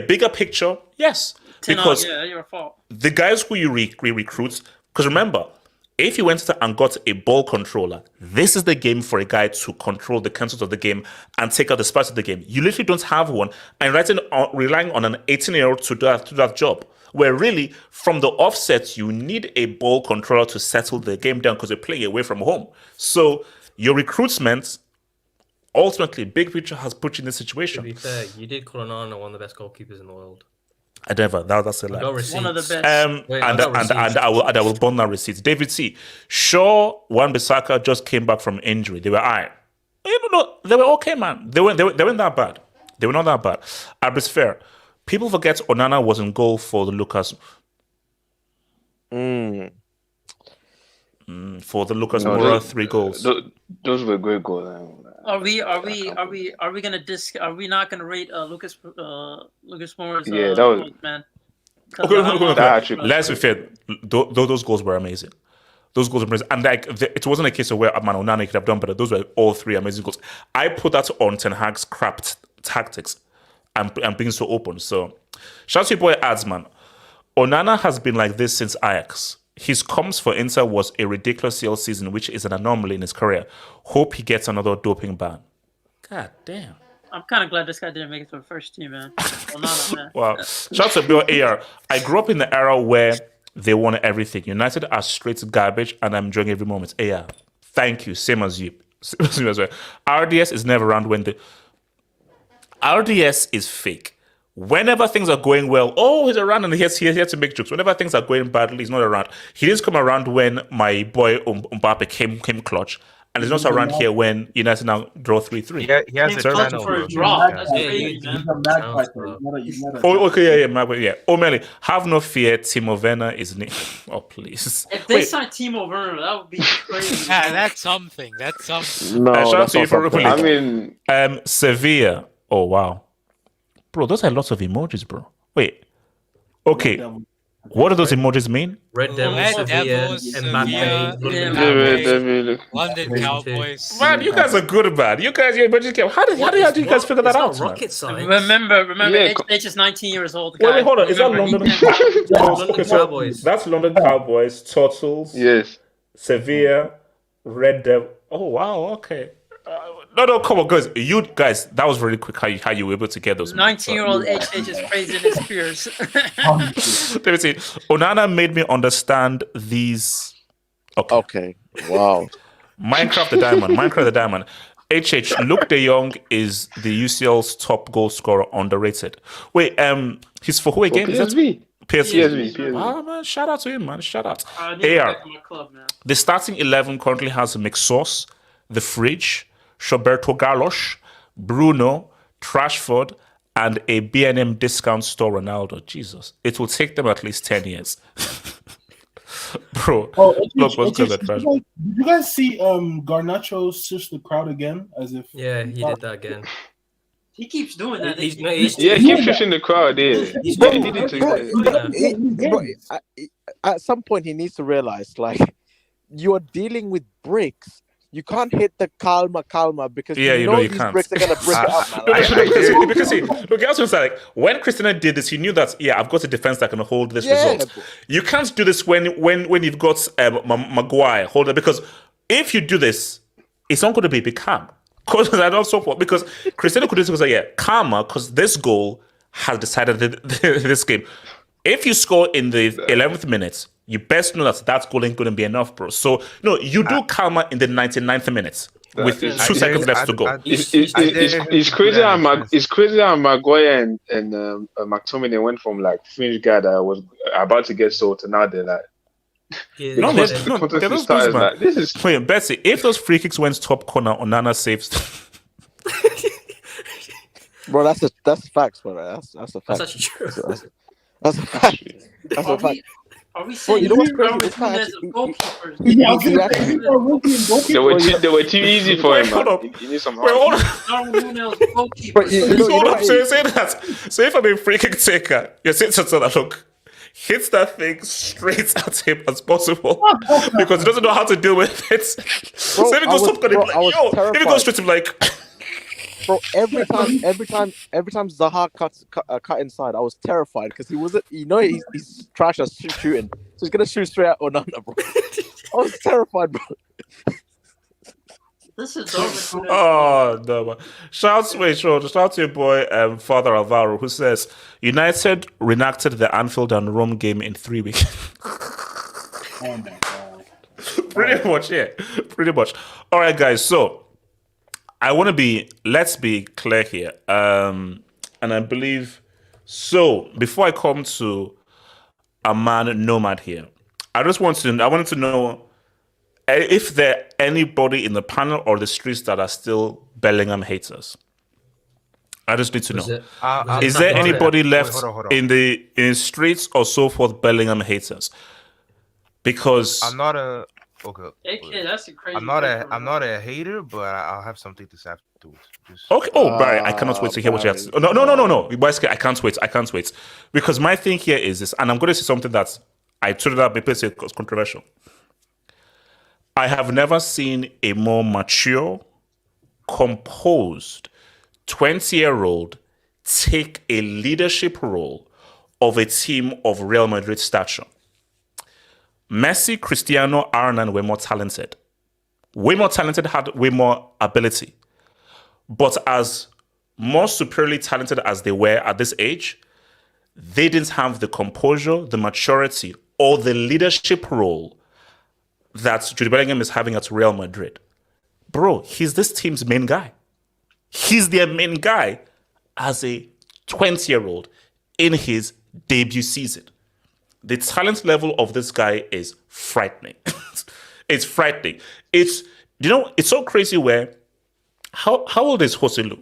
Speaker 1: Bigger picture. Yes, because
Speaker 3: your fault.
Speaker 1: The guys who you recruit. Because remember, if you went and got a ball controller, this is the game for a guy to control the concept of the game and take out the spice of the game. You literally don't have one, and relying on an 18-year-old to do that job. Where really, from the offset, you need a ball controller to settle the game down because you're playing away from home. So your recruitment ultimately, big picture has put you in this
Speaker 2: To
Speaker 1: situation.
Speaker 2: be fair, you did call Onana one of the best goalkeepers in the world.
Speaker 1: I never. That's a lie.
Speaker 3: One of the best.
Speaker 1: And I will burn that receipt. David C. Shaw, Wan-Bissaka just came back from injury. They were they were okay, man. They weren't that bad. They were not that bad. Abris Fair. People forget Onana was in goal for the Lucas. For the Lucas Moura 3 goals.
Speaker 5: Those were great goals.
Speaker 3: Are we gonna Are we not gonna rate Lucas Moura's?
Speaker 5: Yeah, that was
Speaker 3: goals, man.
Speaker 1: Okay. Let's be fair. Those goals were amazing. Those goals were amazing. And it wasn't a case of where Onana could have done better. Those were all 3 amazing goals. I put that on Ten Hag's crap tactics and being so open. So, shout out to your boy Ads, man. Onana has been like this since Ajax. His comms for Inter was a ridiculous CL season, which is an anomaly in his career. Hope he gets another doping ban. God damn.
Speaker 3: I'm kind of glad this guy didn't make it to the first team, man. Onana, man.
Speaker 1: Wow. Shout out to Bill AR. I grew up in the era where they won everything. United are straight garbage, and I'm enjoying every moment. AR. Thank you. Same as you. Same as well. RDS is never around when the... RDS is fake. Whenever things are going well, he's around and he's here to make jokes. Whenever things are going badly, he's not around. He didn't come around when my boy Mbappe came clutch. And he's not around here when United now draw 3-3.
Speaker 4: Yeah, he has a channel.
Speaker 3: For a draw. That's crazy, man.
Speaker 1: Yeah. O'Malley, have no fear. Timo Werner is... Oh, please.
Speaker 3: If they sign Timo Werner, that would be crazy.
Speaker 9: Yeah, that's something. That's something.
Speaker 1: No, shout out to you for
Speaker 6: something.
Speaker 1: repeating. Sevilla. Oh, wow. Bro, those are lots of emojis, bro. Wait. Okay. What do those emojis mean?
Speaker 2: Red Devils, Sevilla,
Speaker 9: Mbappe, London Cowboys.
Speaker 1: Man, you guys are good, man. You guys, your emojis came. How did you guys figure that out?
Speaker 2: Rocket science.
Speaker 3: Remember, H is 19 years old.
Speaker 1: Wait, hold on. Is that London?
Speaker 2: London Cowboys.
Speaker 1: That's London Cowboys, Turtles.
Speaker 5: Yes.
Speaker 1: Sevilla, Red Devil. Oh, wow. Okay. No, come on, guys. You guys, that was really quick how you were able to get those.
Speaker 3: 19-year-old HH is praising his peers.
Speaker 1: Let me see. Onana made me understand these.
Speaker 7: Okay. Wow.
Speaker 1: Minecraft the Diamond. HH, Luke de Jong is the UCL's top goal scorer, underrated. Wait, he's for who again?
Speaker 5: PSV.
Speaker 1: PSV. Ah, man, shout out to him, man. Shout out. AR. The starting 11 currently has McSauce, The Fridge, Roberto Carlos, Bruno, Trashford, and a B&M discount store Ronaldo. Jesus. It will take them at least 10 years. Bro.
Speaker 12: Did you guys see Garnacho shush the crowd again? As if
Speaker 2: he did that again.
Speaker 3: He keeps doing that.
Speaker 5: He keeps shushing the crowd.
Speaker 7: At some point, he needs to realize, you are dealing with bricks. You can't hit the calma because you know these
Speaker 1: can't.
Speaker 7: bricks are gonna break it up, man.
Speaker 1: Because when Cristiano did this, he knew that I've got a defense that can hold this result. You can't do this when you've got Maguire hold it, because if you do this, it's not going to be calm. Because Cristiano could do this calmer, because this goal has decided this game. If you score in the 11th minute, you best know that goal ain't going to be enough, bro. So, no, you do calmer in the 99th minute with 2 seconds left to go.
Speaker 5: It's crazy how Maguire and McTominay went from fringe guy that was about to get sold to now they're like.
Speaker 1: This is. Wait, Betsy, if those free kicks went top corner, Onana saves.
Speaker 7: Bro, that's facts, bro. That's a fact.
Speaker 2: That's actually true.
Speaker 7: That's a fact. That's a fact.
Speaker 3: Are we saying
Speaker 7: you know what's crazy?
Speaker 5: They were too easy for him, man. You need some help.
Speaker 1: So if I'm a free kick taker, you're saying to that, look, hits that thing straight at him as possible because he doesn't know how to deal with it. So if he goes if he goes straight to him
Speaker 7: bro, every time Zaha cut inside, I was terrified because he wasn't. He's trash at shooting, so he's gonna shoot straight at Onana, bro. I was terrified, bro.
Speaker 3: This is
Speaker 1: oh no, man. Shout out to your boy Father Alvaro, who says United reenacted the Anfield and Rome game in 3 weeks.
Speaker 12: Oh my god.
Speaker 1: Pretty much. All right, guys. So let's be clear here. And I believe, so before I come to a man nomad here, I wanted to know if there anybody in the panel or the streets that are still Bellingham haters. I just need to know. Is there anybody left
Speaker 4: hold on.
Speaker 1: in the streets or so forth Bellingham haters? Because
Speaker 4: I'm not a
Speaker 3: AK, that's a crazy.
Speaker 4: I'm not a hater, but I'll have something to say afterwards.
Speaker 1: Okay. Oh, Barry, I cannot wait to hear what you have to say. No. Basically, I can't wait. Because my thing here is this, and I'm going to say something that I tweeted out because it's controversial. I have never seen a more mature, composed 20-year-old take a leadership role of a team of Real Madrid stature. Messi, Cristiano, Arnan were more talented. Had way more ability. But as more superiorly talented as they were at this age, they didn't have the composure, the maturity, or the leadership role that Jude Bellingham is having at Real Madrid. Bro, he's this team's main guy. He's their main guy as a 20-year-old in his debut season. The talent level of this guy is frightening. It's frightening. It's so crazy where, how old is Joselu?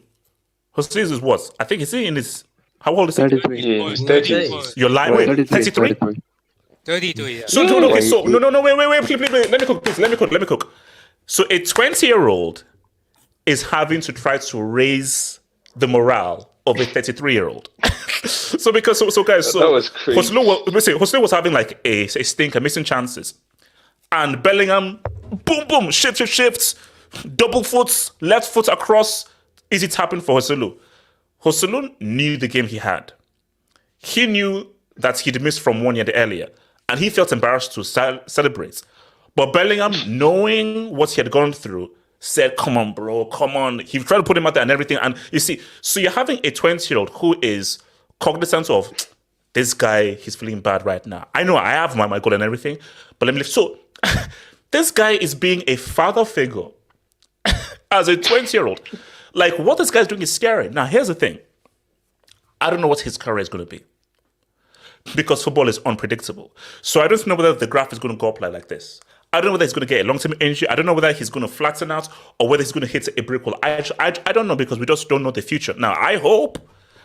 Speaker 1: Joselu is what? I think, is he in his, how old is he?
Speaker 6: 33.
Speaker 5: Yeah, he's 30.
Speaker 1: You're lying. Wait, 33?
Speaker 9: 32, yeah.
Speaker 1: So, wait, please. Let me cook. So a 20-year-old is having to try to raise the morale of a 33-year-old. guys, so
Speaker 5: that was crazy.
Speaker 1: Joselu was having like a stinker, missing chances. And Bellingham, boom, shifts, double foots, left foot across, easy tapping for Joselu. Joselu knew the game he had. He knew that he'd missed from 1 year earlier, and he felt embarrassed to celebrate. But Bellingham, knowing what he had gone through, said, come on, bro, come on. He tried to put him out there and everything. And you see, so you're having a 20-year-old who is cognizant of, this guy, he's feeling bad right now. I know I have my goal and everything, but let me live. So this guy is being a father figure as a 20-year-old. Like, what this guy's doing is scary. Now, here's the thing. I don't know what his career is going to be, because football is unpredictable. So I don't know whether the graph is going to go up like this. I don't know whether he's going to get a long-term injury. I don't know whether he's going to flatten out or whether he's going to hit a brick wall. I don't know, because we just don't know the future. Now, I hope,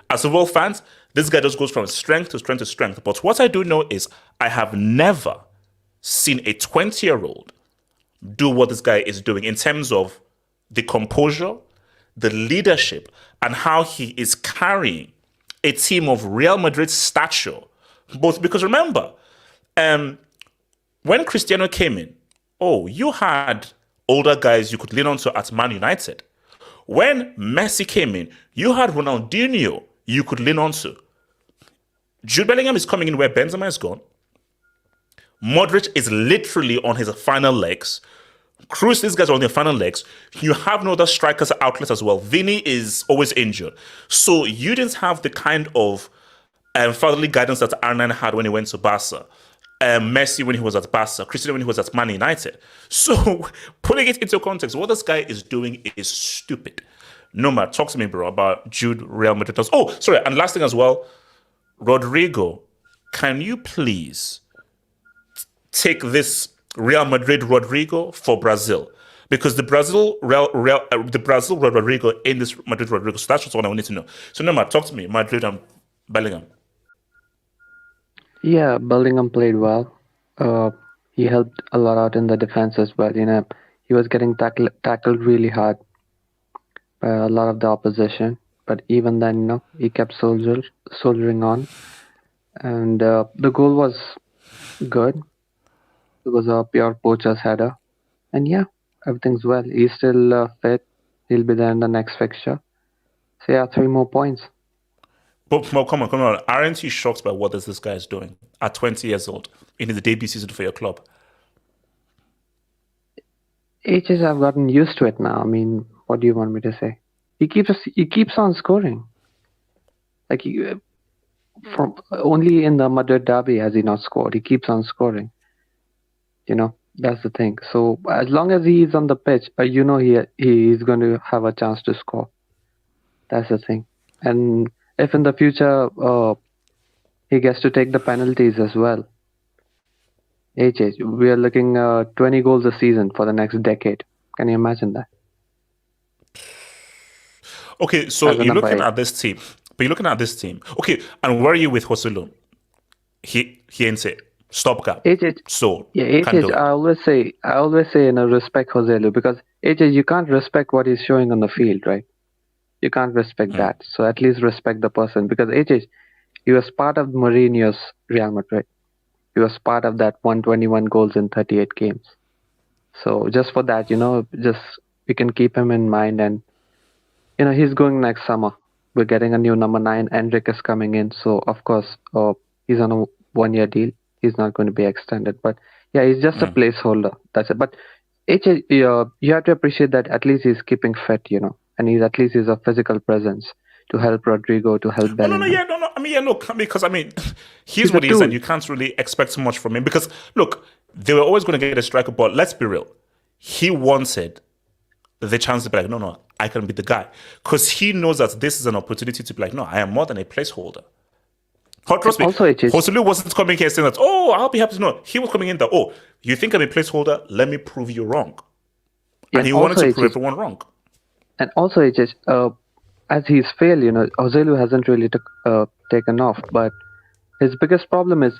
Speaker 1: as football fans, this guy just goes from strength to strength to strength. But what I do know is I have never seen a 20-year-old do what this guy is doing in terms of the composure, the leadership, and how he is carrying a team of Real Madrid stature. Both because remember, when Cristiano came in, you had older guys you could lean on to at Man United. When Messi came in, you had Ronaldinho you could lean on to. Jude Bellingham is coming in where Benzema is gone. Modric is literally on his final legs. Kroos, these guys are on their final legs. You have no other strikers outlets as well. Vini is always injured. So you didn't have the kind of fatherly guidance that Arnan had when he went to Barca. Messi when he was at Barca, Cristiano when he was at Man United. So putting it into context, what this guy is doing is stupid. Nomad, talk to me, bro, about Jude Real Madrid. And last thing as well, Rodrygo, can you please take this Real Madrid Rodrygo for Brazil? Because the Brazil Rodrygo in this Madrid Rodrygo. So that's just what I need to know. So Nomad, talk to me, Madrid and Bellingham.
Speaker 13: Yeah, Bellingham played well. He helped a lot out in the defense as well. He was getting tackled really hard by a lot of the opposition. But even then, he kept soldiering on. And the goal was good. It was a pure poacher's header. And yeah, everything's well. He's still fit. He'll be there in the next fixture. So yeah, 3 more points.
Speaker 1: But come on. Aren't you shocked by what this guy is doing at 20 years old in his debut season for your club?
Speaker 13: Ages, I've gotten used to it now. I mean, what do you want me to say? He keeps on scoring. Like, from only in the Madrid derby has he not scored. He keeps on scoring. That's the thing. So as long as he is on the pitch, he is going to have a chance to score. That's the thing. And if in the future he gets to take the penalties as well, we are looking 20 goals a season for the next decade. Can you imagine that?
Speaker 1: Okay, so you're looking at this team. But you're looking at this team. Okay, and where are you with Joselu? He ain't it. Stopgap. So
Speaker 13: I always say, respect Joselu, because you can't respect what he's showing on the field, right? You can't respect that. So at least respect the person, because he was part of Mourinho's Real Madrid. He was part of that 121 goals in 38 games. So just for that, we can keep him in mind. And he's going next summer. We're getting a new number 9. Endrick is coming in. So of course, he's on a 1-year deal. He's not going to be extended. But yeah, he's just a placeholder. That's it. But you have to appreciate that at least he's keeping fit, and he's a physical presence to help Rodrygo, to help Bellingham.
Speaker 1: Because here's what he is, and you can't really expect too much from him. Because look, they were always going to get a striker, but let's be real. He wanted the chance to be like, no, I can be the guy. Because he knows that this is an opportunity to be like, no, I am more than a placeholder. Trust me, Joselu wasn't coming here saying that, I'll be happy to know. He was coming in that, you think I'm a placeholder? Let me prove you wrong. And he wanted to prove everyone wrong.
Speaker 13: And also, as he's failed, Joselu hasn't really taken off. But his biggest problem is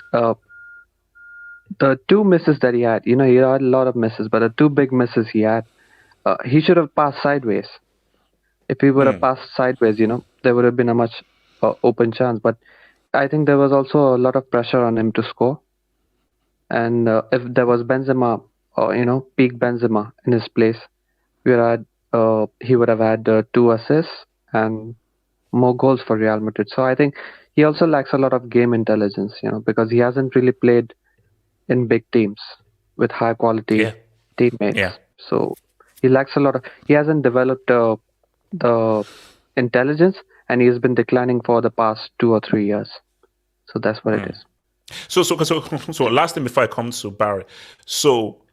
Speaker 13: the 2 misses that he had. He had a lot of misses, but the 2 big misses he had, he should have passed sideways. If he would have passed sideways, there would have been a much open chance. But I think there was also a lot of pressure on him to score. And if there was Benzema, peak Benzema in his place, he would have had 2 assists and more goals for Real Madrid. So I think he also lacks a lot of game intelligence, because he hasn't really played in big teams with high quality teammates.
Speaker 1: Yeah.
Speaker 13: So he lacks he hasn't developed the intelligence, and he has been declining for the past 2 or 3 years. So that's what it is.
Speaker 1: So last thing before I come to Barry. So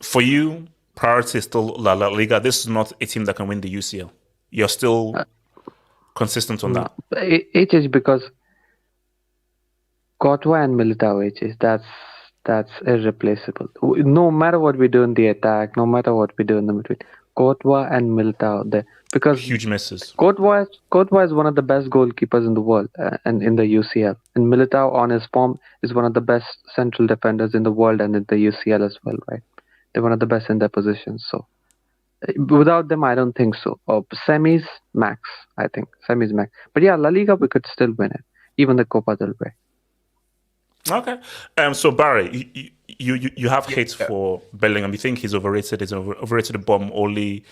Speaker 1: for you, priority is still La Liga. This is not a team that can win the UCL. You're still consistent on that.
Speaker 13: Because Courtois and Militao, that's irreplaceable. No matter what we do in the attack, no matter what we do in the midfield, Courtois and Militao, because
Speaker 1: huge misses.
Speaker 13: Courtois is one of the best goalkeepers in the world and in the UCL. And Militao, on his form, is one of the best central defenders in the world and in the UCL as well, right? They're one of the best in their positions. So without them, I don't think so. Semis, max, I think. Semis, max. But yeah, La Liga, we could still win it. Even the Copa del Rey.
Speaker 1: Okay. So Barry, you have hate for Bellingham. You think he's overrated? He's overrated the bomb only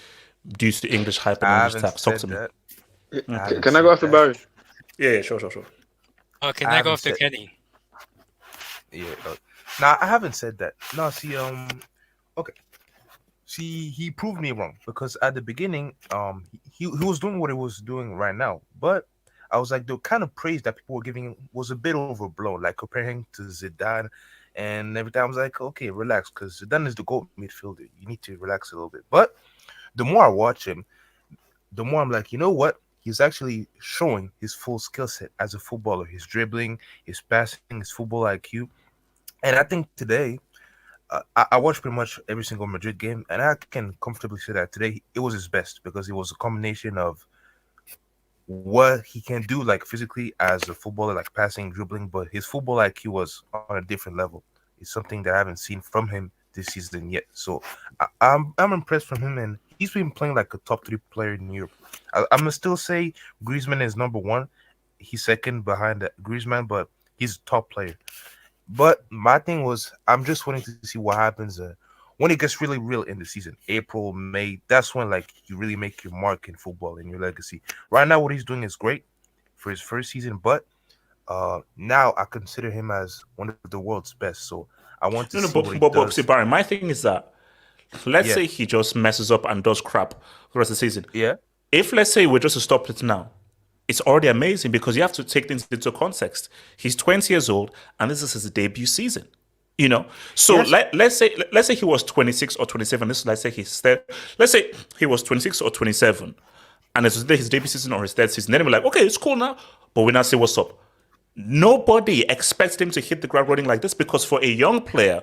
Speaker 1: due to English hype and English tax. Talk to me.
Speaker 5: Can I go after Barry?
Speaker 1: Yeah, sure.
Speaker 9: Oh, can I go after Kenny?
Speaker 4: Yeah. Nah, I haven't said that. No, see, okay. See, he proved me wrong because at the beginning, he was doing what he was doing right now, but I was like, the kind of praise that people were giving him was a bit overblown, like comparing him to Zidane and every time I was like, okay, relax, because Zidane is the GOAT midfielder. You need to relax a little bit. But the more I watch him, the more I'm like, you know what? He's actually showing his full skill set as a footballer. His dribbling, his passing, his football IQ. And I think today, I watched pretty much every single Madrid game, and I can comfortably say that today it was his best because it was a combination of what he can do, like physically as a footballer, like passing, dribbling, but his football IQ was on a different level. It's something that I haven't seen from him this season yet. So I'm impressed from him, and he's been playing like a top 3 player in Europe. I'm gonna still say Griezmann is number 1. He's second behind Griezmann, but he's a top player. But my thing was, I'm just waiting to see what happens when it gets really real in the season. April, May, that's when like you really make your mark in football and your legacy. Right now, what he's doing is great for his first season, but now I consider him as one of the world's best. So I want to see what he does.
Speaker 1: See, Barry, my thing is that let's say he just messes up and does crap for the rest of the season.
Speaker 4: Yeah.
Speaker 1: If let's say we're just to stop it now, it's already amazing because you have to take things into context. He's 20 years old, and this is his debut season. You know, so let's say he was 26 or 27. Let's say he was 26 or 27, and it's his debut season or his third season. Then we're like, okay, it's cool now, but we now say what's up. Nobody expects him to hit the ground running like this, because for a young player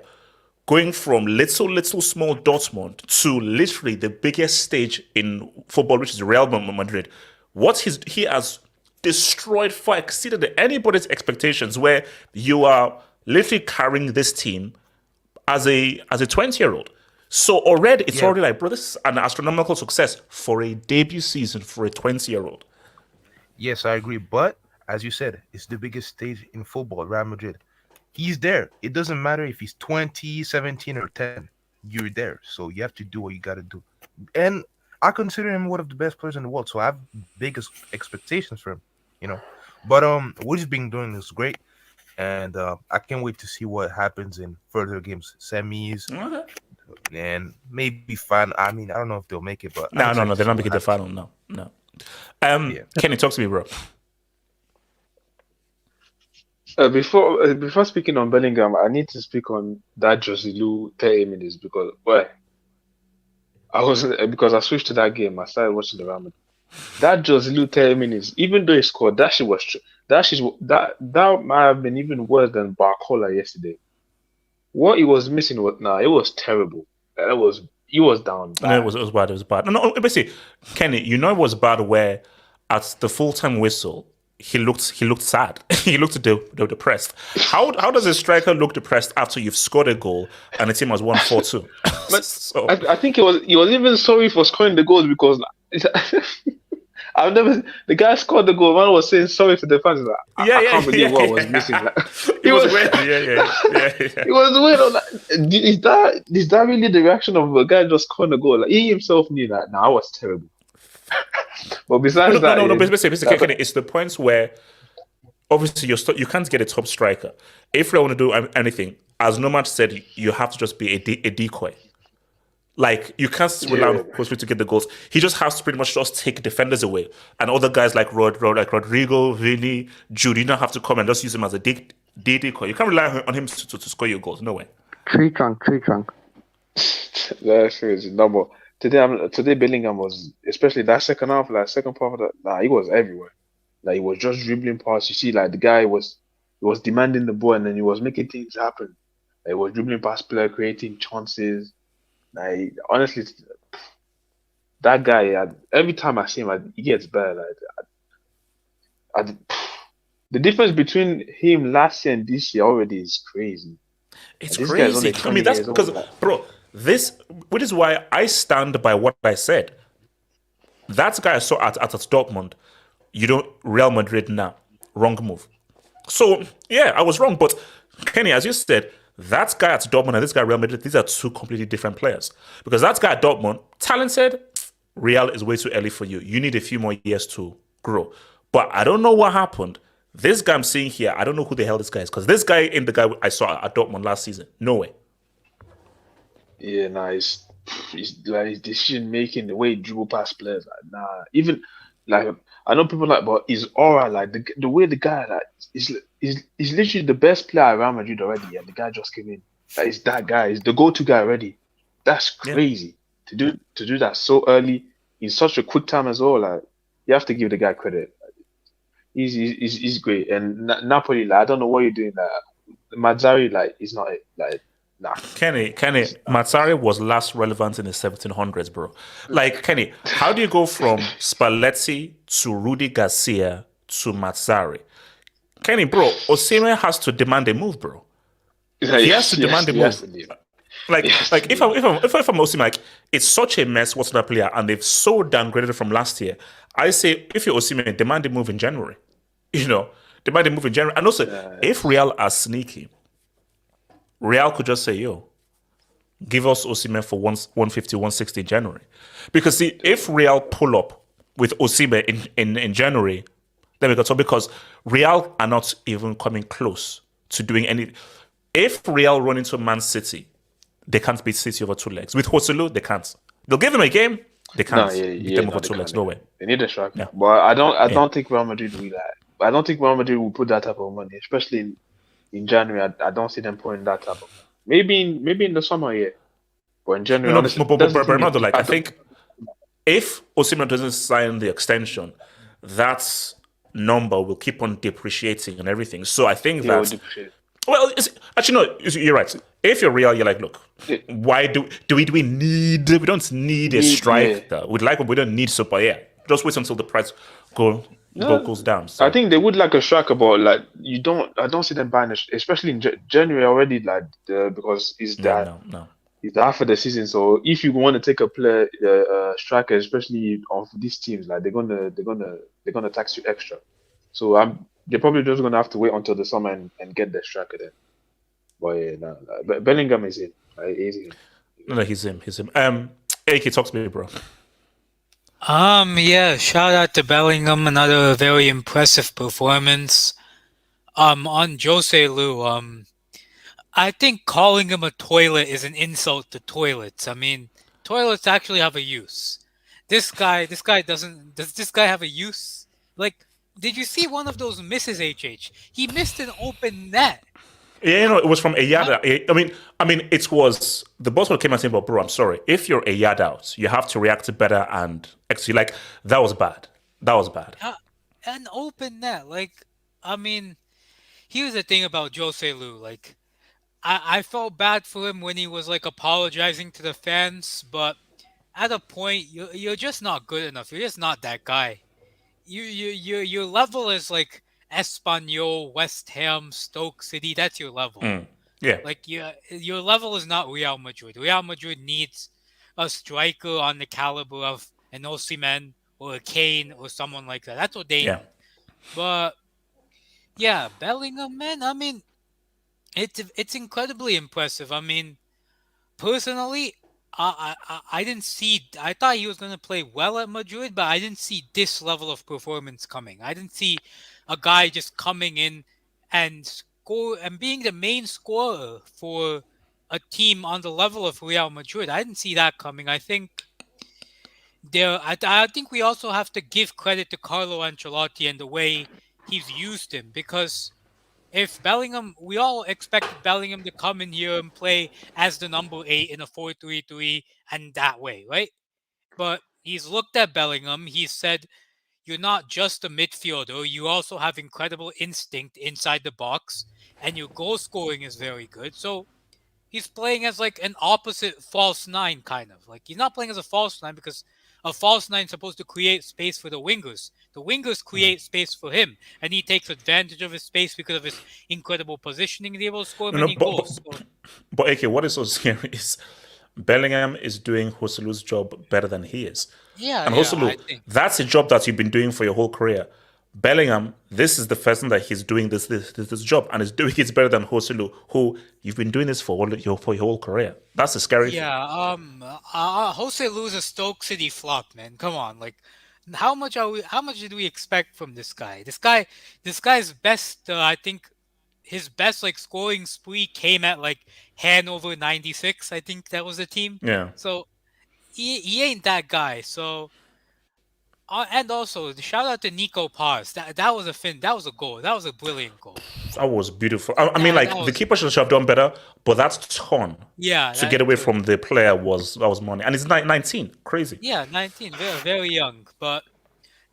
Speaker 1: going from little small Dortmund to literally the biggest stage in football, which is Real Madrid, what he has destroyed, far exceeded anybody's expectations. Where you are literally carrying this team as a 20-year-old. So already it's already like, bro, this is an astronomical success for a debut season for a 20-year-old.
Speaker 4: Yes, I agree. But as you said, it's the biggest stage in football, Real Madrid. He's there. It doesn't matter if he's 20, 17, or 10. You're there. So you have to do what you got to do. And I consider him one of the best players in the world. So I have biggest expectations for him, you know. But what he's been doing is great. And I can't wait to see what happens in further games, semis, and maybe final. I mean, I don't know if they'll make it, but
Speaker 1: no, they're not making the final. No. Kenny, talk to me, bro.
Speaker 5: Before speaking on Bellingham, I need to speak on that Joselu 30 minutes because I switched to that game. I started watching the Real Madrid. That Joselu 30 minutes, even though he scored, that might have been even worse than Barcola yesterday. What he was missing it was terrible. He was down bad.
Speaker 1: No, it was bad. It was bad. No, basically, Kenny, it was bad where at the full-time whistle he looked sad. He looked depressed. How does a striker look depressed after you've scored a goal and the team has won 4-2?
Speaker 5: But I think he was even sorry for scoring the goals because the guy scored the goal. Man was saying sorry to the fans. I can't believe what was missing.
Speaker 1: It was weird. Yeah.
Speaker 5: It was weird. Is that really the reaction of a guy just scoring a goal? Like, he himself knew that. I was terrible. But besides
Speaker 1: basically, it's the points where obviously you can't get a top striker. If you want to do anything, as Nomad said, you have to just be a decoy. Like, you can't rely on Crossfield to get the goals. He just has to pretty much just take defenders away. And other guys like Rodrygo, Vinny, Jude, you don't have to come and just use him as a decoy. You can't rely on him to score your goals. No way.
Speaker 13: Tree trunk.
Speaker 5: That's crazy. No, but today Bellingham was, especially that second half, second part of that, he was everywhere. Like, he was just dribbling past. You see, like, the guy was demanding the ball and then he was making things happen. Like, he was dribbling past player, creating chances. Like, honestly, that guy, every time I see him, he gets better. Like, the difference between him last year and this year already is crazy.
Speaker 1: It's crazy. I mean, that's because, bro, which is why I stand by what I said. That guy I saw at Dortmund, Real Madrid now. Wrong move. So, yeah, I was wrong. But, Kenny, as you said, that guy at Dortmund and this guy at Real Madrid, these are two completely different players. Because that guy at Dortmund, talented, Real is way too early for you. You need a few more years to grow. But I don't know what happened. This guy I'm seeing here, I don't know who the hell this guy is. Because this guy ain't the guy I saw at Dortmund last season. No way.
Speaker 5: Yeah, it's like his decision making, the way he dribble past players. Like, even like I know people like, but his aura, like the way the guy like is literally the best player at Real Madrid already, and the guy just came in. Like, it's that guy, he's the go-to guy already. That's crazy to do that so early in such a quick time as well. Like, you have to give the guy credit. He's great. And Napoli, like, I don't know what you're doing. Like, Mazzari, like, he's not like. Nah.
Speaker 1: Kenny, Mazzari was last relevant in the 1700s, bro. Like, Kenny, how do you go from Spalletti to Rudy Garcia to Mazzari? Kenny, bro, Osimhen has to demand a move, bro. He has to demand a move. If I'm Osimhen, like, it's such a mess what's that player, and they've so downgraded from last year. I say, if you're Osimhen, demand a move in January. Demand a move in January. And also, if Real are sneaky, Real could just say, yo, give us Osimhen for 150, 160 in January. Because, see, if Real pull up with Osimhen in January, then we got to, because Real are not even coming close to doing any. If Real run into Man City, they can't beat City over 2 legs. With Joselu, they can't. They'll give them a game, they can't beat them over 2 legs. No way.
Speaker 5: They need a striker. Yeah. But I don't think Real Madrid will that. I don't think Real Madrid will put that type of money, especially in January, I don't see them putting that type of. Maybe in the summer, yeah. But in January, honestly,
Speaker 1: I think if Osimhen doesn't sign the extension, that number will keep on depreciating and everything. So I think that. Well, actually, no. You're right. If you're Real, you're like, look, why do we need? We don't need a striker. Yeah. We don't need super. Yeah, just wait until the price goes down. So.
Speaker 5: I think they would like a striker, but like I don't see them buying especially in January already. Like because it's it's half of the season. So if you want to take a player, striker, especially of these teams, like they're gonna tax you extra. So they're probably just gonna have to wait until the summer and get the striker then. But yeah, but Bellingham is in. He's in.
Speaker 1: No, he's in. AK, talk to me, bro.
Speaker 9: Yeah, shout out to Bellingham, another very impressive performance. On Joselu, I think calling him a toilet is an insult to toilets. I mean, toilets actually have a use. Does this guy have a use? Like, did you see one of those misses, HH? He missed an open net.
Speaker 1: Yeah, it was from a yard out. I mean, it was the boss came and said, "But bro, I'm sorry. If you're a yard out, you have to react better and actually like that was bad. That was bad."
Speaker 9: An open net, like, I mean, here's the thing about Joselu. Like, I felt bad for him when he was like apologizing to the fans, but at a point, you're just not good enough. You're just not that guy. Your level is like Espanyol, West Ham, Stoke City. That's your level.
Speaker 1: Yeah.
Speaker 9: Like your level is not Real Madrid. Real Madrid needs a striker on the caliber of an Osimhen or a Kane or someone like that. That's what they need. But yeah, Bellingham, man. I mean, it's incredibly impressive. I mean, personally, I didn't see. I thought he was going to play well at Madrid, but I didn't see this level of performance coming. I didn't see a guy just coming in and score and being the main scorer for a team on the level of Real Madrid. I didn't see that coming. I think I think we also have to give credit to Carlo Ancelotti and the way he's used him, because if Bellingham, we all expected Bellingham to come in here and play as the number 8 in a 4-3-3 and that way, right? But he's looked at Bellingham. He said, you're not just a midfielder. You also have incredible instinct inside the box, and your goal scoring is very good. So he's playing as like an opposite false nine, kind of. Like, he's not playing as a false nine because a false nine is supposed to create space for the wingers. The wingers create space for him, and he takes advantage of his space because of his incredible positioning. He's able to score many goals.
Speaker 1: But AK, what is so scary is Bellingham is doing Joselu's job better than he is.
Speaker 9: Yeah,
Speaker 1: and Joselu, that's a job that you've been doing for your whole career. Bellingham, this is the first time that he's doing this job, and is doing it better than Joselu, who you've been doing this for your whole career. That's the scary thing.
Speaker 9: Yeah, Joselu's a Stoke City flop, man. Come on, like, how much did we expect from this guy? This guy's best, I think, his best like scoring spree came at like Hanover 96. I think that was the team.
Speaker 1: Yeah.
Speaker 9: So he ain't that guy. So. And also, shout out to Nico Paz. That was a goal. That was a brilliant goal.
Speaker 1: That was beautiful. I mean, the keeper should have done better, but that's ton.
Speaker 9: Yeah.
Speaker 1: To get away from the player was money, and he's 19. Crazy.
Speaker 9: Yeah, 19. Very, very young. But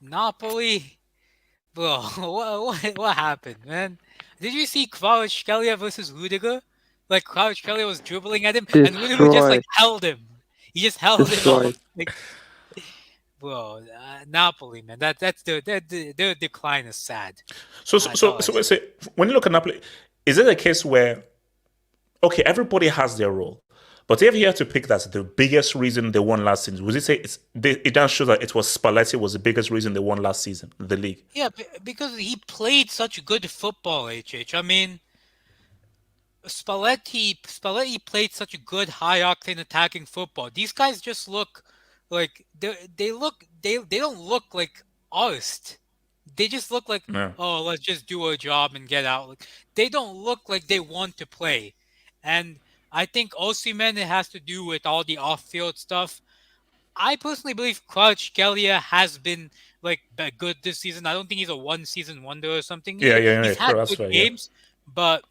Speaker 9: Napoli, bro, what happened, man? Did you see Kvaratskhelia versus Rudiger? Like, Kvaratskhelia was dribbling at him, and Rudiger just like held him. He just held him off. Like, bro, Napoli, man, that's their decline is sad.
Speaker 1: So when you look at Napoli, is it a case where, okay, everybody has their role, but if you had to pick that's the biggest reason they won last season, would you say it does show that it was Spalletti was the biggest reason they won last season, the league?
Speaker 9: Yeah, because he played such good football, HH. I mean, Spalletti played such a good high octane attacking football. These guys just look like they don't look like arst. They just look like, oh, let's just do our job and get out. Like, they don't look like they want to play. And I think Osimhen, it has to do with all the off-field stuff. I personally believe Kvaratskhelia has been like good this season. I don't think he's a one-season wonder or something.
Speaker 1: Yeah.
Speaker 9: He's had good games, but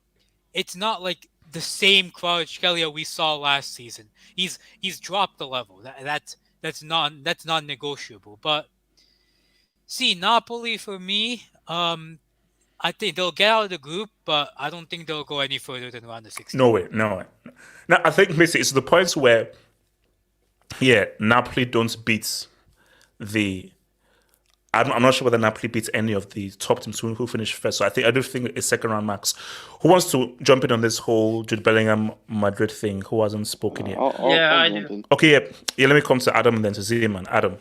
Speaker 9: it's not like the same Kvaratskhelia we saw last season. He's dropped the level. That's not negotiable. But see, Napoli for me, I think they'll get out of the group, but I don't think they'll go any further than round of 16.
Speaker 1: No way. Now, I think basically it's the points where, Napoli don't beat the. I'm not sure whether Napoli beats any of the top teams who finished first. So I do think it's second round max. Who wants to jump in on this whole Jude Bellingham Madrid thing? Who hasn't spoken yet?
Speaker 3: I do.
Speaker 1: Okay, yeah. Let me come to Adam and then to Zeman. Adam.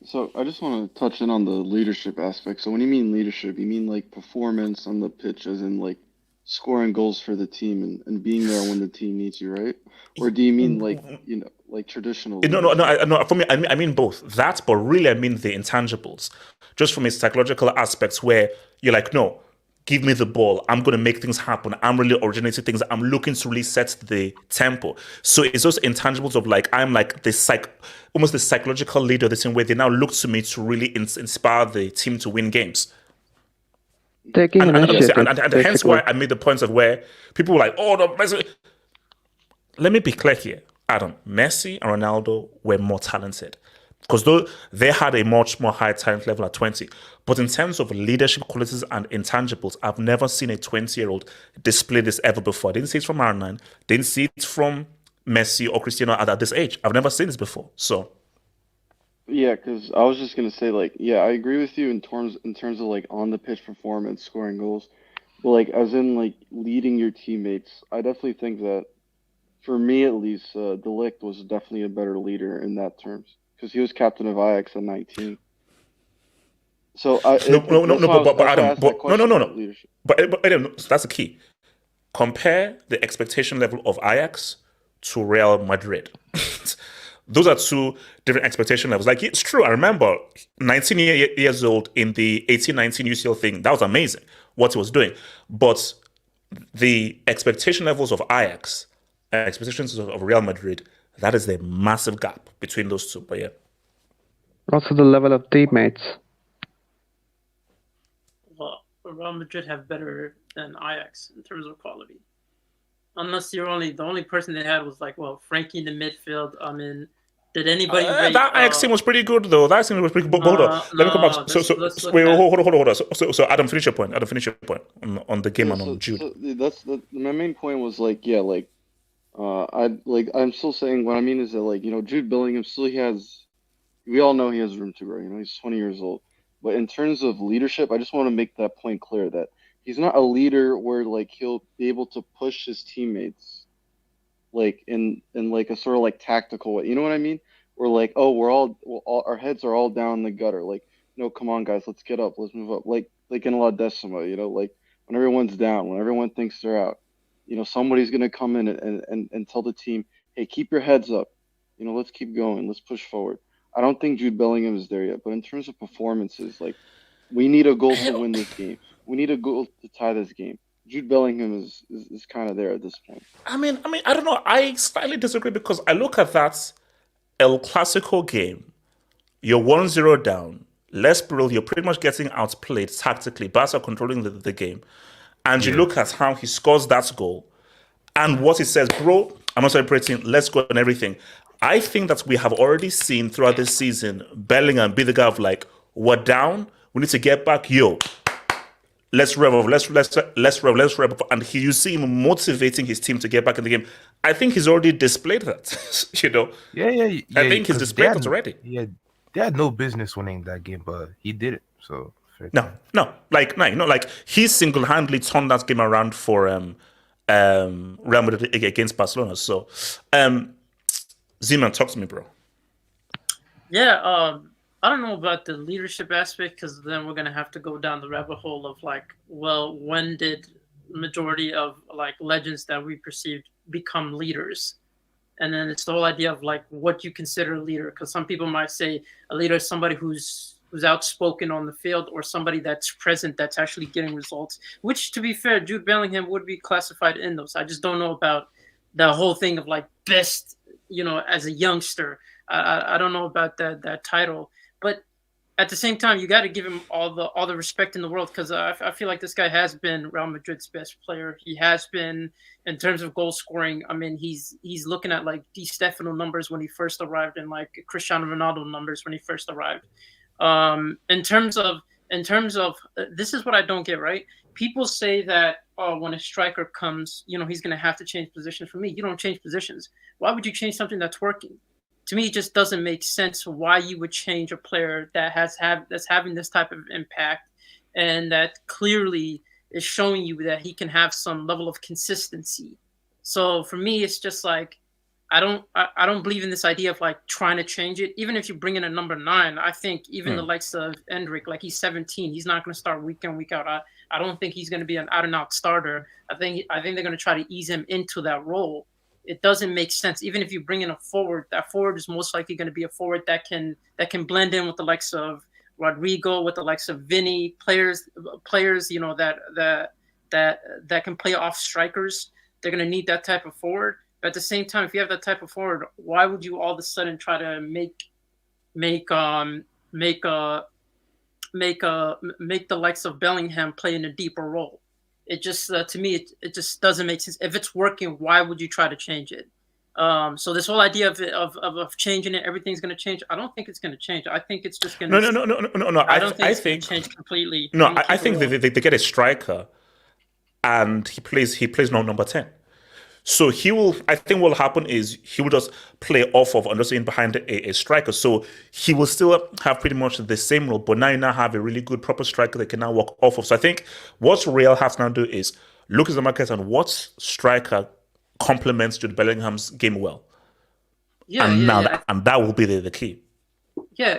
Speaker 11: So I just want to touch in on the leadership aspect. So when you mean leadership, you mean like performance on the pitch, as in like scoring goals for the team and being there when the team needs you, right? Or do you mean like like traditional?
Speaker 1: No. For me, I mean both that, but really I mean the intangibles, just from a psychological aspects where you're like, no, give me the ball. I'm going to make things happen. I'm really originating things. I'm looking to really set the tempo. So it's those intangibles of like, I'm like almost the psychological leader, the same way they now look to me to really inspire the team to win games.
Speaker 13: Taking initiative.
Speaker 1: And hence why I made the points of where people were like, oh, no, Messi. Let me be clear here. Adam, Messi and Ronaldo were more talented because though they had a much more high talent level at 20. But in terms of leadership qualities and intangibles, I've never seen a 20-year-old display this ever before. I didn't see it from R9. Didn't see it from Messi or Cristiano at this age. I've never seen this before. So.
Speaker 11: Yeah, because I was just gonna say, like, yeah, I agree with you in terms of like on the pitch performance, scoring goals, but like as in like leading your teammates, I definitely think that, for me at least, De Ligt was definitely a better leader in that terms because he was captain of Ajax at 19. So but Adam,
Speaker 1: no. But Adam, that's the key. Compare the expectation level of Ajax to Real Madrid. Those are two different expectation levels. Like, it's true. I remember 19 years old in the 18-19 UCL thing. That was amazing what he was doing. But the expectation levels of Ajax and expectations of Real Madrid, that is a massive gap between those two. But yeah.
Speaker 13: Also the level of teammates.
Speaker 3: Well, Real Madrid have better than Ajax in terms of quality. Unless the only person they had was like, well, Frankie in the midfield. I mean, did anybody rate,
Speaker 1: that Ajax team was pretty good though. That team was pretty good. Hold on, let me come back. Hold on. So Adam, finish your point. On the game and on Jude.
Speaker 11: So my main point was like, yeah, like, I'm still saying what I mean is that, like, Jude Bellingham we all know he has room to grow. He's 20 years old, but in terms of leadership, I just want to make that point clear that he's not a leader where like he'll be able to push his teammates like in like a sort of like tactical way. You know what I mean? Or like, oh, our heads are all down the gutter. Like, no, come on guys, let's get up, let's move up. Like in La Decima, like when everyone's down, when everyone thinks they're out, somebody's gonna come in and tell the team, hey, keep your heads up. Let's keep going, let's push forward. I don't think Jude Bellingham is there yet, but in terms of performances, like, we need a goal to win this game. We need a goal to tie this game. Jude Bellingham is kind of there at this point.
Speaker 1: I mean, I don't know. I slightly disagree because I look at that El Clasico game. You're 1-0 down. Let's be real, you're pretty much getting outplayed tactically. Barca controlling the game. And you look at how he scores that goal and what he says, bro, I'm not celebrating, let's go and everything. I think that we have already seen throughout this season Bellingham be the guy of like, we're down, we need to get back, let's rev up, let's rev up. And you see him motivating his team to get back in the game. I think he's already displayed that,
Speaker 4: Yeah.
Speaker 1: I think he's displayed that already.
Speaker 4: Yeah, they had no business winning that game, but he did it. So
Speaker 1: like he single-handedly turned that game around for Real Madrid against Barcelona. So, Zeman, talk to me, bro.
Speaker 3: Yeah, I don't know about the leadership aspect because then we're gonna have to go down the rabbit hole of like, well, when did majority of like legends that we perceived become leaders? And then it's the whole idea of like what you consider a leader, because some people might say a leader is somebody who's outspoken on the field or somebody that's present, that's actually getting results. Which, to be fair, Jude Bellingham would be classified in those. I just don't know about the whole thing of like best, as a youngster. I don't know about that title. But at the same time, you got to give him all the respect in the world, because I feel like this guy has been Real Madrid's best player. He has been, in terms of goal scoring. I mean, he's looking at like Di Stefano numbers when he first arrived, and like Cristiano Ronaldo numbers when he first arrived. In terms of this is what I don't get, right? People say that when a striker comes, he's going to have to change positions. For me, you don't change positions. Why would you change something that's working? To me, it just doesn't make sense why you would change a player that's having this type of impact, and that clearly is showing you that he can have some level of consistency. So for me, it's just like I don't believe in this idea of like trying to change it. Even if you bring in a number 9, I think even the likes of Endrick, like he's 17, he's not going to start week in, week out. I don't think he's going to be an out and out starter. I think they're going to try to ease him into that role. It doesn't make sense. Even if you bring in a forward, that forward is most likely going to be a forward that can blend in with the likes of Rodrygo, with the likes of Vinny, players, that can play off strikers. They're going to need that type of forward. But at the same time, if you have that type of forward, why would you all of a sudden try to make the likes of Bellingham play in a deeper role? It just to me, it just doesn't make sense. If it's working, why would you try to change it? So this whole idea of changing it, everything's going to change. I don't think it's going to change. I think it's just going to.
Speaker 1: No.
Speaker 3: I don't think it's going to change completely.
Speaker 1: No, I think they get a striker, and he plays now number 10. So he will. I think what will happen is he will just play off of and just in behind a striker. So he will still have pretty much the same role, but now you have a really good proper striker that can now work off of. So I think what Real has to now do is look at the market and what striker complements Jude Bellingham's game well. And that will be the key.
Speaker 3: Yeah,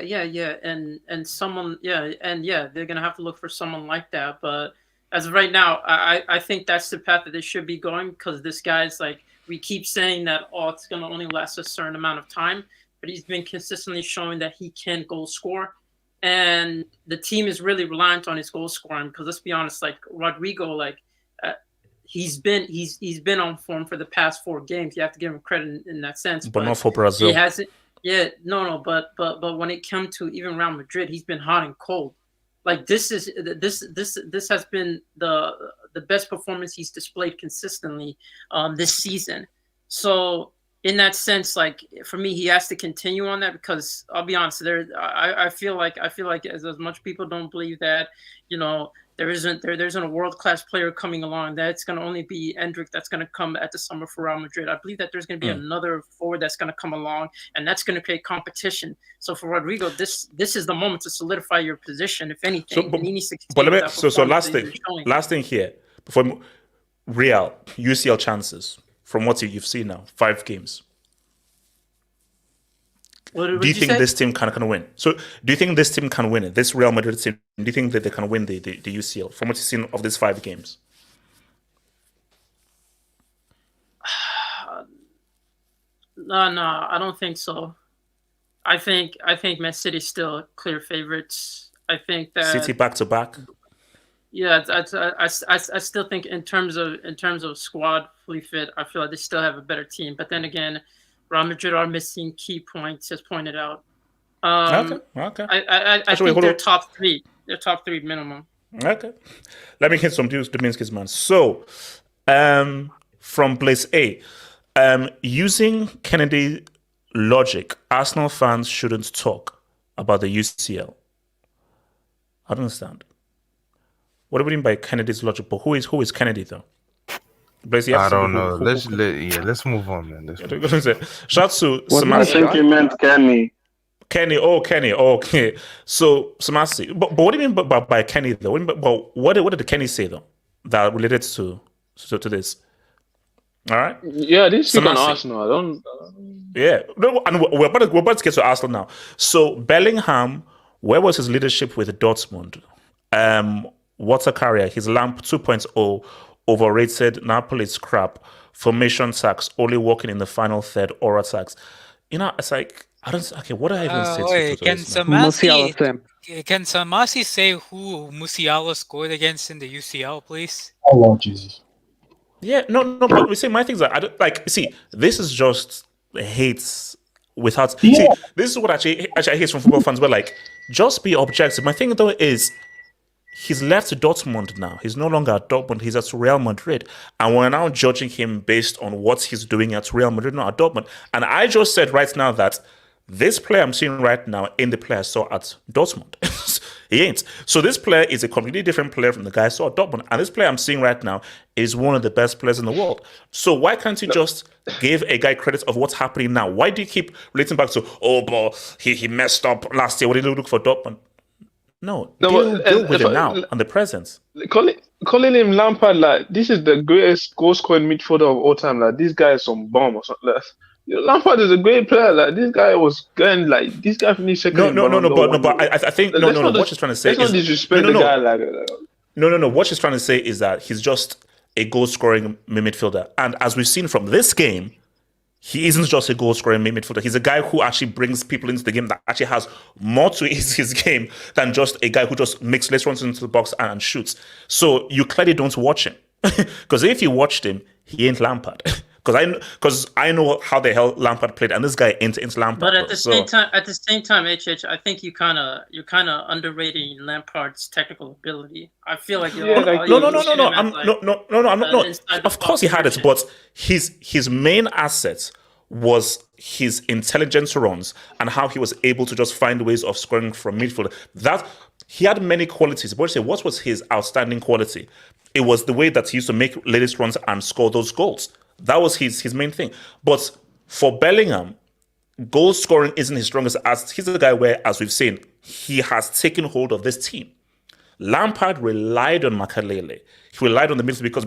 Speaker 3: and someone, they're gonna have to look for someone like that. But as of right now, I think that's the path that they should be going, because this guy's like, we keep saying that it's gonna only last a certain amount of time, but he's been consistently showing that he can goal score, and the team is really reliant on his goal scoring. Because let's be honest, like Rodrygo, like he's been on form for the past 4 games. You have to give him credit in that sense.
Speaker 1: But not for Brazil.
Speaker 3: He hasn't. Yeah, no. But when it comes to even Real Madrid, he's been hot and cold. Like this has been the best performance he's displayed consistently this season. So in that sense, like for me, he has to continue on that, because I'll be honest, I feel like as much people don't believe that, there isn't a world-class player coming along, that's going to only be Endrick that's going to come at the summer for Real Madrid. I believe that there's going to be another forward that's going to come along, and that's going to create competition. So for Rodrygo, this is the moment to solidify your position, if anything. And he needs to
Speaker 1: last thing here before Real UCL chances from what you've seen now, 5 games. Do you think this team can win? So do you think this team can win it? This Real Madrid team, do you think that they can win the UCL from what you've seen of these 5 games?
Speaker 3: No, I don't think so. I think Man City's still clear favorites. I think that
Speaker 1: City back to back.
Speaker 3: Yeah, I still think in terms of squad fully fit, I feel like they still have a better team. But then again, Real Madrid are missing key points, as pointed out.
Speaker 1: Okay.
Speaker 3: I think they're top 3. They're top 3 minimum.
Speaker 1: Okay. Let me hit some dudes, Dominski's man. So, from Blaze A, using Kennedy logic, Arsenal fans shouldn't talk about the UCL. I don't understand. What do we mean by Kennedy's logic? But who is Kennedy though?
Speaker 4: I don't know. Let's move on, man.
Speaker 1: Shout to Samasi.
Speaker 11: I think you meant Kenny.
Speaker 1: Kenny. Okay. So Samasi, but what do you mean by Kenny though? What did the Kenny say though that related to this? All right.
Speaker 5: Yeah, this is on Arsenal. I don't.
Speaker 1: Yeah, and we're about to get to Arsenal now. So Bellingham, where was his leadership with Dortmund? Water carrier, his lamp 2.0. Overrated, Napoli's crap, formation tax, only working in the final third, or attacks. It's like, I don't, okay, what do I even say to
Speaker 9: can
Speaker 1: this?
Speaker 9: Can Samasi say who Musiala scored against in the UCL, please?
Speaker 12: Oh, Lord Jesus.
Speaker 1: Yeah, no, but we say my things are, I don't, like, see, this is just hates without, see, this is what actually I hate from football fans, where like, just be objective. My thing though is he's left Dortmund now. He's no longer at Dortmund. He's at Real Madrid. And we're now judging him based on what he's doing at Real Madrid, not at Dortmund. And I just said right now that this player I'm seeing right now in the player I saw at Dortmund. He ain't. So this player is a completely different player from the guy I saw at Dortmund. And this player I'm seeing right now is one of the best players in the world. So why can't you just give a guy credit of what's happening now? Why do you keep relating back to, but he messed up last year? What did he look for Dortmund? No, deal with it now and the present.
Speaker 5: Calling him Lampard, like, this is the greatest goal scoring midfielder of all time. Like, this guy is some bomb or something. Like, Lampard is a great player. Like, this guy was going, like, this guy finished second.
Speaker 1: But I think what she's trying to say is
Speaker 5: not disrespect the guy.
Speaker 1: No. What she's trying to say is that he's just a goal scoring midfielder, and as we've seen from this game, he isn't just a goal scoring midfielder. He's a guy who actually brings people into the game that actually has more to his game than just a guy who just makes less runs into the box and shoots. So you clearly don't watch him. Because if you watched him, he ain't Lampard. Because I know how the hell Lampard played, and this guy ain't Lampard.
Speaker 3: But at the same time, HH, I think you're kind of underrating Lampard's technical ability. I feel like
Speaker 1: no. I'm not. Of course he had it, but his main asset was his intelligent runs and how he was able to just find ways of scoring from midfield. That he had many qualities. But say, what was his outstanding quality? It was the way that he used to make latest runs and score those goals. That was his main thing. But for Bellingham, goal scoring isn't his strongest asset. He's the guy where, as we've seen, he has taken hold of this team. Lampard relied on Makalele. He relied on the midfield because,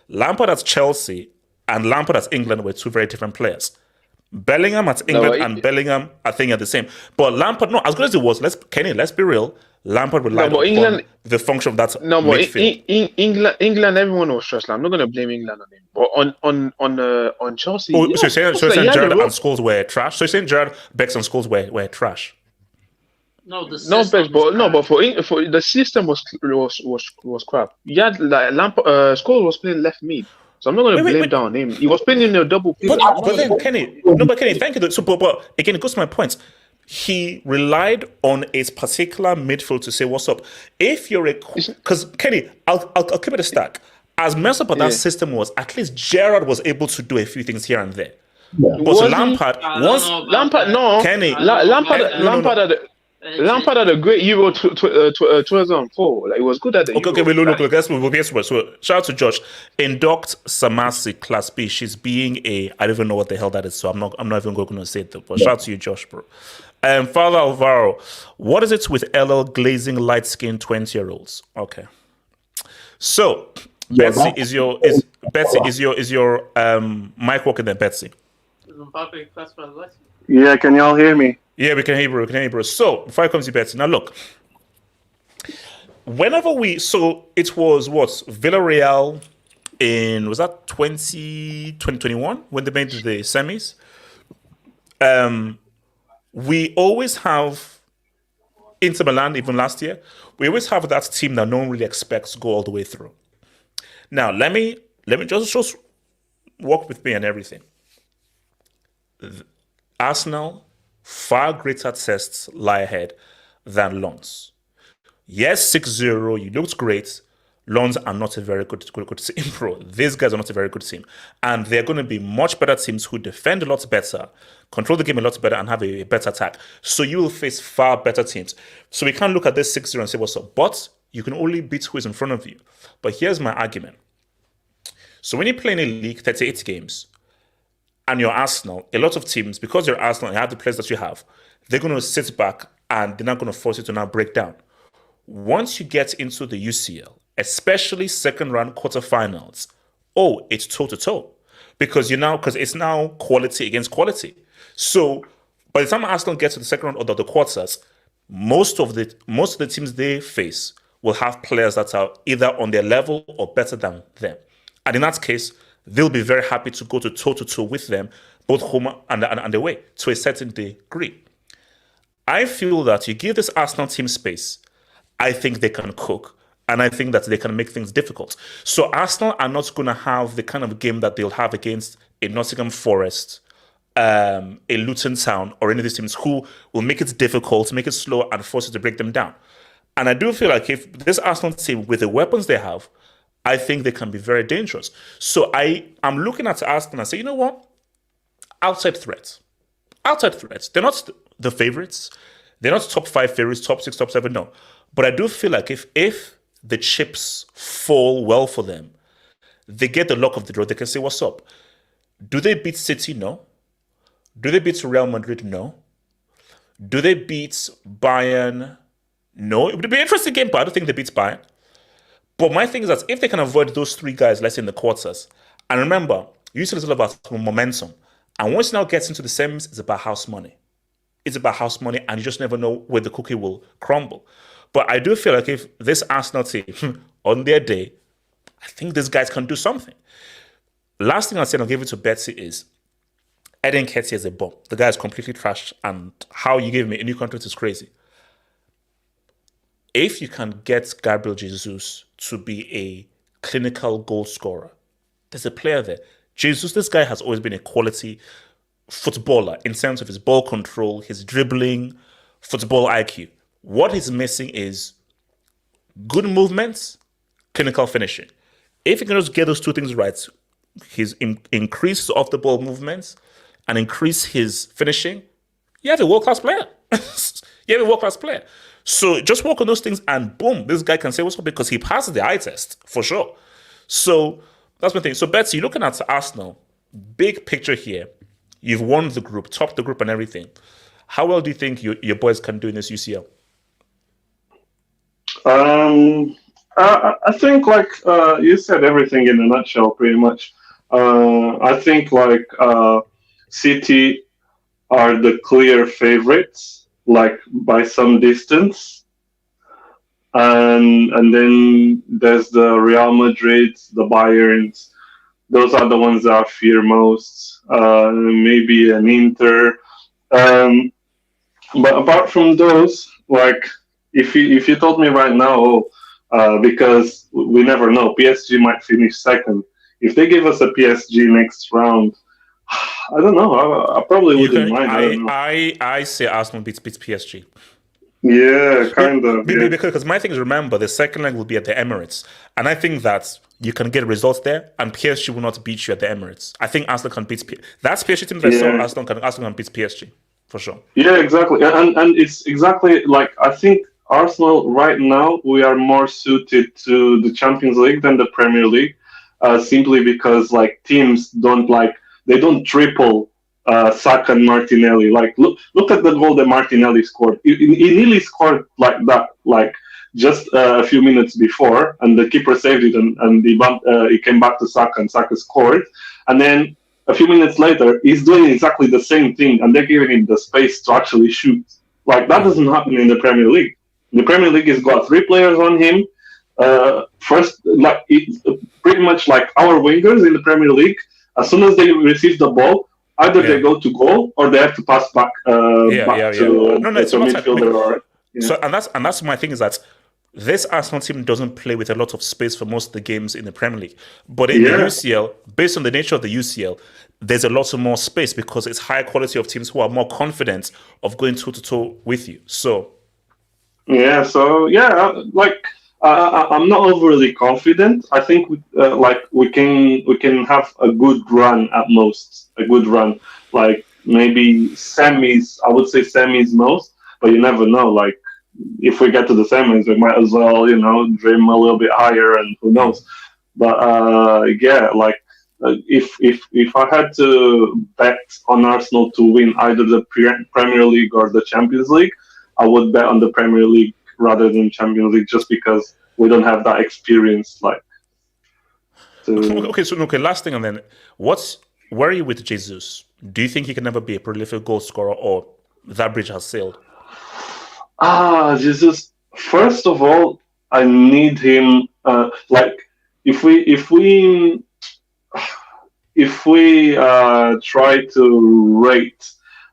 Speaker 1: Lampard at Chelsea and Lampard at England were two very different players. Bellingham at England and Bellingham, I think, are the same. But Lampard, as good as it was, let's be real. Lampard relied on the function of that midfield.
Speaker 5: England, everyone was stressed. I'm not going to blame England on him. But on Chelsea...
Speaker 1: So you're saying Gerrard and Scholes were trash? So you're saying Gerrard, Becks and Scholes were trash?
Speaker 3: No, the
Speaker 5: for the system was crap. You had Scholes was playing left mid. So I'm not going to blame down him. He was playing in a double pivot.
Speaker 1: But then, Kenny, thank you. So, but again, it goes to my point. He relied on a particular midfield to say, what's up? If you're because Kenny, I'll keep it a stack. As messed up as that system was, at least Gerrard was able to do a few things here and there. Yeah. But Lampard,
Speaker 5: Lampard had a great Euro 2004. Like, he was good at the Euro.
Speaker 1: Okay, look. So, shout out to Josh. Induct Samasi Class B. She's being I don't even know what the hell that is, so I'm not even going to say it. But shout out to you, Josh, bro. Father Alvaro, what is it with LL glazing light-skinned 20-year-olds? Okay. So, Betsy, is your mic working there, Betsy?
Speaker 14: Yeah, can y'all hear me?
Speaker 1: Yeah, we can hear you, bro. So, before I come to you, Betsy, now look. It was what? Villarreal was that 2021 when they made the semis? We always have Inter Milan, even last year, we always have that team that no one really expects to go all the way through. Now, let me just walk with me and everything. Arsenal, far greater tests lie ahead than Lens. Yes, 6-0, you looked great. Lens are not a very good team, bro. These guys are not a very good team. And they're going to be much better teams who defend a lot better, control the game a lot better, and have a better attack. So you will face far better teams. So we can't look at this 6-0 and say, what's up? But you can only beat who is in front of you. But here's my argument. So when you play in a league, 38 games, and you're Arsenal, a lot of teams, because you're Arsenal and you have the players that you have, they're going to sit back and they're not going to force you to now break down. Once you get into the UCL, especially second round quarterfinals, it's toe-to-toe. Because it's now quality against quality. So by the time Arsenal gets to the second round or the quarters, most of the teams they face will have players that are either on their level or better than them. And in that case, they'll be very happy to go to toe-to-toe with them, both home and away, to a certain degree. I feel that you give this Arsenal team space, I think they can cook, and I think that they can make things difficult. So Arsenal are not going to have the kind of game that they'll have against a Nottingham Forest, a Luton Town or any of these teams who will make it difficult, make it slow, and force you to break them down. And I do feel like if this Arsenal team, with the weapons they have, I think they can be very dangerous. So I'm looking at Arsenal and say, you know what? Outside threats. They're not the favorites. They're not top 5 favorites, top 6, top 7, no. But I do feel like if the chips fall well for them, they get the luck of the draw, they can say, what's up? Do they beat City? No. Do they beat Real Madrid? No. Do they beat Bayern? No. It would be an interesting game, but I don't think they beat Bayern. But my thing is that if they can avoid those 3 guys, let's say in the quarters, and remember, usually it's all about momentum. And once it now gets into the semis, it's about house money. It's about house money, and you just never know where the cookie will crumble. But I do feel like if this Arsenal team, on their day, I think these guys can do something. Last thing I'll say, and I'll give it to Betsy, is Eden Nketiah is a bomb. The guy is completely trashed, and how you gave me a new contract is crazy. If you can get Gabriel Jesus to be a clinical goal scorer, there's a player there. Jesus, this guy has always been a quality footballer in terms of his ball control, his dribbling, football IQ. What he's missing is good movements, clinical finishing. If he can just get those 2 things right, his increase off the ball movements and increase his finishing, you have a world-class player. You have a world-class player. So just work on those things and boom, this guy can say what's up because he passes the eye test for sure. So that's my thing. So Betsy, looking at Arsenal, big picture here, you've won the group, topped the group and everything. How well do you think your boys can do in this UCL?
Speaker 14: I think you said everything in a nutshell, pretty much. I think City are the clear favorites, by some distance, and then there's the Real Madrid, the Bayerns. Those are the ones that I fear most. Maybe an Inter, but apart from those, if you told me right now, because we never know, PSG might finish second. If they give us a PSG next round, I don't know. I probably wouldn't mind.
Speaker 1: I say Arsenal beats PSG.
Speaker 14: Yeah, kind of.
Speaker 1: Because my thing is, remember, the second leg will be at the Emirates. And I think that you can get results there, and PSG will not beat you at the Emirates. I think Arsenal can beat PSG. That's PSG team that I saw. Arsenal can beat PSG, for sure.
Speaker 14: Yeah, exactly. And it's exactly I think Arsenal right now, we are more suited to the Champions League than the Premier League, simply because teams don't they don't triple Saka and Martinelli. Look at the goal that Martinelli scored. He nearly scored like that, just a few minutes before, and the keeper saved it, and he came back to Saka, and Saka scored. And then a few minutes later, he's doing exactly the same thing, and they're giving him the space to actually shoot. That doesn't happen in the Premier League. The Premier League has got 3 players on him. First, it's pretty much like our wingers in the Premier League. As soon as they receive the ball, either they go to goal or they have to pass back to midfielder.
Speaker 1: So and that's my thing is that this Arsenal team doesn't play with a lot of space for most of the games in the Premier League. But in the UCL, based on the nature of the UCL, there's a lot more space because it's higher quality of teams who are more confident of going toe-to-toe with you. So
Speaker 14: I'm not overly confident. I think we can have a good run at most. A good run, maybe semis. I would say semis most, but you never know. If we get to the semis, we might as well, dream a little bit higher, and who knows. But if I had to bet on Arsenal to win either the Premier League or the Champions League, I would bet on the Premier League rather than Champions League, just because we don't have that experience.
Speaker 1: Okay, last thing, and then where are you with Jesus? Do you think he can never be a prolific goal scorer, or that bridge has sailed?
Speaker 14: Jesus. First of all, I need him. If we try to rate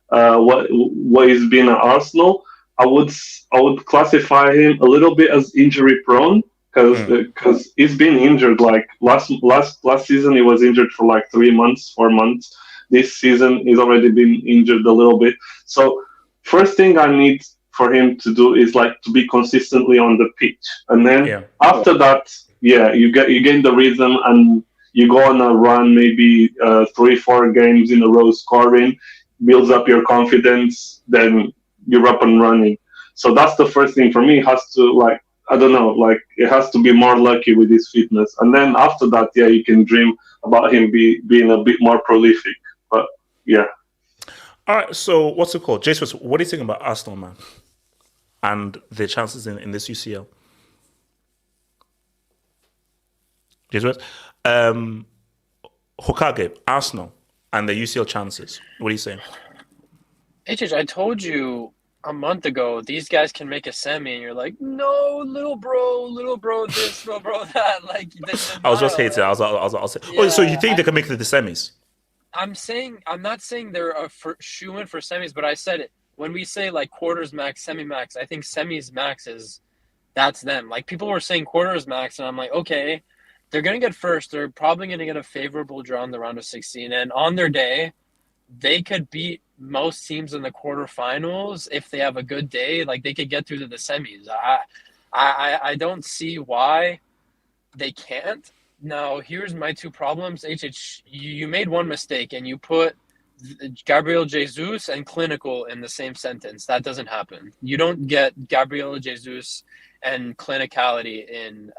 Speaker 14: what he's been at Arsenal, I would classify him a little bit as injury prone because he's been injured. Last season he was injured for 3 months, 4 months, this season. He's already been injured a little bit. So first thing I need for him to do is like to be consistently on the pitch, and then after that, you gain the rhythm and you go on a run, maybe 3-4 games in a row scoring, builds up your confidence, then you're up and running. So that's the first thing for me. It has to it has to be more lucky with his fitness, and then after that, you can dream about him being a bit more prolific. But yeah.
Speaker 1: All right, so what's it called? Jesus, what do you think about Arsenal, man? And their chances in this UCL? Jesus? Hokage, Arsenal, and the UCL chances. What are you saying?
Speaker 15: HH, I told you a month ago, these guys can make a semi, and you're like, no, little bro, this, little bro, that. Like,
Speaker 1: I was just hating. I was saying, so you think they can make the semis?
Speaker 15: I'm not saying they're a shoo-in for semis, but I said it. When we say like quarters max, semi max, I think semis max that's them. Like people were saying quarters max, and I'm like, okay, they're gonna get first. They're probably gonna get a favorable draw in the round of 16, and on their day, they could beat most teams in the quarterfinals if they have a good day. Like they could get through to the semis. I don't see why they can't. Now here's my two problems. HH, you made one mistake and you put Gabriel Jesus and clinical in the same sentence. That doesn't happen. You don't get Gabriel Jesus and clinicality in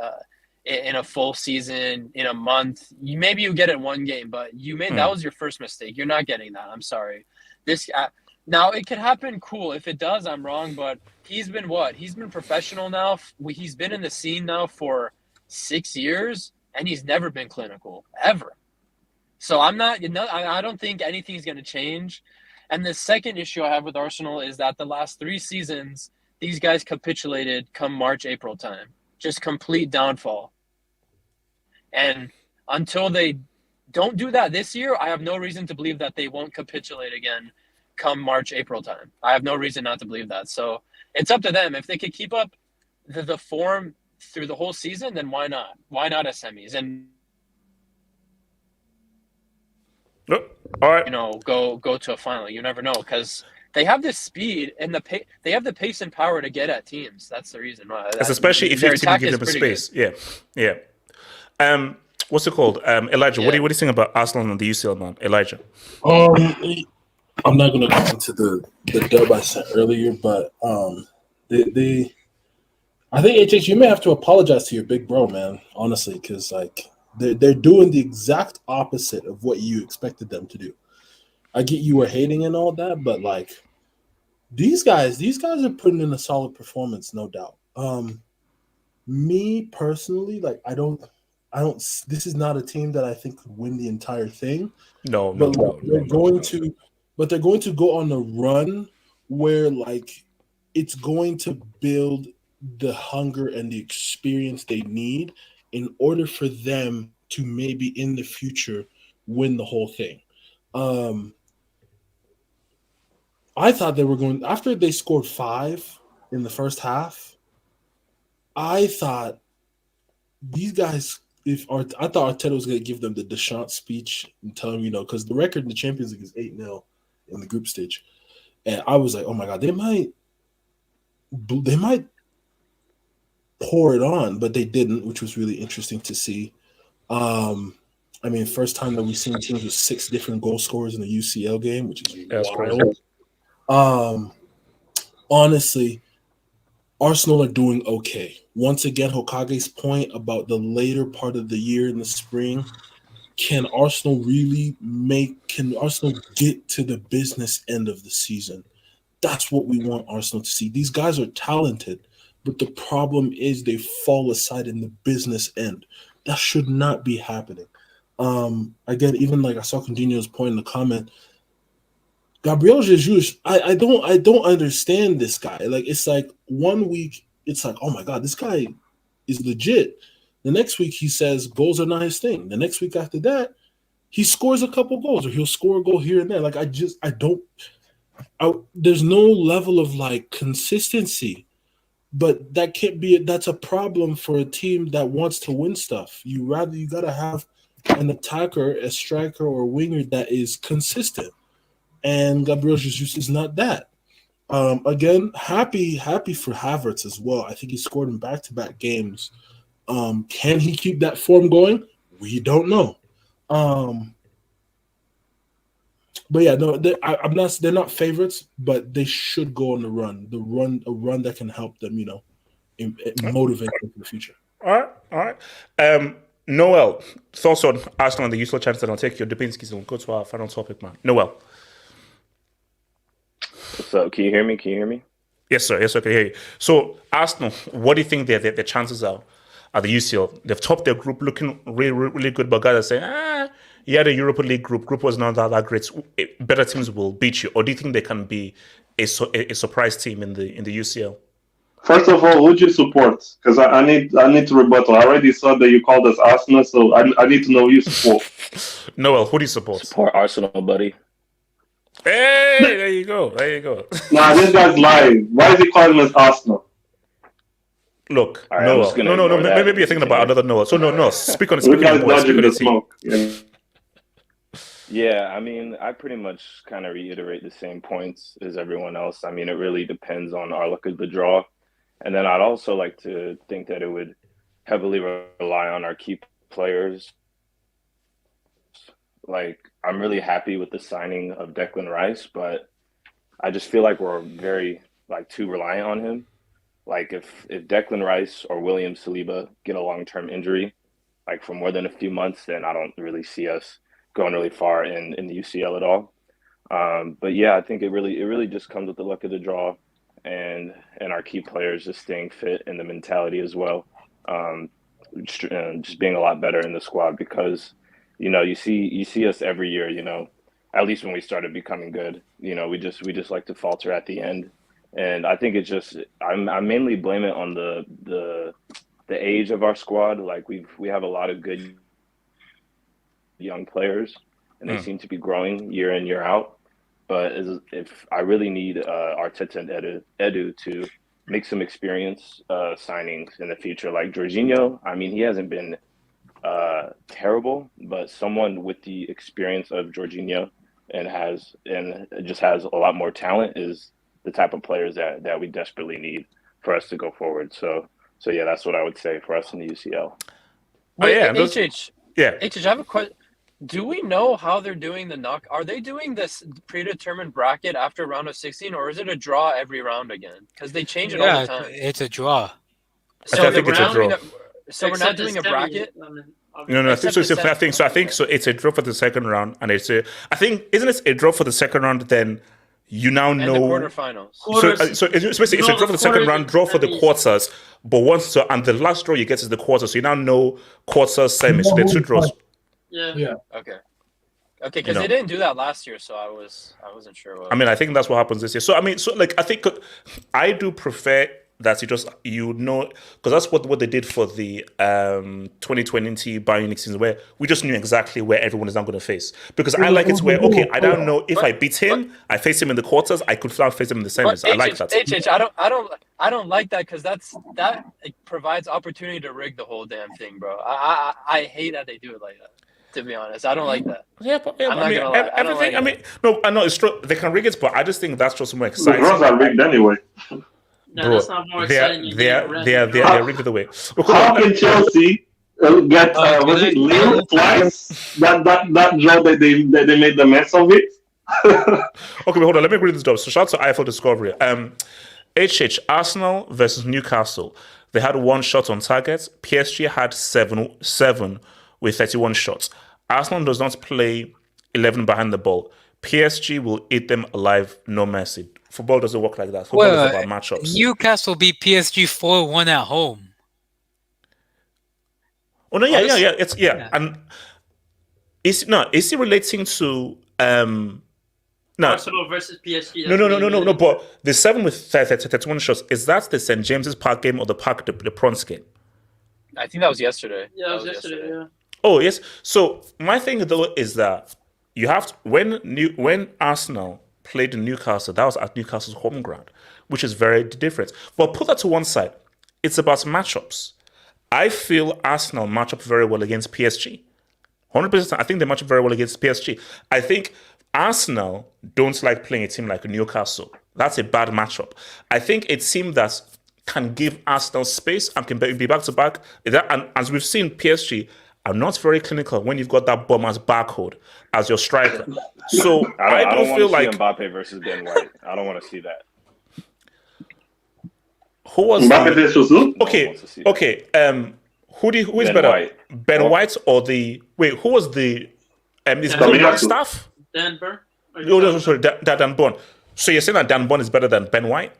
Speaker 15: a full season, in a month. Maybe you get it one game, but that was your first mistake. You're not getting that. I'm sorry. Now it could happen. Cool. If it does, I'm wrong. But he's been professional now. He's been in the scene now for 6 years, and he's never been clinical ever. So I don't think anything's going to change. And the second issue I have with Arsenal is that the last 3 seasons, these guys capitulated come March, April time. Just complete downfall. And until they don't do that this year, I have no reason to believe that they won't capitulate again come March, April time. I have no reason not to believe that. So it's up to them. If they could keep up the form through the whole season, then why not? Why not a semis? And
Speaker 1: all right,
Speaker 15: go to a final. You never know, because they have this speed and they have the pace and power to get at teams. That's the reason why.
Speaker 1: Especially if you give them a space. Good. Yeah. What's it called? Elijah, what do you think about Arsenal and the UCL, man? Elijah.
Speaker 12: I'm not gonna go into the dub I sent earlier, but I think HH, you may have to apologize to your big bro, man. Honestly, because like they're doing the exact opposite of what you expected them to do. I get you were hating and all that, but like these guys are putting in a solid performance, no doubt. Me personally, like I don't. This is not a team that I think could win the entire thing. They're going to go on a run where like it's going to build the hunger and the experience they need in order for them to maybe in the future win the whole thing. I thought they were going after they scored 5 in the first half. I thought these guys. I thought Arteta was going to give them the Deschamps speech and tell them, because the record in the Champions League is 8-0 in the group stage, and I was like, oh my god, they might pour it on, but they didn't, which was really interesting to see. First time that we've seen teams with 6 different goal scorers in a UCL game, which is wild. Honestly, Arsenal are doing okay. Once again, Hokage's point about the later part of the year in the spring, can Arsenal get to the business end of the season? That's what we want Arsenal to see. These guys are talented, but the problem is they fall aside in the business end. That should not be happening. Again, even like I saw Coutinho's point in the comment, Gabriel Jesus, I don't understand this guy. Like it's like 1 week, it's like, oh my god, this guy is legit. The next week he says goals are not his thing. The next week after that, he scores a couple goals or he'll score a goal here and there. Like there's no level of like consistency. But that's a problem for a team that wants to win stuff. You gotta have an attacker, a striker, or winger that is consistent. And Gabriel Jesus is not that. Again, happy for Havertz as well. I think he scored in back-to-back games. Can he keep that form going? We don't know. But yeah, no, I'm not. They're not favorites, but they should go on the run. A run that can help them, motivate them for the future.
Speaker 1: All right. Noel, thoughts on Arsenal and the usual chance that I'll take your Dubinski's and we'll go to our final topic, man. Noel.
Speaker 16: What's up? Can you hear me?
Speaker 1: Yes, sir. Yes, I can hear you. So, Arsenal, what do you think their chances are at the UCL? They've topped their group, looking really, really good, but guys are saying, the Europa League group was not that great. Better teams will beat you. Or do you think they can be a surprise team in the UCL?
Speaker 14: First of all, who do you support? Because I need to rebuttal. I already saw that you called us Arsenal, so I need to know who you support.
Speaker 1: Noel, who do you support?
Speaker 16: Support Arsenal, buddy.
Speaker 1: Hey, there you go.
Speaker 14: Nah, this guy's lying. Why is he calling us Arsenal?
Speaker 1: Look,
Speaker 16: right,
Speaker 1: Noel. No. Maybe you're thinking about another Noel. So no. Speak on the
Speaker 14: smoke.
Speaker 16: Yeah, I mean, I pretty much kind of reiterate the same points as everyone else. I mean, it really depends on our luck of the draw. And then I'd also like to think that it would heavily rely on our key players. Like, I'm really happy with the signing of Declan Rice, but I just feel like we're very, too reliant on him. Like, if Declan Rice or William Saliba get a long-term injury, for more than a few months, then I don't really see us going really far in the UCL at all. But yeah, I think it really just comes with the luck of the draw and our key players just staying fit and the mentality as well. Just being a lot better in the squad because, you see us every year, at least when we started becoming good, we just like to falter at the end. And I think it's just, I mainly blame it on the age of our squad. Like we have a lot of good young players and they seem to be growing year in, year out. But if I really need Arteta and Edu to make some experience signings in the future, like Jorginho, I mean, he hasn't been terrible, but someone with the experience of Jorginho and just has a lot more talent is the type of players that we desperately need for us to go forward. So yeah, that's what I would say for us in the UCL.
Speaker 15: Wait, HH,
Speaker 1: I
Speaker 15: have a question. Do we know how they're doing the knock? Are they doing this predetermined bracket after round of 16, or is it a draw every round again? Because they change it all the time.
Speaker 9: It's a draw.
Speaker 1: So I think it's a draw.
Speaker 15: So we're not doing a bracket.
Speaker 1: No. I think so. It's a draw for the second round, and isn't it a draw for the second round? Then you now know
Speaker 15: the quarterfinals.
Speaker 1: So it's basically it's a draw for the second round, draw for the quarters. But and the last draw you get is the quarters. So you now know quarters, semis. So there are two draws.
Speaker 15: Yeah. Okay, because they didn't do that last year, so I wasn't sure.
Speaker 1: I mean, I think that's what happens this year. So I mean, I think I do prefer that because that's what they did for the 2020 Bayern Munich season, where we just knew exactly where everyone is now going to face. Because I like it where I don't know if I beat him, I face him in the quarters, I could face him in the semis. I like that.
Speaker 15: I don't like that because that provides opportunity to rig the whole damn thing, bro. I hate that they do it like that. To be honest, I don't like that.
Speaker 1: I know it's true. They can rig it, but I just think that's just more exciting.
Speaker 14: The draws are rigged anyway.
Speaker 3: No, that's not more exciting.
Speaker 1: They're rigged the way.
Speaker 14: How can Chelsea get was it Lille twice? That draw that they made the mess of it.
Speaker 1: Okay, hold on. Let me read this down. So shout out to Eiffel Discovery. Arsenal versus Newcastle. They had 1 shot on target. PSG had 7 with 31 shots. Arsenal does not play 11 behind the ball. PSG will eat them alive, no mercy. Football doesn't work like that. Football is about matchups.
Speaker 9: Newcastle beat PSG 4-1 at home.
Speaker 1: Oh no, yeah. And is it relating to
Speaker 3: Arsenal versus PSG?
Speaker 1: No. But the 7 with 31 shots, is that the St. James's Park game or the Prawns game?
Speaker 15: I think that was yesterday.
Speaker 3: Yeah, that was yesterday. Yeah.
Speaker 1: Oh yes. So my thing though is that you have to, when Arsenal played Newcastle, that was at Newcastle's home ground, which is very different. But put that to one side. It's about matchups. I feel Arsenal match up very well against PSG. 100%. I think they match up very well against PSG. I think Arsenal don't like playing a team like Newcastle. That's a bad matchup. I think a team that can give Arsenal space and can be back to back. And as we've seen, PSG are not very clinical when you've got that bomber's barcode as your striker. So I don't feel like
Speaker 16: Mbappe versus Ben White. I don't want to see that.
Speaker 1: Who was
Speaker 14: Mbappe versus who?
Speaker 1: Okay. Who is
Speaker 16: Ben
Speaker 1: better?
Speaker 16: White.
Speaker 1: Ben White or the who was the is
Speaker 3: Dan
Speaker 1: Ben
Speaker 3: Burn.
Speaker 1: White staff?
Speaker 3: Dan Burn?
Speaker 1: No, sorry, Dan Burn. So you're saying that Dan Burn is better than Ben White?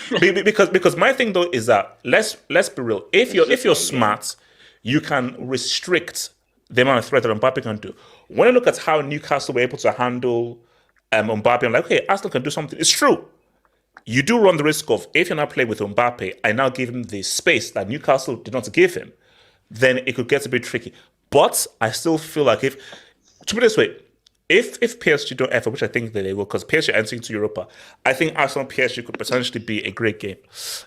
Speaker 1: because my thing though is that let's be real. If you're smart, you can restrict the amount of threat that Mbappe can do. When I look at how Newcastle were able to handle Mbappe, I'm like, okay, Arsenal can do something. It's true. You do run the risk of, if you're not playing with Mbappe, I now give him the space that Newcastle did not give him, then it could get a bit tricky. But I still feel like to put it this way, if PSG don't effort, which I think that they will, because PSG are entering into Europa, I think Arsenal PSG could potentially be a great game.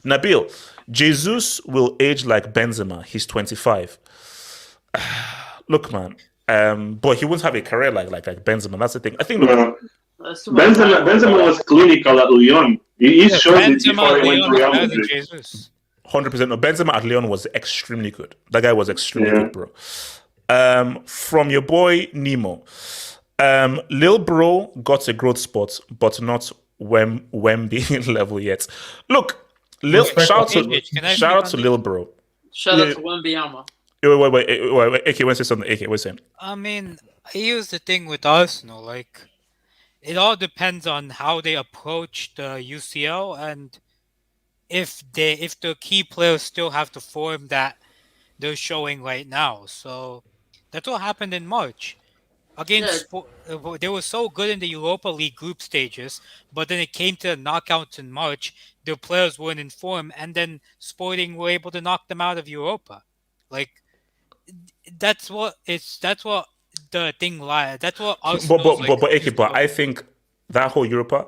Speaker 1: Nabil, Jesus will age like Benzema. He's 25. Look, man, but he won't have a career like Benzema. That's the thing. I think.
Speaker 14: Benzema was clinical at Lyon. He showed it before he went to Real Madrid.
Speaker 1: 100%. No, Benzema at Lyon was extremely good. That guy was extremely good, bro. From your boy Nemo, Lil Bro got a growth spot, but not Wemby level yet. Look, shout out to Lil Bro.
Speaker 3: Shout out to Wembanyama.
Speaker 1: Wait. AK, what's something? AK, what's saying?
Speaker 9: I mean, here's the thing with Arsenal. Like, it all depends on how they approach the UCL and if the key players still have the form that they're showing right now. So that's what happened in March. They were so good in the Europa League group stages, but then it came to the knockouts in March. Their players weren't in form, and then Sporting were able to knock them out of Europa. Like, that's what the thing lies. That's what Arsenal's
Speaker 1: but I think that whole Europa,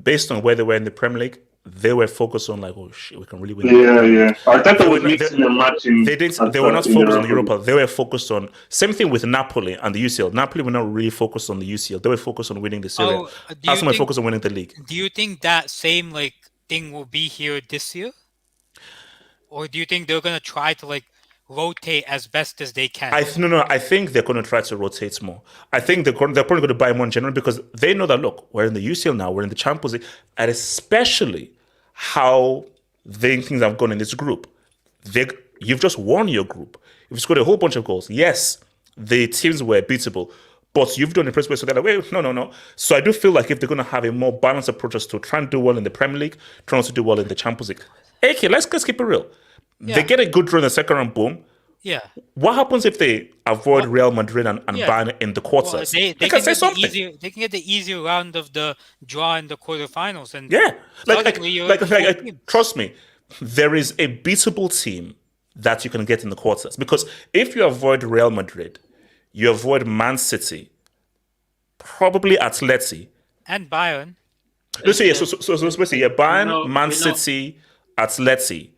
Speaker 1: based on where they were in the Premier League, they were focused on like, oh shit, we can really win.
Speaker 14: Yeah. Arteta was mixing and matching.
Speaker 1: They were not focused on Europa. They were focused on same thing with Napoli and the UCL. Napoli were not really focused on the UCL. They were focused on winning the Serie. Arsenal were focused on winning the league.
Speaker 9: Do you think that same thing will be here this year, or do you think they're gonna try to rotate as best as they can?
Speaker 1: I think they're going to try to rotate more. I think they're probably going to buy more in general because they know that, look, we're in the UCL now, we're in the Champions League, and especially how things have gone in this group. You've just won your group. You've scored a whole bunch of goals. Yes, the teams were beatable, but you've done the press so they're like, wait, no. So I do feel like if they're going to have a more balanced approach to try and do well in the Premier League, try also do well in the Champions League. Okay, let's keep it real. Yeah. They get a good draw in the second round, boom.
Speaker 9: Yeah.
Speaker 1: What happens if they avoid Real Madrid and Bayern in the quarters?
Speaker 9: Well, they can say something. They can get the easier round of the draw in the quarterfinals. And
Speaker 1: trust me, there is a beatable team that you can get in the quarters. Because if you avoid Real Madrid, you avoid Man City, probably Atleti.
Speaker 9: And Bayern.
Speaker 1: So Bayern, Man City, Atleti.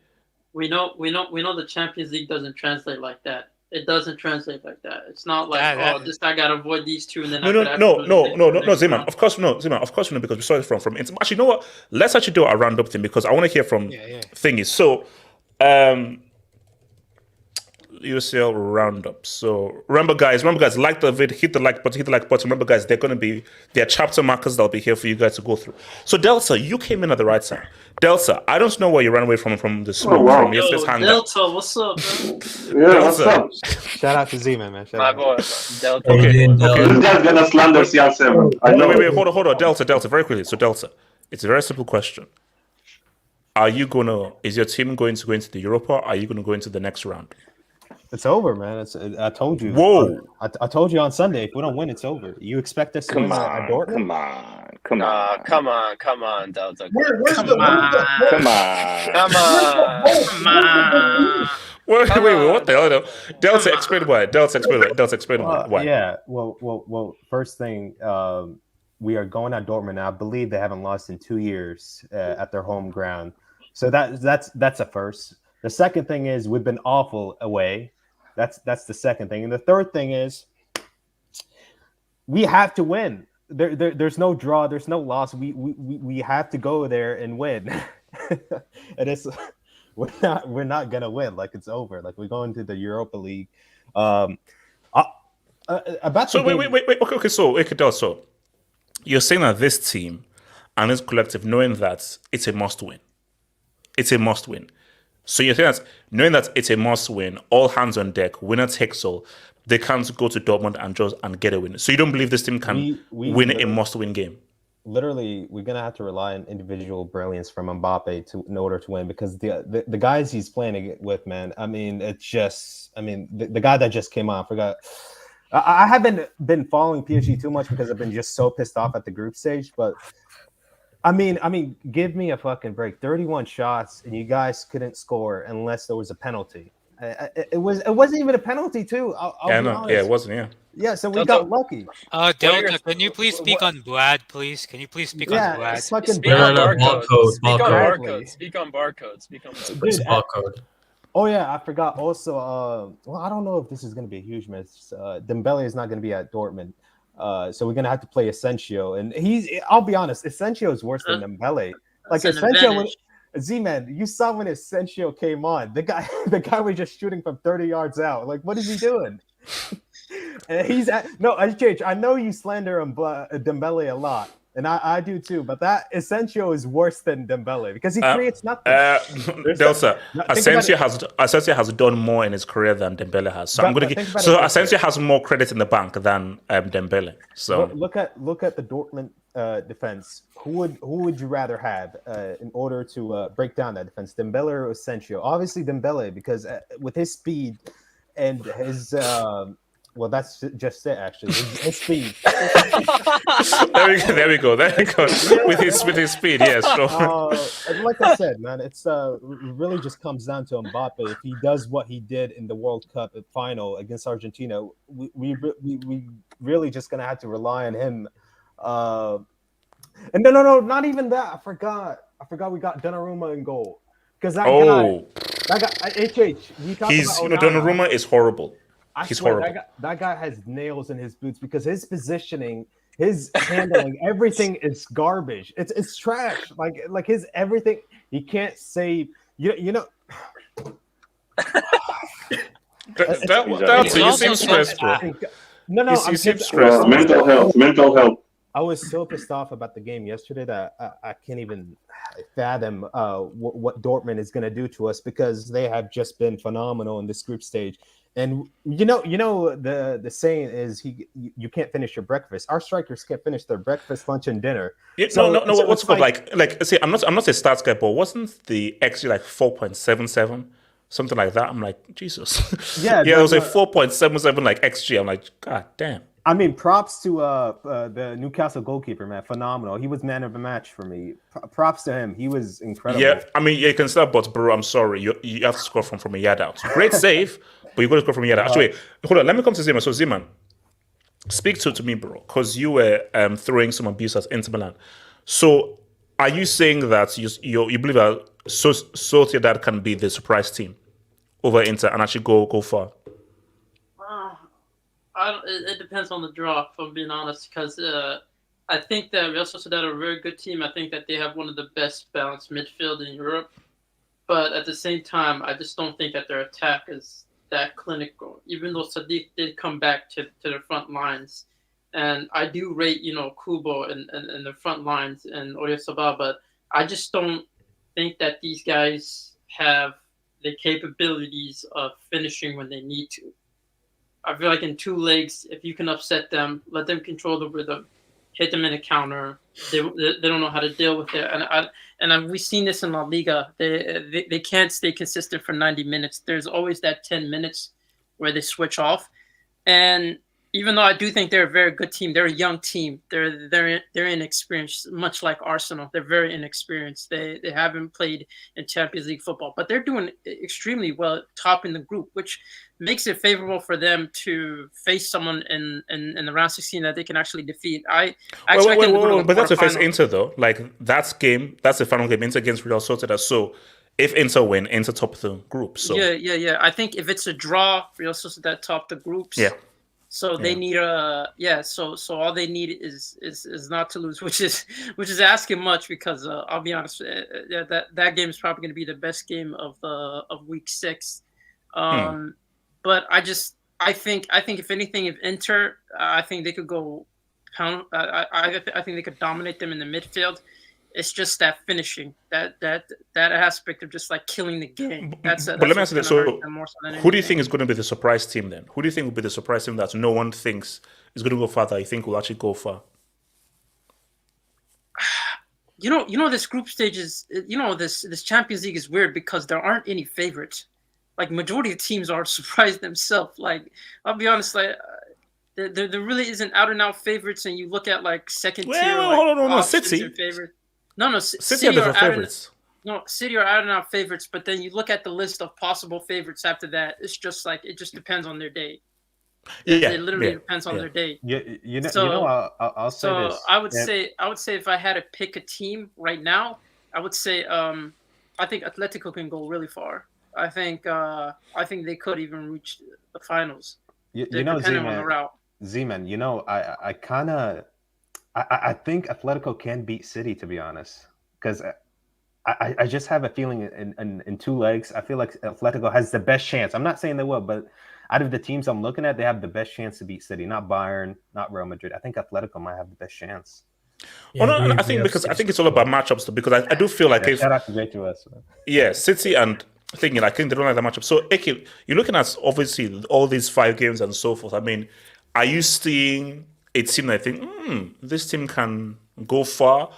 Speaker 3: We know the Champions League doesn't translate like that. It doesn't translate like that. It's not like this guy gotta avoid these two and then
Speaker 1: no, Zeman. Of course no, because we saw it from Inter. Actually, you know what? Let's actually do a roundup thing because I want to hear from thingies. So UCL roundup. So remember guys, like the video, hit the like button. Remember guys, there are chapter markers that'll be here for you guys to go through. So Delta, you came in at the right time. Delta, I don't know where you ran away from the smoke from yesterday's hangout.
Speaker 3: Delta, what's up, man?
Speaker 14: Yeah, what's up?
Speaker 17: Shout out to Z-Man, man.
Speaker 15: My boy, Delta.
Speaker 1: Okay.
Speaker 14: This guy's gonna slander CR7. I know.
Speaker 1: Wait, hold on. Delta, very quickly. So Delta, it's a very simple question. Is your team going to go into the Europa? Or are you gonna go into the next round?
Speaker 17: It's over, man. I told you.
Speaker 1: Whoa!
Speaker 17: I told you on Sunday. If we don't win, it's over. You expect us to win at Dortmund?
Speaker 15: Come on, Delta.
Speaker 1: Come on. Wait, what the hell? Delta, explain why. Explain why.
Speaker 17: Yeah. Well. First thing, we are going at Dortmund. I believe they haven't lost in 2 years at their home ground. So that's a first. The second thing is we've been awful away. That's the second thing. And the third thing is we have to win. There's no draw, there's no loss. We have to go there and win. And it's we're not gonna win. Like, it's over. Like, we're going to the Europa League. About
Speaker 1: so wait. Okay, so you're saying that this team and this collective, knowing that it's a must win. It's a must win. So you're saying that knowing that it's a must win, all hands on deck, winner takes all, they can't go to Dortmund and get a win. So you don't believe this team can win a must win game?
Speaker 17: Literally, we're gonna have to rely on individual brilliance from Mbappe in order to win, because the guys he's playing with, man. I mean, it's just, the guy that just came on, I forgot. I haven't been following PSG too much because I've been just so pissed off at the group stage. But I mean, give me a fucking break. 31 shots and you guys couldn't score unless there was a penalty. It wasn't even a penalty too.
Speaker 1: It wasn't. Yeah.
Speaker 17: Yeah, so we got lucky.
Speaker 9: Delta, can you please speak on Vlad, please? Can you please speak on Vlad?
Speaker 2: Speak on barcode.
Speaker 15: Speak on barcode.
Speaker 2: Barcode.
Speaker 17: Oh yeah, I forgot. Also, I don't know if this is going to be a huge miss. Dembele is not going to be at Dortmund, so we're going to have to play Asensio, and I'll be honest, Asensio is worse than Dembele. Like, Asensio, Z-Man, you saw when Asensio came on. The guy was just shooting from 30 yards out. Like, what is he doing? And I know you slander Dembele a lot, and I do too, but that Asensio is worse than Dembele because he creates nothing.
Speaker 1: Delta, Asensio has done more in his career than Dembele has. So Asensio has more credit in the bank than Dembele. So
Speaker 17: look at the Dortmund defense. Who would you rather have in order to break down that defense, Dembele or Asensio? Obviously Dembele, because with his speed and his well, that's just it. Actually, his speed.
Speaker 1: There we go. With his speed, yes.
Speaker 17: Like I said, man, it's really just comes down to Mbappe. If he does what he did in the World Cup final against Argentina, we really just gonna have to rely on him. And no, not even that. I forgot we got Donnarumma in goal because that guy, HH.
Speaker 1: Donnarumma is horrible. He's horrible.
Speaker 17: That guy has nails in his boots because his positioning, his handling, everything is garbage. It's trash. Like his everything. He can't save. You know.
Speaker 1: You seem stressed, bro.
Speaker 17: No.
Speaker 1: You seem stressed.
Speaker 14: Mental health.
Speaker 17: I was so pissed off about the game yesterday that I can't even fathom what Dortmund is going to do to us, because they have just been phenomenal in this group stage. And you know the saying is you can't finish your breakfast. Our strikers can't finish their breakfast, lunch, and dinner.
Speaker 1: Yeah, no. What's it called? Like say, I'm not a stats guy, but wasn't the XG like 4.77, something like that? I'm like, Jesus. Yeah, it was a 4.77 like XG. I'm like, God damn.
Speaker 17: I mean, props to the Newcastle goalkeeper, man. Phenomenal. He was man of the match for me. Props to him. He was incredible.
Speaker 1: Yeah, I mean, you can start, but bro, I'm sorry. You have to score from a yard out. Great save, but you got to score from a yard out. Actually, hold on. Let me come to Zeman. So Zeman, speak to me, bro, because you were throwing some abuse at Inter Milan. So are you saying that you believe that Sociedad can be the surprise team over Inter and actually go far?
Speaker 3: It depends on the draw, if I'm being honest, because I think that Real Sociedad are a very good team. I think that they have one of the best balanced midfield in Europe. But at the same time, I just don't think that their attack is that clinical, even though Sadiq did come back to the front lines. And I do rate, Kubo and the front lines and Oyarzabal, but I just don't think that these guys have the capabilities of finishing when they need to. I feel like in two legs, if you can upset them, let them control the rhythm, hit them in a counter, they don't know how to deal with it. And we've seen this in La Liga. They can't stay consistent for 90 minutes. There's always that 10 minutes where they switch off. And even though I do think they're a very good team, they're a young team. They're inexperienced, much like Arsenal. They're very inexperienced. They haven't played in Champions League football, but they're doing extremely well, top in the group, which makes it favorable for them to face someone in the round 16 that they can actually defeat.
Speaker 1: Wait, but that's a face Inter though. Like that's the final game, Inter against Real Sociedad. So If Inter win, Inter top the group. So
Speaker 3: yeah. I think if it's a draw, Real Sociedad top the groups.
Speaker 1: Yeah.
Speaker 3: So they need So all they need is not to lose, which is asking much because I'll be honest, that game is probably going to be the best game of week 6. But I think if anything, if Inter, I think they could go pound. I think they could dominate them in the midfield. It's just that finishing, that aspect of just like killing the game. But
Speaker 1: let me ask you this: so, who do you think is going to be the surprise team then? Who do you think will be the surprise team that no one thinks is going to go far? That you think will actually go far?
Speaker 3: You know, this group stage is, this Champions League is weird because there aren't any favorites. Like majority of teams are surprised themselves. Like I'll be honest, like. There really isn't out and out favorites, and you look at like second tier.
Speaker 1: Hold on, City.
Speaker 3: No,
Speaker 1: City are the favorites.
Speaker 3: City are out and out favorites, but then you look at the list of possible favorites after that. It's just like it just depends on their day. It literally depends on their day.
Speaker 17: I'll say this.
Speaker 3: I would say if I had to pick a team right now, I would say I think Atletico can go really far. I think they could even reach the finals.
Speaker 17: Depending on the route. Z-Man, I think Atletico can beat City, to be honest, because I just have a feeling in 2 legs, I feel like Atletico has the best chance. I'm not saying they will, but out of the teams I'm looking at, they have the best chance to beat City, not Bayern, not Real Madrid. I think Atletico might have the best chance.
Speaker 1: I think it's all about matchups though, because I do feel like
Speaker 17: shout out to J2S.
Speaker 1: City and I think they don't like that matchup. So Eke, you're looking at obviously all these 5 games and so forth. I mean, are you seeing a team that I think this team can go far?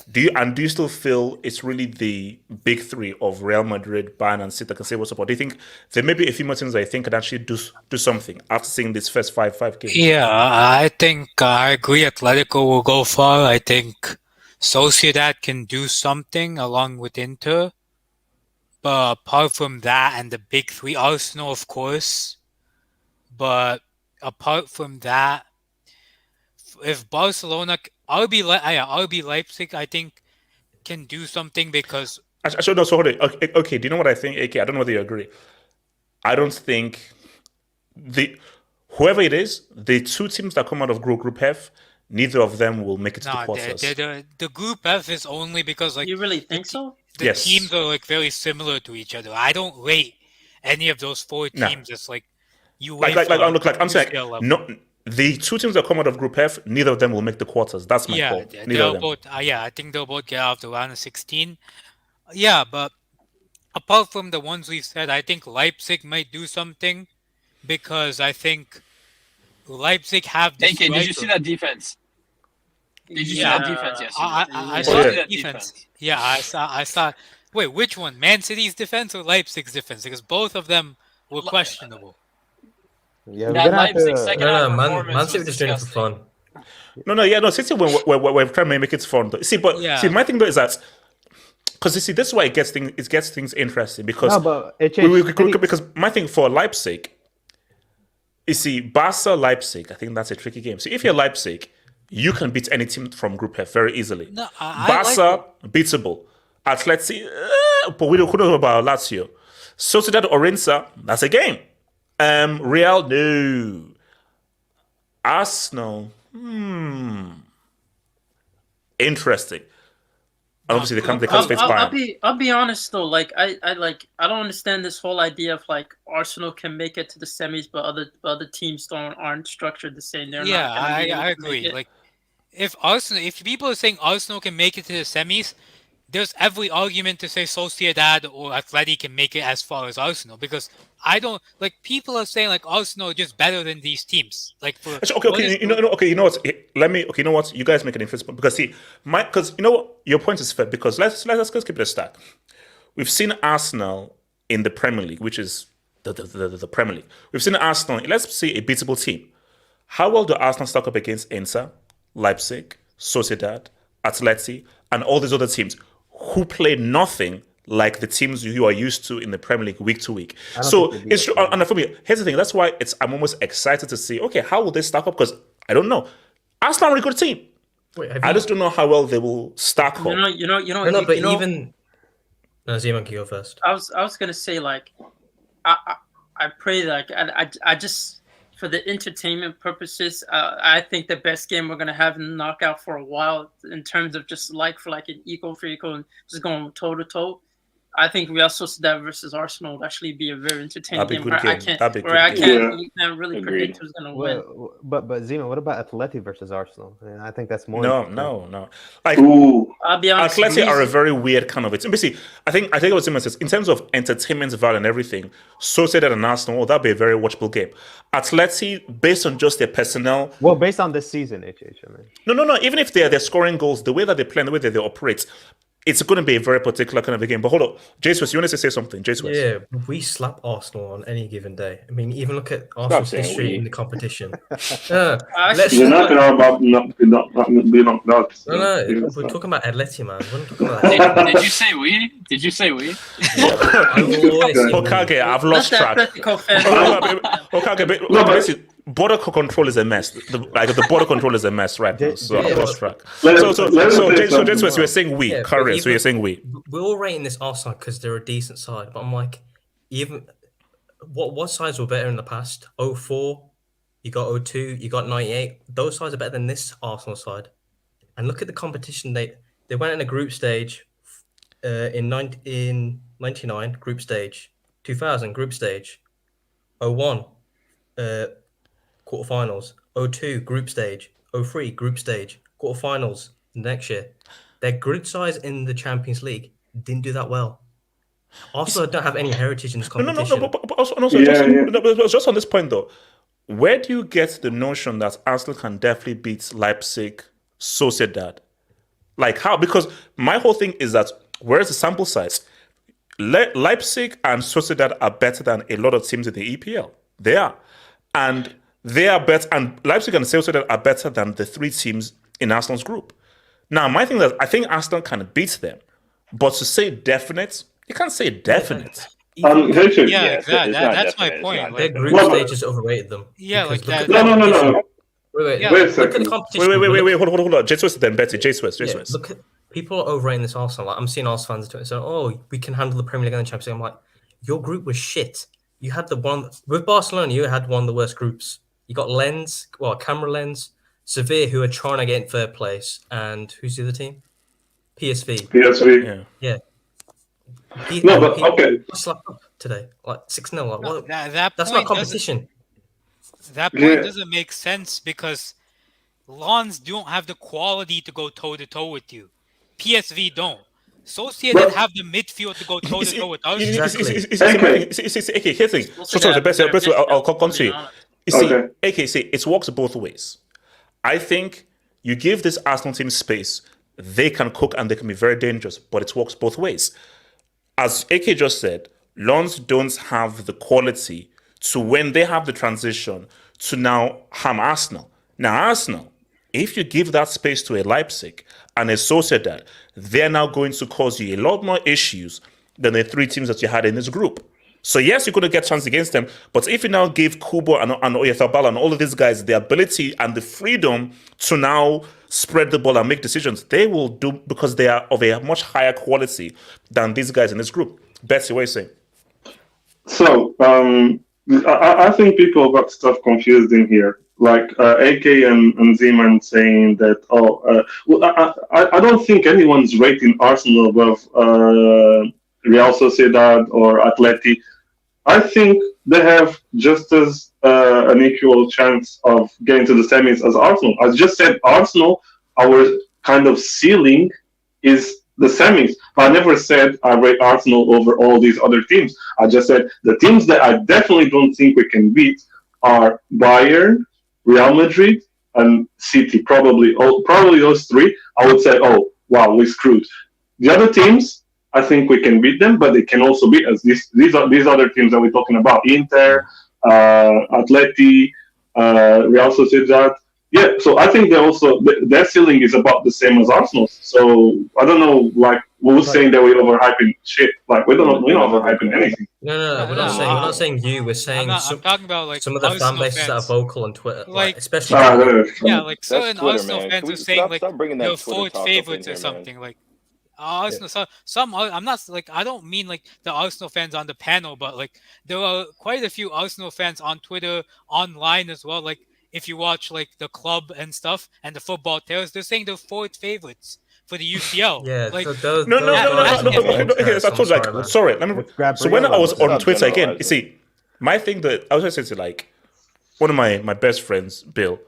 Speaker 1: Do you still feel it's really the big 3 of Real Madrid, Bayern, and City that can say what's up? Or do you think there may be a few more teams that I think can actually do something after seeing these first five games?
Speaker 9: Yeah, I think I agree. Atletico will go far. I think Sociedad can do something along with Inter. But apart from that and the big 3, Arsenal, of course. But apart from that, if Barcelona, RB Leipzig, I think, can do something because...
Speaker 1: Hold on. Okay, do you know what I think, AK? I don't know whether you agree. I don't think... Whoever it is, the 2 teams that come out of Group F, neither of them will make it to the quarters.
Speaker 9: The Group F is only because...
Speaker 3: You really think so?
Speaker 9: The teams are like very similar to each other. I don't rate any of those 4 teams as like you
Speaker 1: I'm saying the 2 teams that come out of Group F, neither of them will make the quarters. That's my call.
Speaker 9: They'll both. I think they'll both get out of the round of 16. Yeah, but apart from the ones we've said, I think Leipzig might do something because I think Leipzig have the.
Speaker 15: Did you see that defense? Did you see that defense yesterday?
Speaker 9: I saw that defense. Yeah, I saw. Wait, which one? Man City's defense or Leipzig's defense? Because both of them were questionable.
Speaker 2: Yeah, Leipzig second half performance. Man City just doing it for fun.
Speaker 1: No. City we're trying to make it fun. See, my thing though is that because you see, this is why it gets things interesting because because my thing for Leipzig, you see, Barca Leipzig. I think that's a tricky game. So if you're Leipzig, you can beat any team from Group F very easily.
Speaker 9: No,
Speaker 1: Barca, beatable. Atleti, but we don't know about Lazio. Sociedad Orense, that's a game. Real, no. Arsenal, interesting. Obviously, they can't face Bayern.
Speaker 3: I'll be honest though. Like I don't understand this whole idea of like Arsenal can make it to the semis, but other teams aren't structured the same.
Speaker 9: I agree. Like if people are saying Arsenal can make it to the semis, there's every argument to say Sociedad or Atleti can make it as far as Arsenal because I don't like people are saying like Arsenal are just better than these teams. Like for
Speaker 1: you know what? You know what? You guys make an inference because you know what? Your point is fair because let's keep it a stack. We've seen Arsenal in the Premier League, which is the Premier League. We've seen Arsenal. Let's see a beatable team. How well do Arsenal stack up against Inter, Leipzig, Sociedad, Atleti, and all these other teams who play nothing like the teams you are used to in the Premier League week to week? So it's true. And for me, here's the thing. That's why I'm almost excited to see, okay, how will they stack up? Because I don't know. Arsenal are a good team.
Speaker 2: Wait,
Speaker 1: I just don't know how well they will stack up.
Speaker 2: Even No, Zeman can go first.
Speaker 3: I was gonna say like, I pray like I just for the entertainment purposes, I think the best game we're gonna have in the knockout for a while in terms of just like for like an equal for equal and just going toe to toe. I think Real Sociedad versus Arsenal would actually be a very entertaining game. Where I can't really predict who's gonna win.
Speaker 17: But Zima, what about Atleti versus Arsenal? I think that's more.
Speaker 1: No. Like,
Speaker 3: I'll be honest.
Speaker 1: Atleti are a very weird kind of it. Basically, I think what Zima says in terms of entertainment value and everything. Sociedad and Arsenal, that'd be a very watchable game. Atleti, based on just their personnel.
Speaker 17: Well, based on this season, HH. I mean.
Speaker 1: No. Even if they're scoring goals, the way that they play and the way that they operate. It's going to be a very particular kind of a game. But hold on, Jesus, you wanted to say something, Jesus?
Speaker 2: Yeah, we slap Arsenal on any given day. I mean, even look at Arsenal's history in the competition.
Speaker 14: You're not about not be knocked out.
Speaker 2: No, we're talking about Atleti, man. We're not talking about
Speaker 15: Did you say we? Did you say we?
Speaker 1: Okage, I've lost track. Okage, border control is a mess. The border control is a mess right now. So I've lost track. So Jesus, you were saying we, correct? So you're saying we.
Speaker 2: We're all rating this Arsenal because they're a decent side, but I'm like, even what sides were better in the past? 04, you got 02, you got 98. Those sides are better than this Arsenal side. And look at the competition. They went in a group stage in 99 group stage, 2000 group stage, 01 quarterfinals, 02 group stage, 03 group stage, quarterfinals next year. Their group size in the Champions League didn't do that well. Arsenal don't have any heritage in this competition.
Speaker 1: But just on this point though, where do you get the notion that Arsenal can definitely beat Leipzig, Sociedad? Like how? Because my whole thing is that where's the sample size? Leipzig and Sociedad are better than a lot of teams in the EPL. They are. And they are better, and Leipzig and Sociedad are better than the three teams in Arsenal's group. Now, my thing is, I think Arsenal can beat them, but to say definite, you can't say definite.
Speaker 9: That's my point.
Speaker 2: Their group stage has overrated them.
Speaker 9: Yeah, like that.
Speaker 14: No.
Speaker 2: Wait
Speaker 14: a second.
Speaker 2: Hold
Speaker 1: on. J-Swiss then Betty. J-Swiss.
Speaker 2: Look at people are overrating this Arsenal. Like, I'm seeing Arsenal fans saying, "Oh, we can handle the Premier League and the Champions League." I'm like, your group was shit. You had the one with Barcelona. You had one of the worst groups. You got Camera Lens, Sevilla, who are trying to get in third place, and who's the other team?
Speaker 14: PSV.
Speaker 2: Yeah.
Speaker 14: Okay.
Speaker 2: Slap up today, like 6-0.
Speaker 9: No,
Speaker 2: that's not competition.
Speaker 9: That point doesn't make sense because Lens don't have the quality to go toe to toe with you. PSV don't. Sociedad have the midfield to go toe to toe with us.
Speaker 1: Okay, here's the thing. So the best way I'll come to you. You see, it works both ways. I think you give this Arsenal team space, they can cook and they can be very dangerous, but it works both ways. As AK just said, Lens don't have the quality to when they have the transition to now harm Arsenal. Now, Arsenal, if you give that space to a Leipzig and a Sociedad, they're now going to cause you a lot more issues than the three teams that you had in this group. So yes, you're going to get chance against them, but if you now give Kubo and Oyarzabal and all of these guys the ability and the freedom to now spread the ball and make decisions, they will do because they are of a much higher quality than these guys in this group. Betsy, what are you saying?
Speaker 14: So, I think people got stuff confused in here. Like AK and Zeman saying that, I don't think anyone's rating Arsenal above Real Sociedad or Atleti. I think they have just as an equal chance of getting to the semis as Arsenal. I just said Arsenal, our kind of ceiling is the semis. But I never said I rate Arsenal over all these other teams. I just said the teams that I definitely don't think we can beat are Bayern, Real Madrid, and City. Probably those three. I would say, oh, wow, we screwed. The other teams, I think we can beat them, but they can also beat us. These other teams that we're talking about: Inter, Atleti, Real Sociedad. Yeah, so I think they also their ceiling is about the same as Arsenal's. So I don't know, like who's saying that we're overhyping shit. Like we're not overhyping anything.
Speaker 2: No, we're not saying you. We're saying
Speaker 9: I'm talking about like
Speaker 2: some of the fan bases that are vocal on Twitter,
Speaker 9: like
Speaker 2: especially
Speaker 9: like certain Arsenal fans are saying like they're fourth favorites or something. Like Arsenal. So I'm not like I don't mean like the Arsenal fans on the panel, but like there are quite a few Arsenal fans on Twitter, online as well. Like if you watch like the club and stuff and the football tales, they're saying they're fourth favorites for the UCL.
Speaker 2: Yeah,
Speaker 9: like
Speaker 1: No. Okay, so I told you, like, sorry. Let me. So when I was on Twitter again, you see, my thing that I was just saying to like one of my best friends, Bill,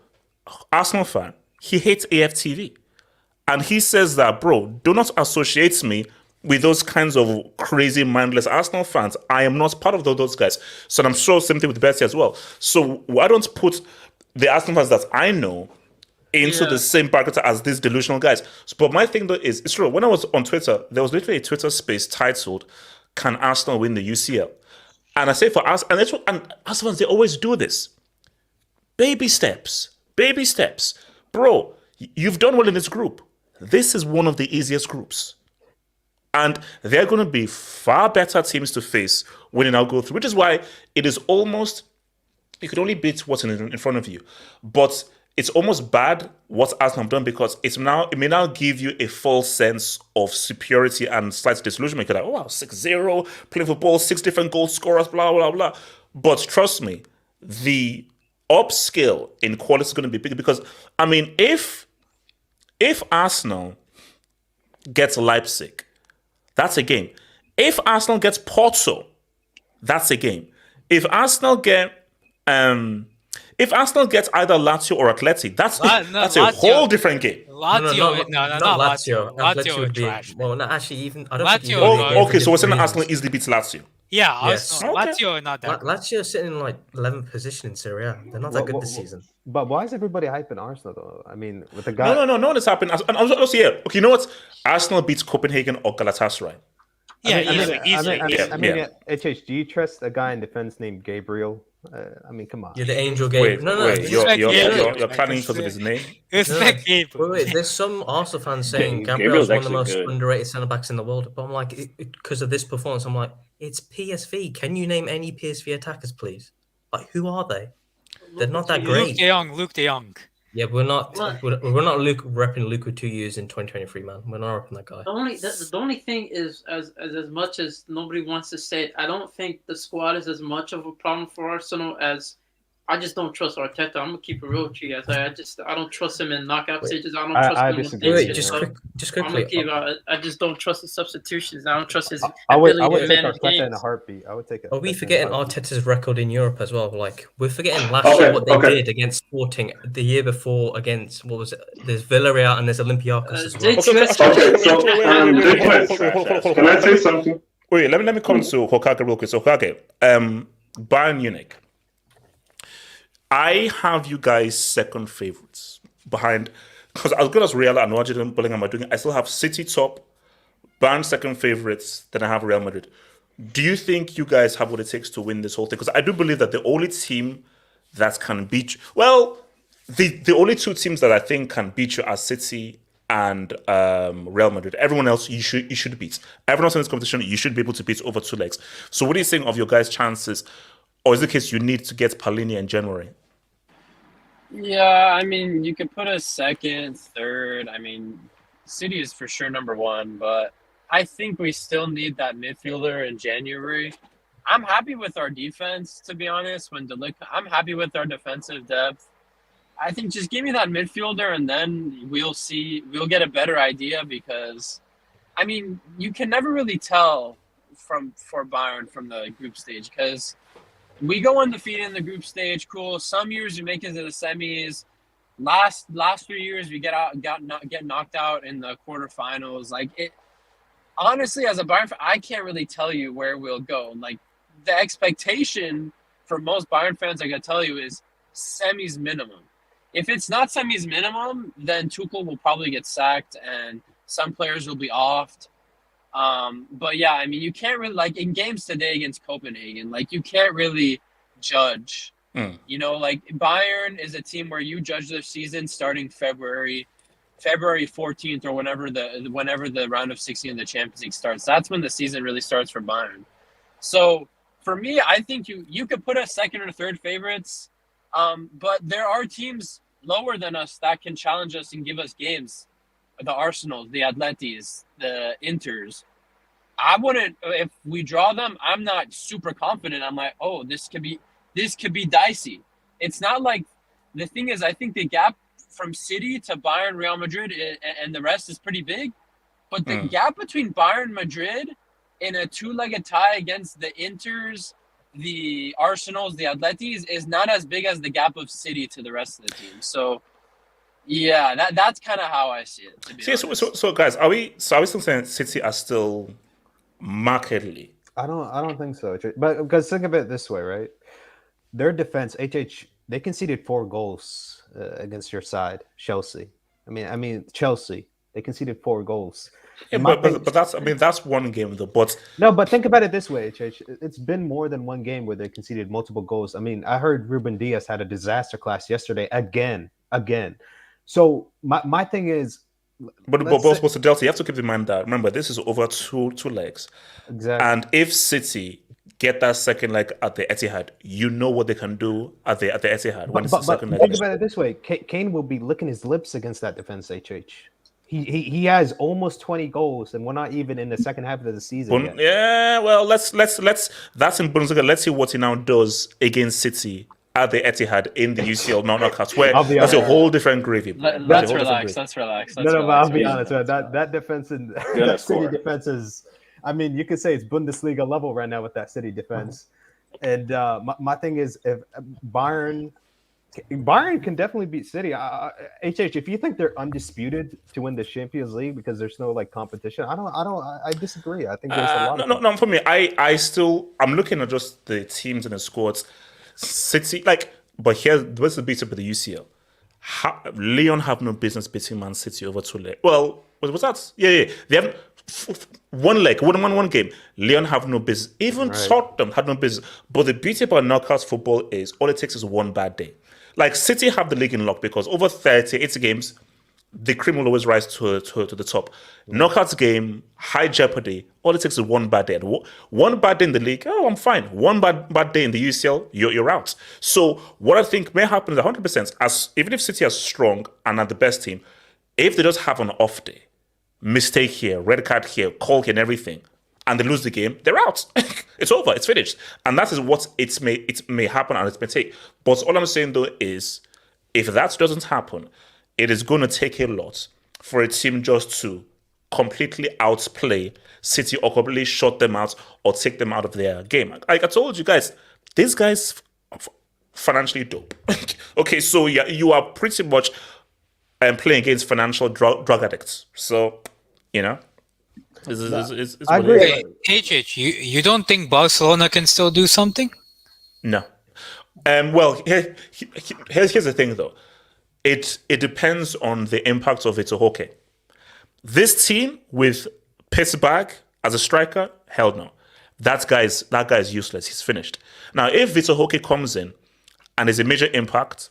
Speaker 1: Arsenal fan, he hates AFTV. And he says that, bro, do not associate me with those kinds of crazy, mindless Arsenal fans. I am not part of those guys. So I'm sure same thing with Bessie as well. So why don't put the Arsenal fans that I know into the same bracket as these delusional guys? But my thing though is, it's true. When I was on Twitter, there was literally a Twitter space titled, "Can Arsenal win the UCL?" And I say for us, and Arsenal fans, they always do this. Baby steps. Bro, you've done well in this group. This is one of the easiest groups. And they're going to be far better teams to face when you now go through, which is why it is almost, you could only beat what's in front of you. But it's almost bad what Arsenal have done because it may now give you a false sense of superiority and slight disillusionment. You're like, oh, wow, 6-0, playing football, 6 different goal scorers, blah, blah, blah. But trust me, the upscale in quality is going to be big because, I mean, if Arsenal gets Leipzig, that's a game. If Arsenal gets Porto, that's a game. If Arsenal gets either Lazio or Atleti, that's a whole different game.
Speaker 2: Lazio,
Speaker 9: not
Speaker 2: Lazio.
Speaker 9: Lazio
Speaker 2: would be
Speaker 9: trash.
Speaker 2: well, not actually even. I don't
Speaker 9: Lazio.
Speaker 2: think
Speaker 1: Okay, so we're saying Arsenal easily beats Lazio.
Speaker 9: Yeah,
Speaker 2: Yes.
Speaker 9: Arsenal. Lazio are not that.
Speaker 2: Lazio sitting in like 11th position in Serie A. They're not that good this season.
Speaker 17: But why is everybody hyping Arsenal though? I mean, with the guy.
Speaker 1: No one is happening. And also, yeah. Okay, you know what? Arsenal beats Copenhagen or Galatasaray.
Speaker 9: Easily.
Speaker 17: I mean, HHG trusts a guy in defense named Gabriel. I mean, come on.
Speaker 2: You're the angel Gabriel.
Speaker 1: Wait, you're planning because of his name?
Speaker 2: Wait, there's some Arsenal fans saying Gabriel's one of the most underrated centre backs in the world. But I'm like, because of this performance, I'm like, it's PSV. Can you name any PSV attackers, please? Like, who are they? They're not that great.
Speaker 9: Luke De Jong.
Speaker 2: Yeah, we're not repping Luke 2 years in 2023, man. We're not repping that guy.
Speaker 3: The only thing is, as much as nobody wants to say it, I don't think the squad is as much of a problem for Arsenal as I just don't trust Arteta. I'm gonna keep it real with you guys. I don't trust him in knockout stages. I don't trust him.
Speaker 2: Just quickly.
Speaker 3: I just don't trust the substitutions. I don't trust his
Speaker 17: I would
Speaker 3: ability to
Speaker 17: take
Speaker 3: manage
Speaker 17: Arteta
Speaker 3: games.
Speaker 17: in a heartbeat. I would take it.
Speaker 2: Are we forgetting Arteta's record in Europe as well? Like, we're forgetting last year what they did against Sporting, the year before against, what was it? There's Villarreal and there's Olympiacos as well.
Speaker 14: Can I say something?
Speaker 1: Wait, let me come to Hokage real quick. So Hokage, Bayern Munich. I have you guys second favorites behind, because as good as Real and Rodrygo and Bellingham are doing, I still have City top, Bayern second favorites, then I have Real Madrid. Do you think you guys have what it takes to win this whole thing? Because I do believe that the only team that can beat you, well, the only two teams that I think can beat you are City and Real Madrid. Everyone else you should beat. Everyone else in this competition you should be able to beat over 2 legs. So what are you saying of your guys' chances? Or is it the case you need to get Palini in January?
Speaker 15: Yeah, I mean, you could put us second, third. I mean, City is for sure number 1, but I think we still need that midfielder in January. I'm happy with our defense, to be honest. I'm happy with our defensive depth. I think just give me that midfielder and then we'll get a better idea because, I mean, you can never really tell for Bayern from the group stage because we go undefeated in the group stage. Cool. Some years we make it to the semis. Last few years we get knocked out in the quarterfinals. Like it. Honestly, as a Bayern fan, I can't really tell you where we'll go. Like the expectation for most Bayern fans, I gotta tell you, is semis minimum. If it's not semis minimum, then Tuchel will probably get sacked and some players will be offed. But yeah, I mean, you can't really, like in games today against Copenhagen, like you can't really judge. You know, like Bayern is a team where you judge their season starting February 14th or whenever the round of 16 of the Champions League starts. That's when the season really starts for Bayern. So for me, I think you could put us second or third favorites, but there are teams lower than us that can challenge us and give us games. the Arsenals, the Atletis, the Inters, I wouldn't. If we draw them, I'm not super confident. I'm like, oh, this could be dicey. It's not like the thing is. I think the gap from City to Bayern, Real Madrid, and the rest is pretty big. But the gap between Bayern, Madrid, in a two-legged tie against the Inters, the Arsenals, the Atletis, is not as big as the gap of City to the rest of the team. So, yeah, that's kind of how I see it. To be honest.
Speaker 1: So guys, are we still saying City are still markedly?
Speaker 17: I don't think so. But because think of it this way, right? Their defense, they conceded 4 goals against your side, Chelsea. I mean Chelsea. They conceded 4 goals.
Speaker 1: Yeah, but that's one game though. But
Speaker 17: no, but think about it this way, HH. It's been more than one game where they conceded multiple goals. I mean, I heard Ruben Diaz had a disaster class yesterday again. So my thing is,
Speaker 1: but the Delta, you have to keep in mind that remember this is over two legs.
Speaker 17: Exactly.
Speaker 1: And if City get that second leg at the Etihad, you know what they can do at the Etihad.
Speaker 17: But think about it this way: Kane will be licking his lips against that defense, HH. He has almost 20 goals, and we're not even in the second half of the season yet.
Speaker 1: Yeah, well, let's that's in Bundesliga. Let's see what he now does against City at the Etihad in the UCL knockouts, where that's a whole different gravy.
Speaker 15: Let's relax.
Speaker 17: No, I'll be honest. That defense and that City defense is, I mean, you could say it's Bundesliga level right now with that City defense. And my thing is, if Bayern can definitely beat City. HH, if you think they're undisputed to win the Champions League because there's no competition, I disagree. I think there's a lot.
Speaker 1: No. For me, I'm looking at just the teams and the squads. City, but what's the beat up with the UCL? Lyon have no business beating Man City over 2 legs. Well, was that? Yeah. They have one game. Lyon have no business. Even Tottenham had no business. But the beauty about knockouts football is all it takes is one bad day. City have the league in lock because over 80 games, the cream will always rise to the top. Knockouts game, high jeopardy. All it takes is one bad day. One bad day in the league, I'm fine. One bad day in the UCL, you're out. So what I think may happen is 100%, even if City are strong and are the best team, if they just have an off day, mistake here, red card here, call here and everything, and they lose the game, they're out. It's over. It's finished. And that is what it may happen and it may take. But all I'm saying though is, if that doesn't happen, it is going to take a lot for a team just to completely outplay City or completely shut them out or take them out of their game. Like I told you guys, these guys financially dope. Okay, so yeah, you are pretty much playing against financial drug addicts. So, it's
Speaker 17: I agree.
Speaker 9: HH, you don't think Barcelona can still do something?
Speaker 1: No. Well, here's the thing though. It depends on the impact of Vitor Roque. This team with Pittsburgh as a striker, hell no. That guy is useless. He's finished. Now, if Vitor Roque comes in and is a major impact,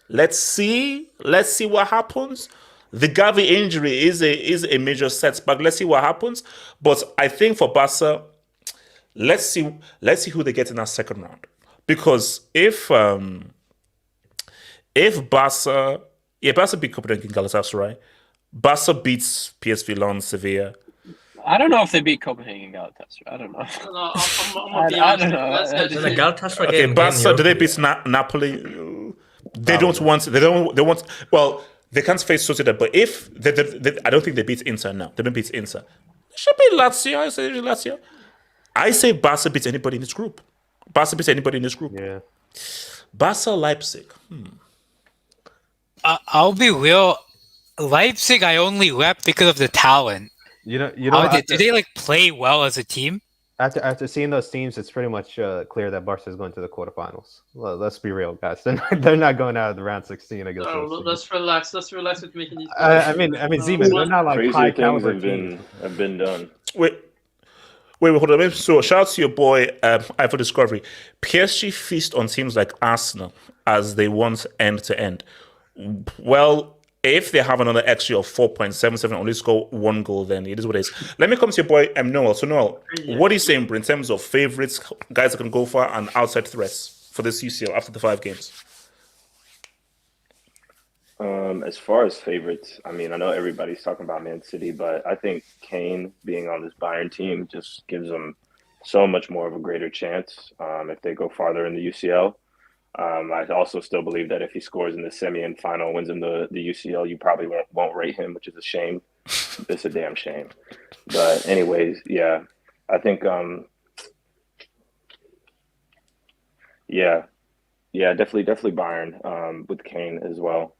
Speaker 1: let's see what happens. The Gavi injury is a major setback. Let's see what happens. But I think for Barca, let's see who they get in that second round. Because if Barca beat Copenhagen Galatasaray, Barca beats PSV Lyon, Sevilla.
Speaker 15: I don't know if they beat Copenhagen Galatasaray. I don't know.
Speaker 3: No, I don't know.
Speaker 2: The Galatasaray
Speaker 1: Okay,
Speaker 2: game.
Speaker 1: Barca, do they beat Napoli? They want. Well, they can't face Sociedad, but if I don't think they beat Inter now. They don't beat Inter. They should beat Lazio. I say Barca beats anybody in this group.
Speaker 17: Yeah.
Speaker 1: Barca, Leipzig.
Speaker 9: I'll be real. Leipzig, I only wept because of the talent.
Speaker 17: Do
Speaker 9: they play well as a team?
Speaker 17: After seeing those teams, it's pretty much clear that Barca is going to the quarterfinals. Well, let's be real, guys. They're not going out of the round 16 against.
Speaker 3: Let's relax. Let's relax with making these.
Speaker 17: I mean, Zeman, they're not like high caliber teams.
Speaker 16: have been done.
Speaker 1: Wait, hold on. So, shout out to your boy, Ivo Discovery. PSG feast on teams like Arsenal as they want end to end. Well, if they have another XG of 4.77, only score 1 goal, then it is what it is. Let me come to your boy, Noel. So, Noel, what are you saying, bro, in terms of favorites, guys that can go far, and outside threats for this UCL after the 5 games?
Speaker 16: As far as favorites, I mean, I know everybody's talking about Man City, but I think Kane being on this Bayern team just gives them so much more of a greater chance if they go farther in the UCL. I also still believe that if he scores in the semi and final, wins in the UCL, you probably won't rate him, which is a shame. It's a damn shame. But anyways, yeah, I think, definitely Bayern with Kane as well.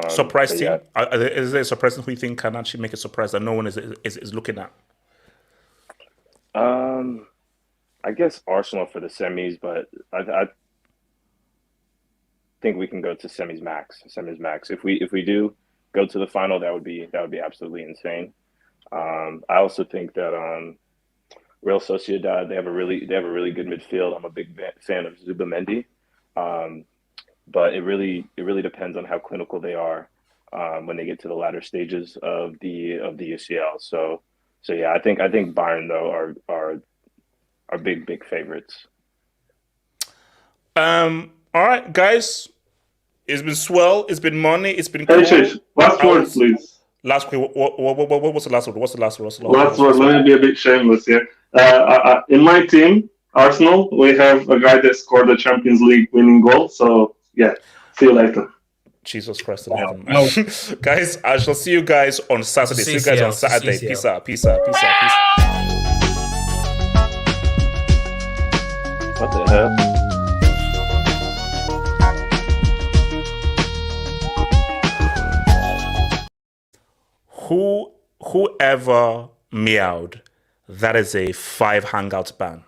Speaker 1: Surprise team?
Speaker 16: Yeah.
Speaker 1: Is there a surprise who you think can actually make a surprise that no one is looking at?
Speaker 16: I guess Arsenal for the semis, but I think we can go to semis max. If we do go to the final, that would be absolutely insane. I also think that Real Sociedad, they have a really good midfield. I'm a big fan of Zubamendi. But it really depends on how clinical they are when they get to the latter stages of the UCL. So yeah, I think Bayern though are big favorites.
Speaker 1: All right, guys, it's been swell. It's been money. It's been cool.
Speaker 14: Last word, please.
Speaker 1: Last word. What's the last word?
Speaker 14: Last word. Let me be a bit shameless here. In my team, Arsenal, we have a guy that scored the Champions League winning goal. So yeah, see you later.
Speaker 1: Jesus Christ in heaven, man. Guys, I shall see you guys on Saturday. See you guys on Saturday. Peace out.
Speaker 16: What the hell?
Speaker 1: Whoever meowed, that is a 5 hangouts ban.